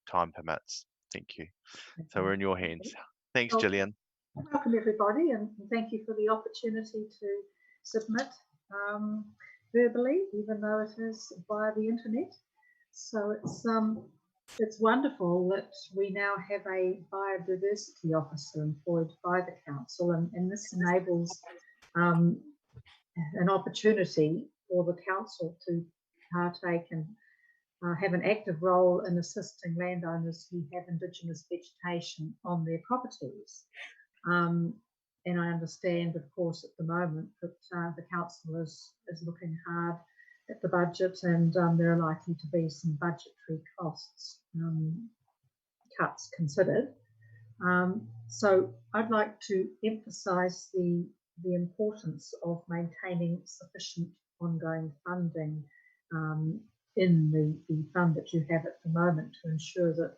time permits. Thank you. So we're in your hands. Thanks, Gillian. Welcome everybody, and thank you for the opportunity to submit verbally, even though it is via the internet. So it's wonderful that we now have a biodiversity officer employed by the council, and this enables an opportunity for the council to partake and have an active role in assisting landowners who have Indigenous vegetation on their properties. And I understand, of course, at the moment that the council is looking hard at the budget, and there are likely to be some budgetary costs cuts considered. So I'd like to emphasise the importance of maintaining sufficient ongoing funding in the fund that you have at the moment to ensure that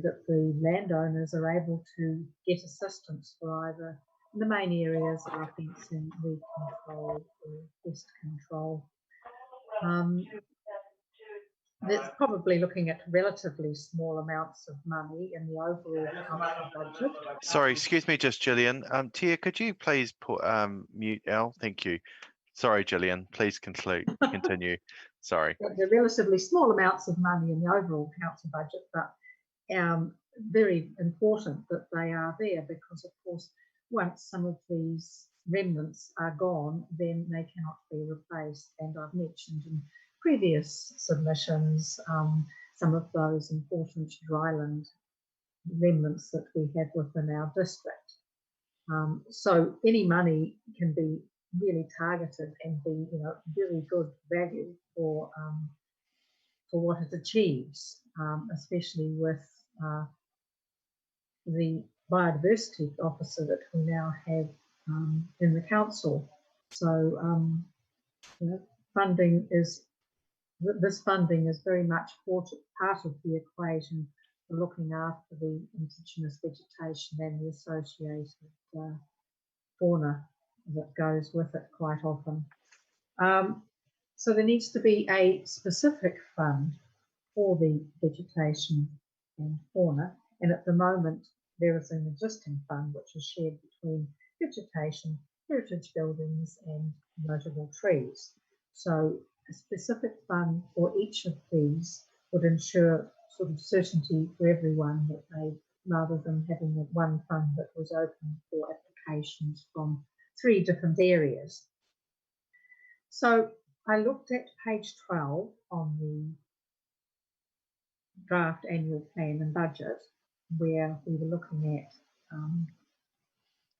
that the landowners are able to get assistance for either the main areas are fencing, weed control, or pest control. There's probably looking at relatively small amounts of money in the overall council budget. Sorry, excuse me, just Gillian. Tia, could you please put mute Al? Thank you. Sorry, Gillian. Please continue. Sorry. They're relatively small amounts of money in the overall council budget, but very important that they are there, because, of course, once some of these remnants are gone, then they cannot be replaced. And I've mentioned in previous submissions some of those important dryland remnants that we have within our district. So any money can be really targeted and be, very good value for what it achieves, especially with the biodiversity officer that we now have in the council. So this funding is very much part of the equation for looking after the Indigenous vegetation and the associated fauna that goes with it quite often. So there needs to be a specific fund for the vegetation and fauna, and at the moment there is an existing fund which is shared between vegetation, heritage buildings and notable trees. So a specific fund for each of these would ensure sort of certainty for everyone, that they, rather than having one fund that was open for applications from 3 different areas. So I looked at page 12 on the draft annual plan and budget, where we were looking at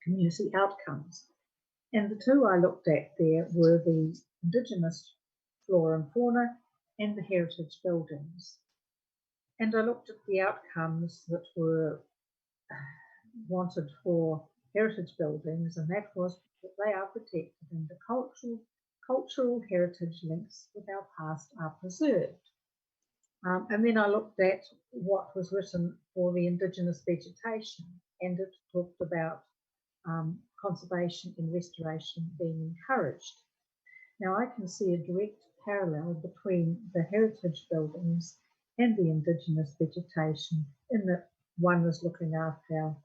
community outcomes. And the two I looked at there were the Indigenous flora and fauna and the heritage buildings. And I looked at the outcomes that were wanted for heritage buildings, and that was that they are protected and the cultural heritage links with our past are preserved. And then I looked at what was written for the Indigenous vegetation, and it talked about conservation and restoration being encouraged. Now I can see a direct parallel between the heritage buildings and the Indigenous vegetation in that one is looking after our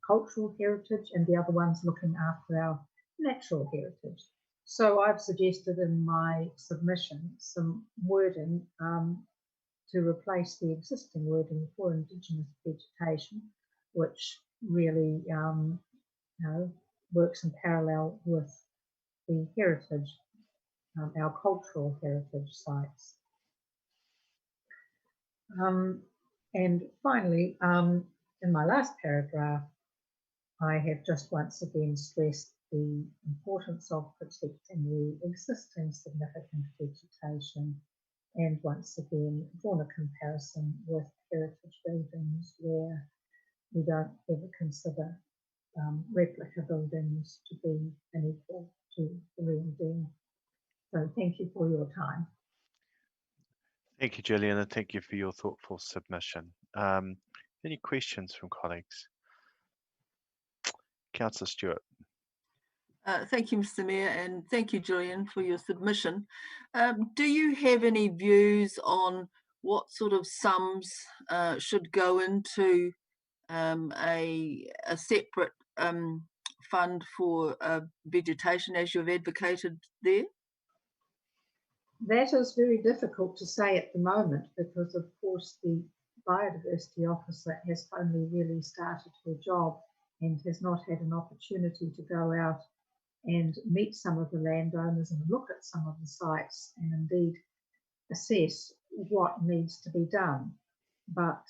cultural heritage and the other one's looking after our natural heritage. So I've suggested in my submission some wording to replace the existing wording for Indigenous vegetation, which really works in parallel with the heritage, our cultural heritage sites. And finally, in my last paragraph, I have just once again stressed the importance of protecting the existing significant vegetation, and once again drawn a comparison with heritage buildings where we don't ever consider replica buildings to be unequal to the real deal. So thank you for your time. Thank you, Gillian, and thank you for your thoughtful submission. Any questions from colleagues? Councillor Stewart. Thank you, Mr. Mayor, and thank you, Gillian, for your submission. Do you have any views on what sort of sums should go into a separate fund for vegetation, as you've advocated there? That is very difficult to say at the moment because, of course, the biodiversity officer has only really started her job and has not had an opportunity to go out and meet some of the landowners and look at some of the sites and indeed assess what needs to be done. But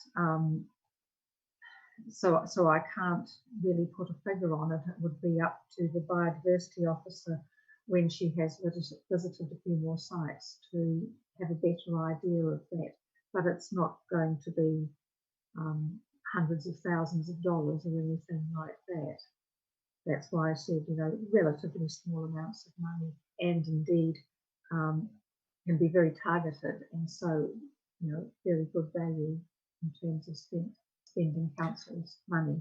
so I can't really put a figure on it. It would be up to the biodiversity officer when she has visited a few more sites to have a better idea of that. But it's not going to be hundreds of thousands of dollars or anything like that. That's why I said, relatively small amounts of money, and indeed can be very targeted, and so, very good value in terms of spending council's money.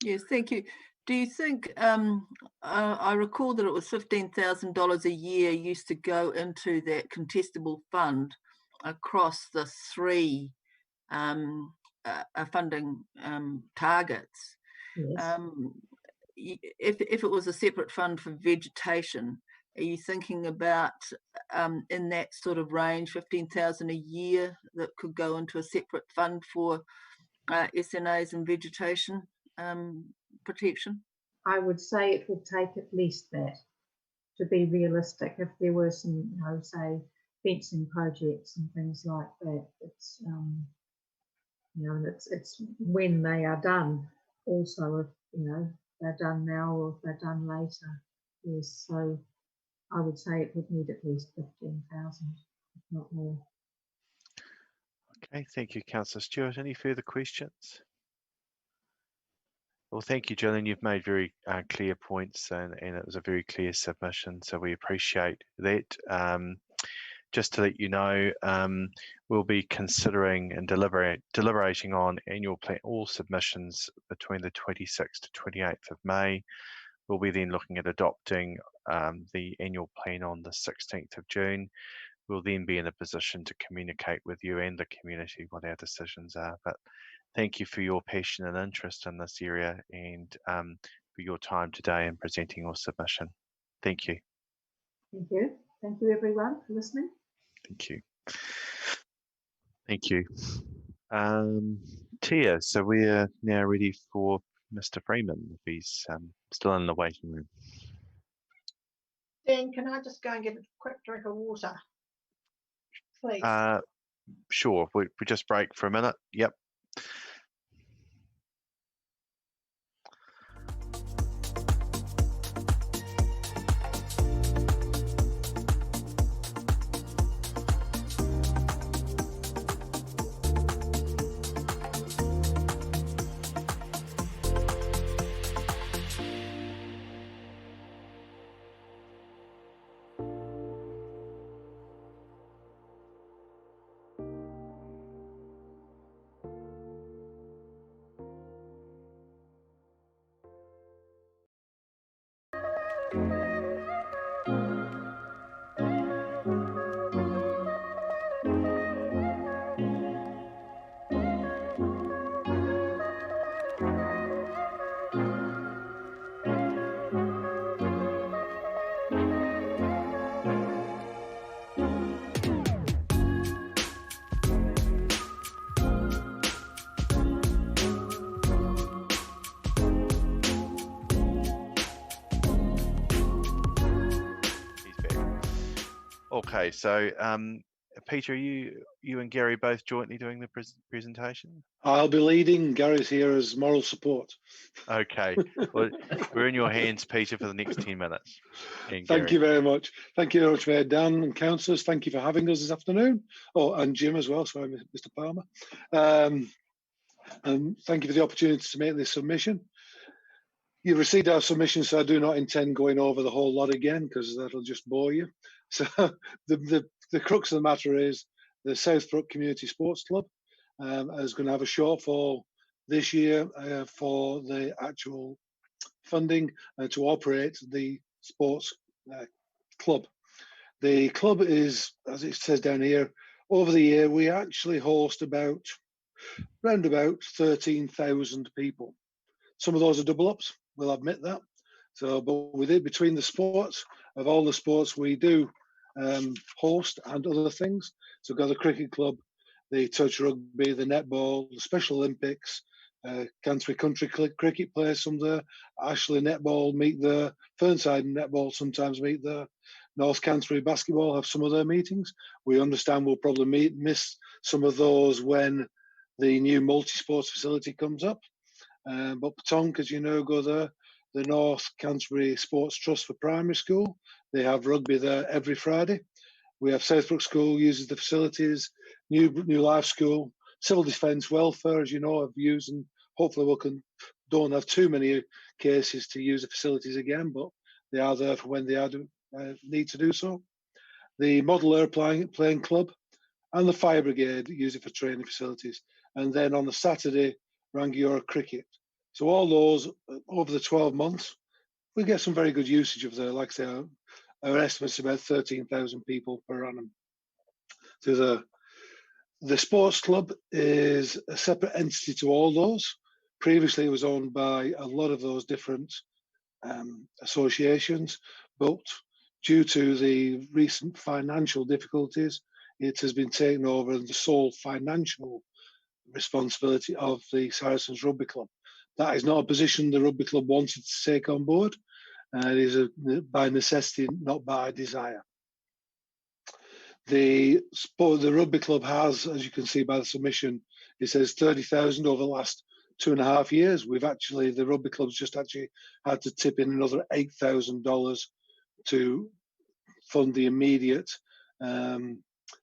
Yes, thank you. Do you think, I recall that it was $15,000 a year used to go into that contestable fund across the three funding targets. Yes. If it was a separate fund for vegetation, are you thinking about in that sort of range, 15,000 a year that could go into a separate fund for SNAs and vegetation protection? I would say it would take at least that to be realistic. If there were some, say, fencing projects and things like that, it's it's when they are done. Also, if they're done now or if they're done later. Yes, so I would say it would need at least 15,000, if not more. Okay, thank you, Councillor Stewart. Any further questions? Well, thank you, Gillian. You've made very clear points, and it was a very clear submission, so we appreciate that. Just to let you know, we'll be considering and deliberating on annual plan, all submissions between the 26th to 28th of May. We'll be then looking at adopting the annual plan on the 16th of June. We'll then be in a position to communicate with you and the community what our decisions are. But thank you for your passion and interest in this area, and for your time today in presenting your submission. Thank you. Thank you. Thank you, everyone, for listening. Thank you. Thank you. Tia, so we're now ready for Mr. Freeman, if he's still in the waiting room. Dan, can I just go and get a quick drink of water, please? Sure, we just break for a minute. Yep. Okay, so Peter, are you and Gary both jointly doing the presentation? I'll be leading. Gary's here as moral support. Okay, well, we're in your hands, Peter, for the next 10 minutes. Thank you very much. Thank you very much, Mayor Dan and councillors. Thank you for having us this afternoon. Oh, and Jim as well. Sorry, Mr. Palmer. And thank you for the opportunity to make this submission. You've received our submission, so I do not intend going over the whole lot again because that'll just bore you. So the crux of the matter is the Southbrook Community Sports Club is going to have a shortfall this year for the actual funding to operate the sports club. The club is, as it says down here, over the year we actually host around about 13,000 people. Some of those are double ups, we'll admit that. So, but with it, between the sports, of all the sports we do host and other things, so we've got the cricket club, the touch rugby, the netball, the Special Olympics, Canterbury Country Cricket plays some there, Ashley Netball meet there, Fernside Netball sometimes meet there, North Canterbury Basketball have some of their meetings. We understand we'll probably miss some of those when the new multi-sports facility comes up. But Patonk, as you know, go there. The North Canterbury Sports Trust for Primary School, they have rugby there every Friday. We have Southbrook School uses the facilities, New Life School, Civil Defence Welfare, as you know, have used, and hopefully we don't have too many cases to use the facilities again, but they are there for when they need to do so. The Model Airplane Club and the Fire Brigade use it for training facilities. And then on the Saturday, Rangiora Cricket. So all those over the 12 months, we get some very good usage of there. Like I say, our estimate's about 13,000 people per annum. So the sports club is a separate entity to all those. Previously, it was owned by a lot of those different associations, but due to the recent financial difficulties, it has been taken over as the sole financial responsibility of the Saracens Rugby Club. That is not a position the rugby club wanted to take on board. It is by necessity, not by desire. The rugby club has, as you can see by the submission, it says 30,000 over the last 2.5 years. The rugby club's just actually had to tip in another $8,000 to fund the immediate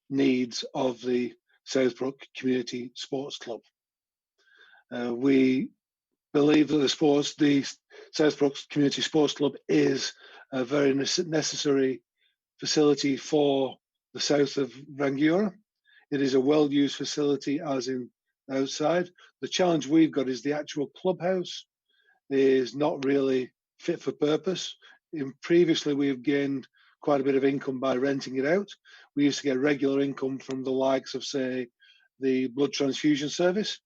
needs of the Southbrook Community Sports Club. We believe that the Southbrook Community Sports Club is a very necessary facility for the south of Rangiora. It is a well-used facility as in outside. The challenge we've got is the actual clubhouse is not really fit for purpose. Previously, we've gained quite a bit of income by renting it out. We used to get regular income from the likes of, say, the blood transfusion service.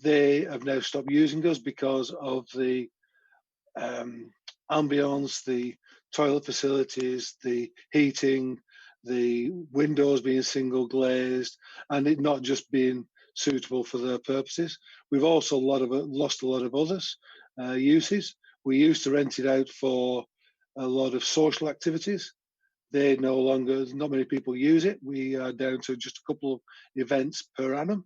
They have now stopped using us because of the ambience, the toilet facilities, the heating, the windows being single glazed, and it not just being suitable for their purposes. We've also lost a lot of others uses. We used to rent it out for a lot of social activities. They no longer, not many people use it. We are down to just a couple of events per annum.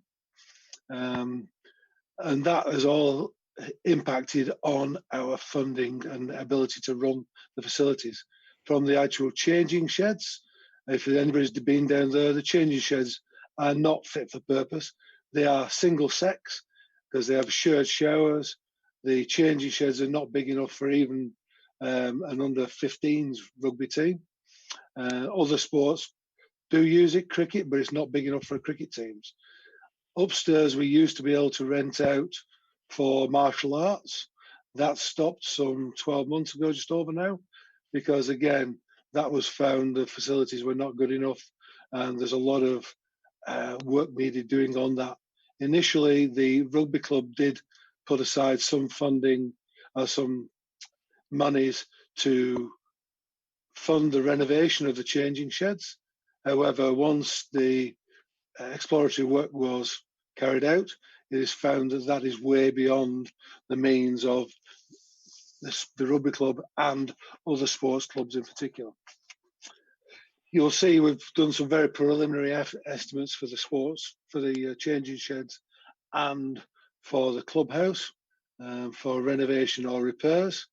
And that has all impacted on our funding and ability to run the facilities. From the actual changing sheds, if anybody's been down there, the changing sheds are not fit for purpose. They are single sex because they have shared showers. The changing sheds are not big enough for even an under 15s rugby team. Other sports do use it, cricket, but it's not big enough for cricket teams. Upstairs, we used to be able to rent out for martial arts. That stopped some 12 months ago, just over now, because again, that was found the facilities were not good enough, and there's a lot of work needed doing on that. Initially, the rugby club did put aside some funding, some monies to fund the renovation of the changing sheds. However, once the exploratory work was carried out, it is found that that is way beyond the means of the rugby club and other sports clubs in particular. you'll see we've done some very preliminary estimates for the sports, for the changing sheds and for the clubhouse, for renovation or repairs.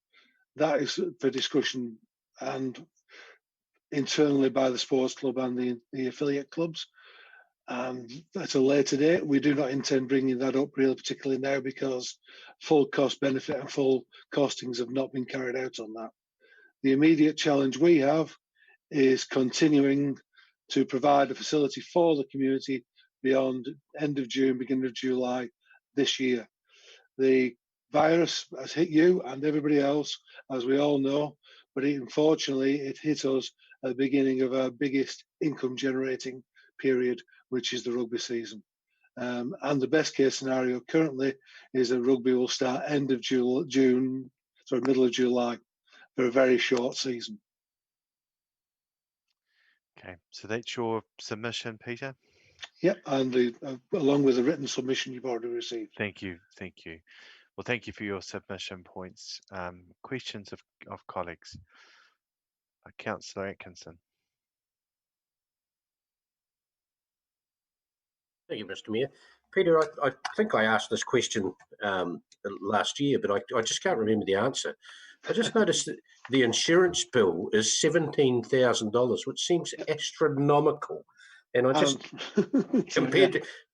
That is for discussion and internally by the sports club and the affiliate clubs. And at a later date, we do not intend bringing that up really particularly now, because full cost benefit and full costings have not been carried out on that. The immediate challenge we have is continuing to provide a facility for the community beyond end of June, beginning of July this year. The virus has hit you and everybody else, as we all know, but unfortunately it hit us at the beginning of our biggest income generating period, which is the rugby season. And the best case scenario currently is that rugby will start end of middle of July, for a very short season. Okay, so that's your submission, Peter? Yep, and along with the written submission you've already received. Thank you, thank you. Well, thank you for your submission points. Questions of colleagues? Councillor Atkinson. Thank you, Mr. Mayor. Peter, I think I asked this question last year, but I just can't remember the answer. I just noticed that the insurance bill is $17,000, which seems astronomical. And I just,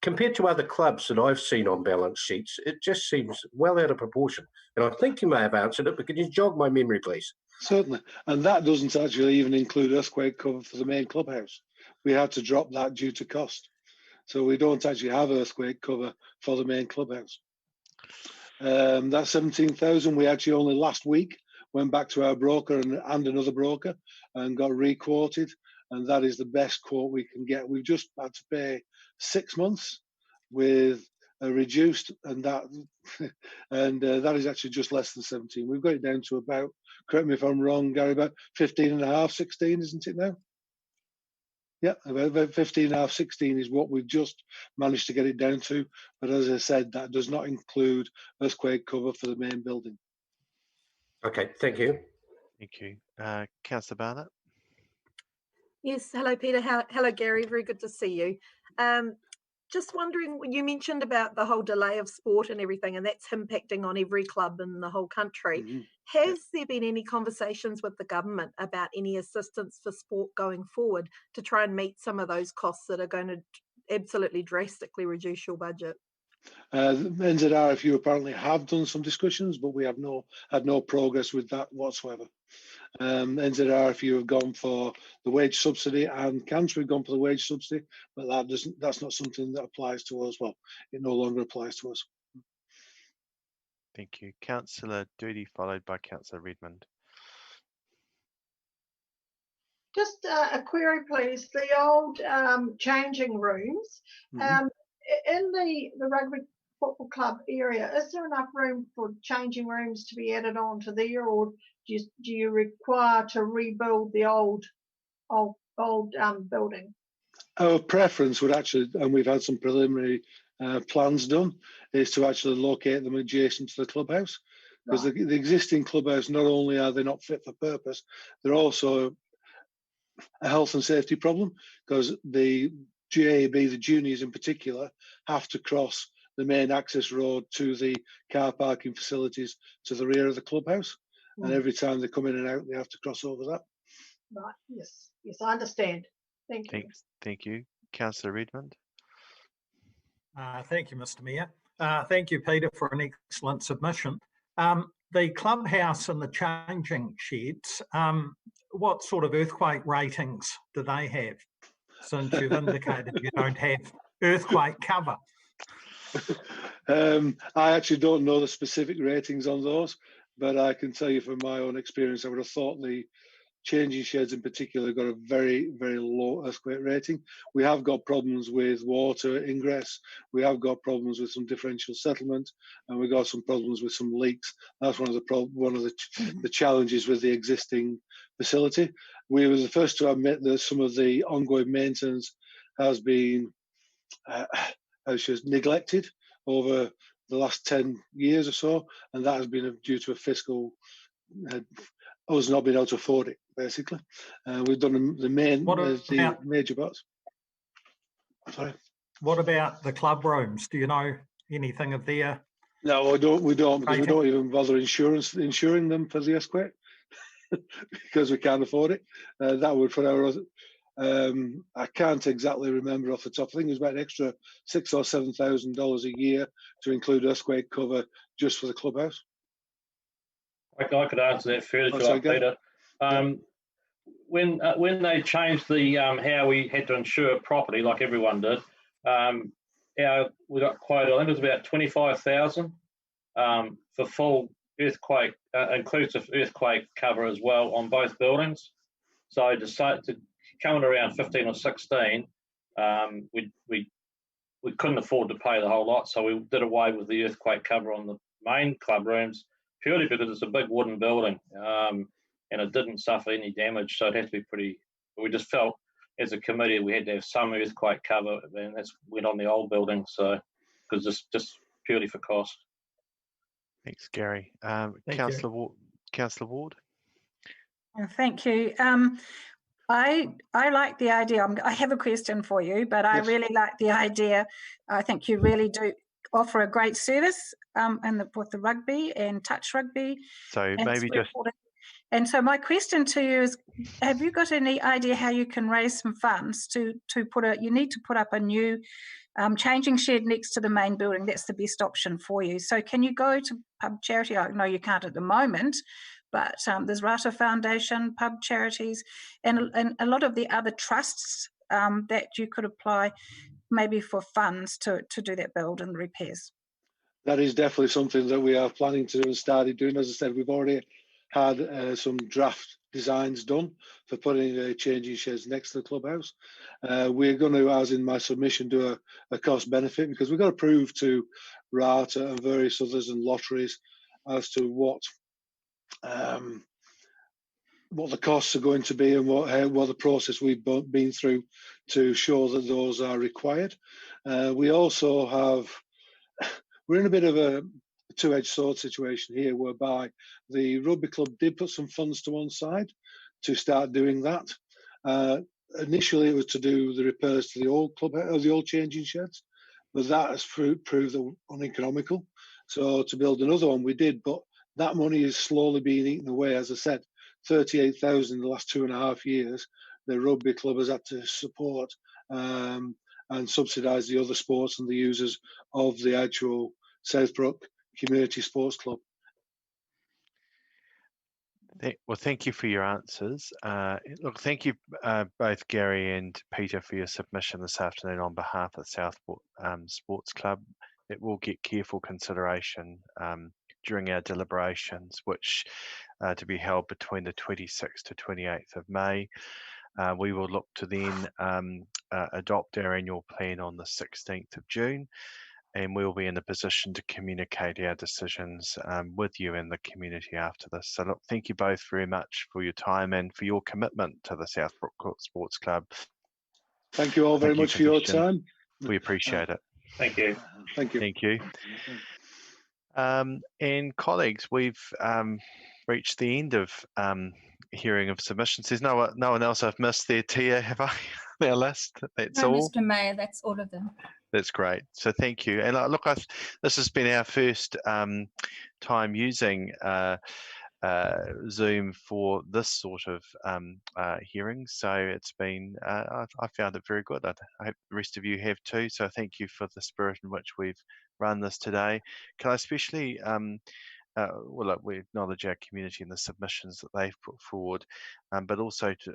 compared to other clubs that I've seen on balance sheets, it just seems well out of proportion. And I think you may have answered it, but could you jog my memory, please? Certainly. And that doesn't actually even include earthquake cover for the main clubhouse. We had to drop that due to cost. So we don't actually have earthquake cover for the main clubhouse. That 17,000, we actually only last week went back to our broker and another broker and got re-quoted, and that is the best quote we can get. We've just had to pay 6 months with a reduced, and that that is actually just less than 17. We've got it down to about, correct me if I'm wrong, Gary, about 15 and a half, 16, isn't it now? Yeah, about 15 and a half, 16 is what we've just managed to get it down to. But as I said, that does not include earthquake cover for the main building. Okay, thank you. Thank you. Councillor Barnett? Yes, hello, Peter. Hello, Gary. Very good to see you. Just wondering, you mentioned about the whole delay of sport and everything, and that's impacting on every club in the whole country. Mm-hmm. Has there been any conversations with the government about any assistance for sport going forward to try and meet some of those costs that are going to absolutely drastically reduce your budget? NZRFU apparently have done some discussions, but we have had no progress with that whatsoever. NZRFU have gone for the wage subsidy, and Cancer have gone for the wage subsidy, but that's not something that applies to us. Well, it no longer applies to us. Thank you. Councillor Doody, followed by Councillor Redmond. Just a query, please. The old changing rooms, in the rugby football club area, is there enough room for changing rooms to be added on to there, or do you require to rebuild the old building? Our preference would actually, and we've had some preliminary plans done, is to actually locate them adjacent to the clubhouse, because the existing clubhouse, not only are they not fit for purpose, they're also a health and safety problem, because the GAB, the juniors in particular, have to cross the main access road to the car parking facilities to the rear of the clubhouse. And every time they come in and out, they have to cross over that. Right, yes, I understand. Thank you. Thank you. Councillor Redmond. Thank you, Mr. Mayor. Thank you, Peter, for an excellent submission. The clubhouse and the changing sheds, what sort of earthquake ratings do they have? Since you've indicated you don't have earthquake cover. I actually don't know the specific ratings on those, but I can tell you from my own experience, I would have thought the changing sheds in particular got a very, very low earthquake rating. We have got problems with water ingress. We have got problems with some differential settlement, and we've got some problems with some leaks. That's one of the challenges with the existing facility. We were the first to admit that some of the ongoing maintenance has been neglected over the last 10 years or so, and that has been due to a fiscal us not being able to afford it, basically. We've done the major parts. Sorry. What about the club rooms? Do you know anything of their? No, we don't because we don't even bother insuring them for the earthquake because we can't afford it. That would for our. I can't exactly remember off the top. I think it was about an extra $6,000 or $7,000 a year to include earthquake cover just for the clubhouse. I could answer that further, Peter. When they changed the how we had to insure property, like everyone did, we got quoted. I think it was about 25,000 for full earthquake, inclusive earthquake cover as well on both buildings. So to come in around 15 or 16, we couldn't afford to pay the whole lot, so we did away with the earthquake cover on the main club rooms purely because it's a big wooden building and it didn't suffer any damage, so it had to be pretty. We just felt as a committee we had to have some earthquake cover, and that's went on the old building, so because it's just purely for cost. Thanks, Gary. Councillor Ward. Thank you. I like the idea. I have a question for you, but I really like the idea. I think you really do offer a great service with the rugby and touch rugby. So maybe just. And so my question to you is, have you got any idea how you can raise some funds to put you need to put up a new changing shed next to the main building. That's the best option for you. So can you go to pub charity? I know you can't at the moment, but there's Rata Foundation, pub charities, and a lot of the other trusts that you could apply maybe for funds to do that build and repairs. That is definitely something that we are planning to do and started doing. As I said, we've already had some draft designs done for putting changing sheds next to the clubhouse. We're going to, as in my submission, do a cost benefit because we've got to prove to Rata and various others and lotteries as to what the costs are going to be and what the process we've been through to show that those are required. We also have, we're in a bit of a two-edged sword situation here whereby the rugby club did put some funds to one side to start doing that. Initially it was to do the repairs to the old club, the old changing sheds, but that has proved uneconomical. So to build another one we did, but that money is slowly being eaten away. As I said, 38,000 in the last 2.5 years, the rugby club has had to support and subsidise the other sports and the users of the actual Southbrook Community Sports Club. Well, thank you for your answers. Look, thank you both Gary and Peter for your submission this afternoon on behalf of Southbrook Sports Club. It will get careful consideration during our deliberations, which to be held between the 26th to 28th of May. We will look to then adopt our annual plan on the 16th of June, and we'll be in a position to communicate our decisions with you and the community after this. So look, thank you both very much for your time and for your commitment to the Southbrook Sports Club. Thank you all very much for your time. We appreciate it. Thank you. Thank you. Thank you. And colleagues, we've reached the end of hearing of submissions. There's no one else I've missed there, Tia, have I? Their list. That's no, all. Mr. Mayor, that's all of them. That's great. So thank you. And look, this has been our first time using Zoom for this sort of hearing. So it's been, I found it very good. I hope the rest of you have too. So thank you for the spirit in which we've run this today. Can I especially well, look, we acknowledge our community and the submissions that they've put forward, but also to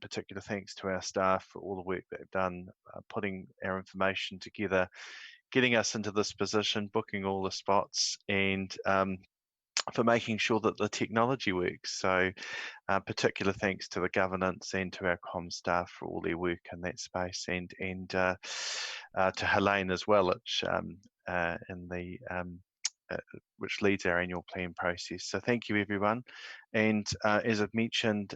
particular thanks to our staff for all the work they've done, putting our information together, getting us into this position, booking all the spots, and for making sure that the technology works. So particular thanks to the governance and to our comm staff for all their work in that space, and to Helene as well, which leads our annual plan process. So thank you everyone, and as I've mentioned,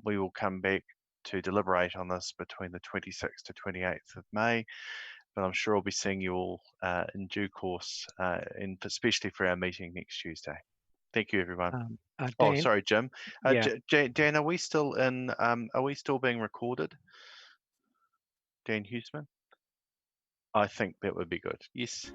we will come back to deliberate on this between the 26th to 28th of May, but I'm sure I'll be seeing you all in due course, and especially for our meeting next Tuesday. Thank you, everyone. Oh, Dan? sorry, Jim. Yeah. Dan, are we still in? Are we still being recorded? Dan Huseman? I think that would be good. Yes.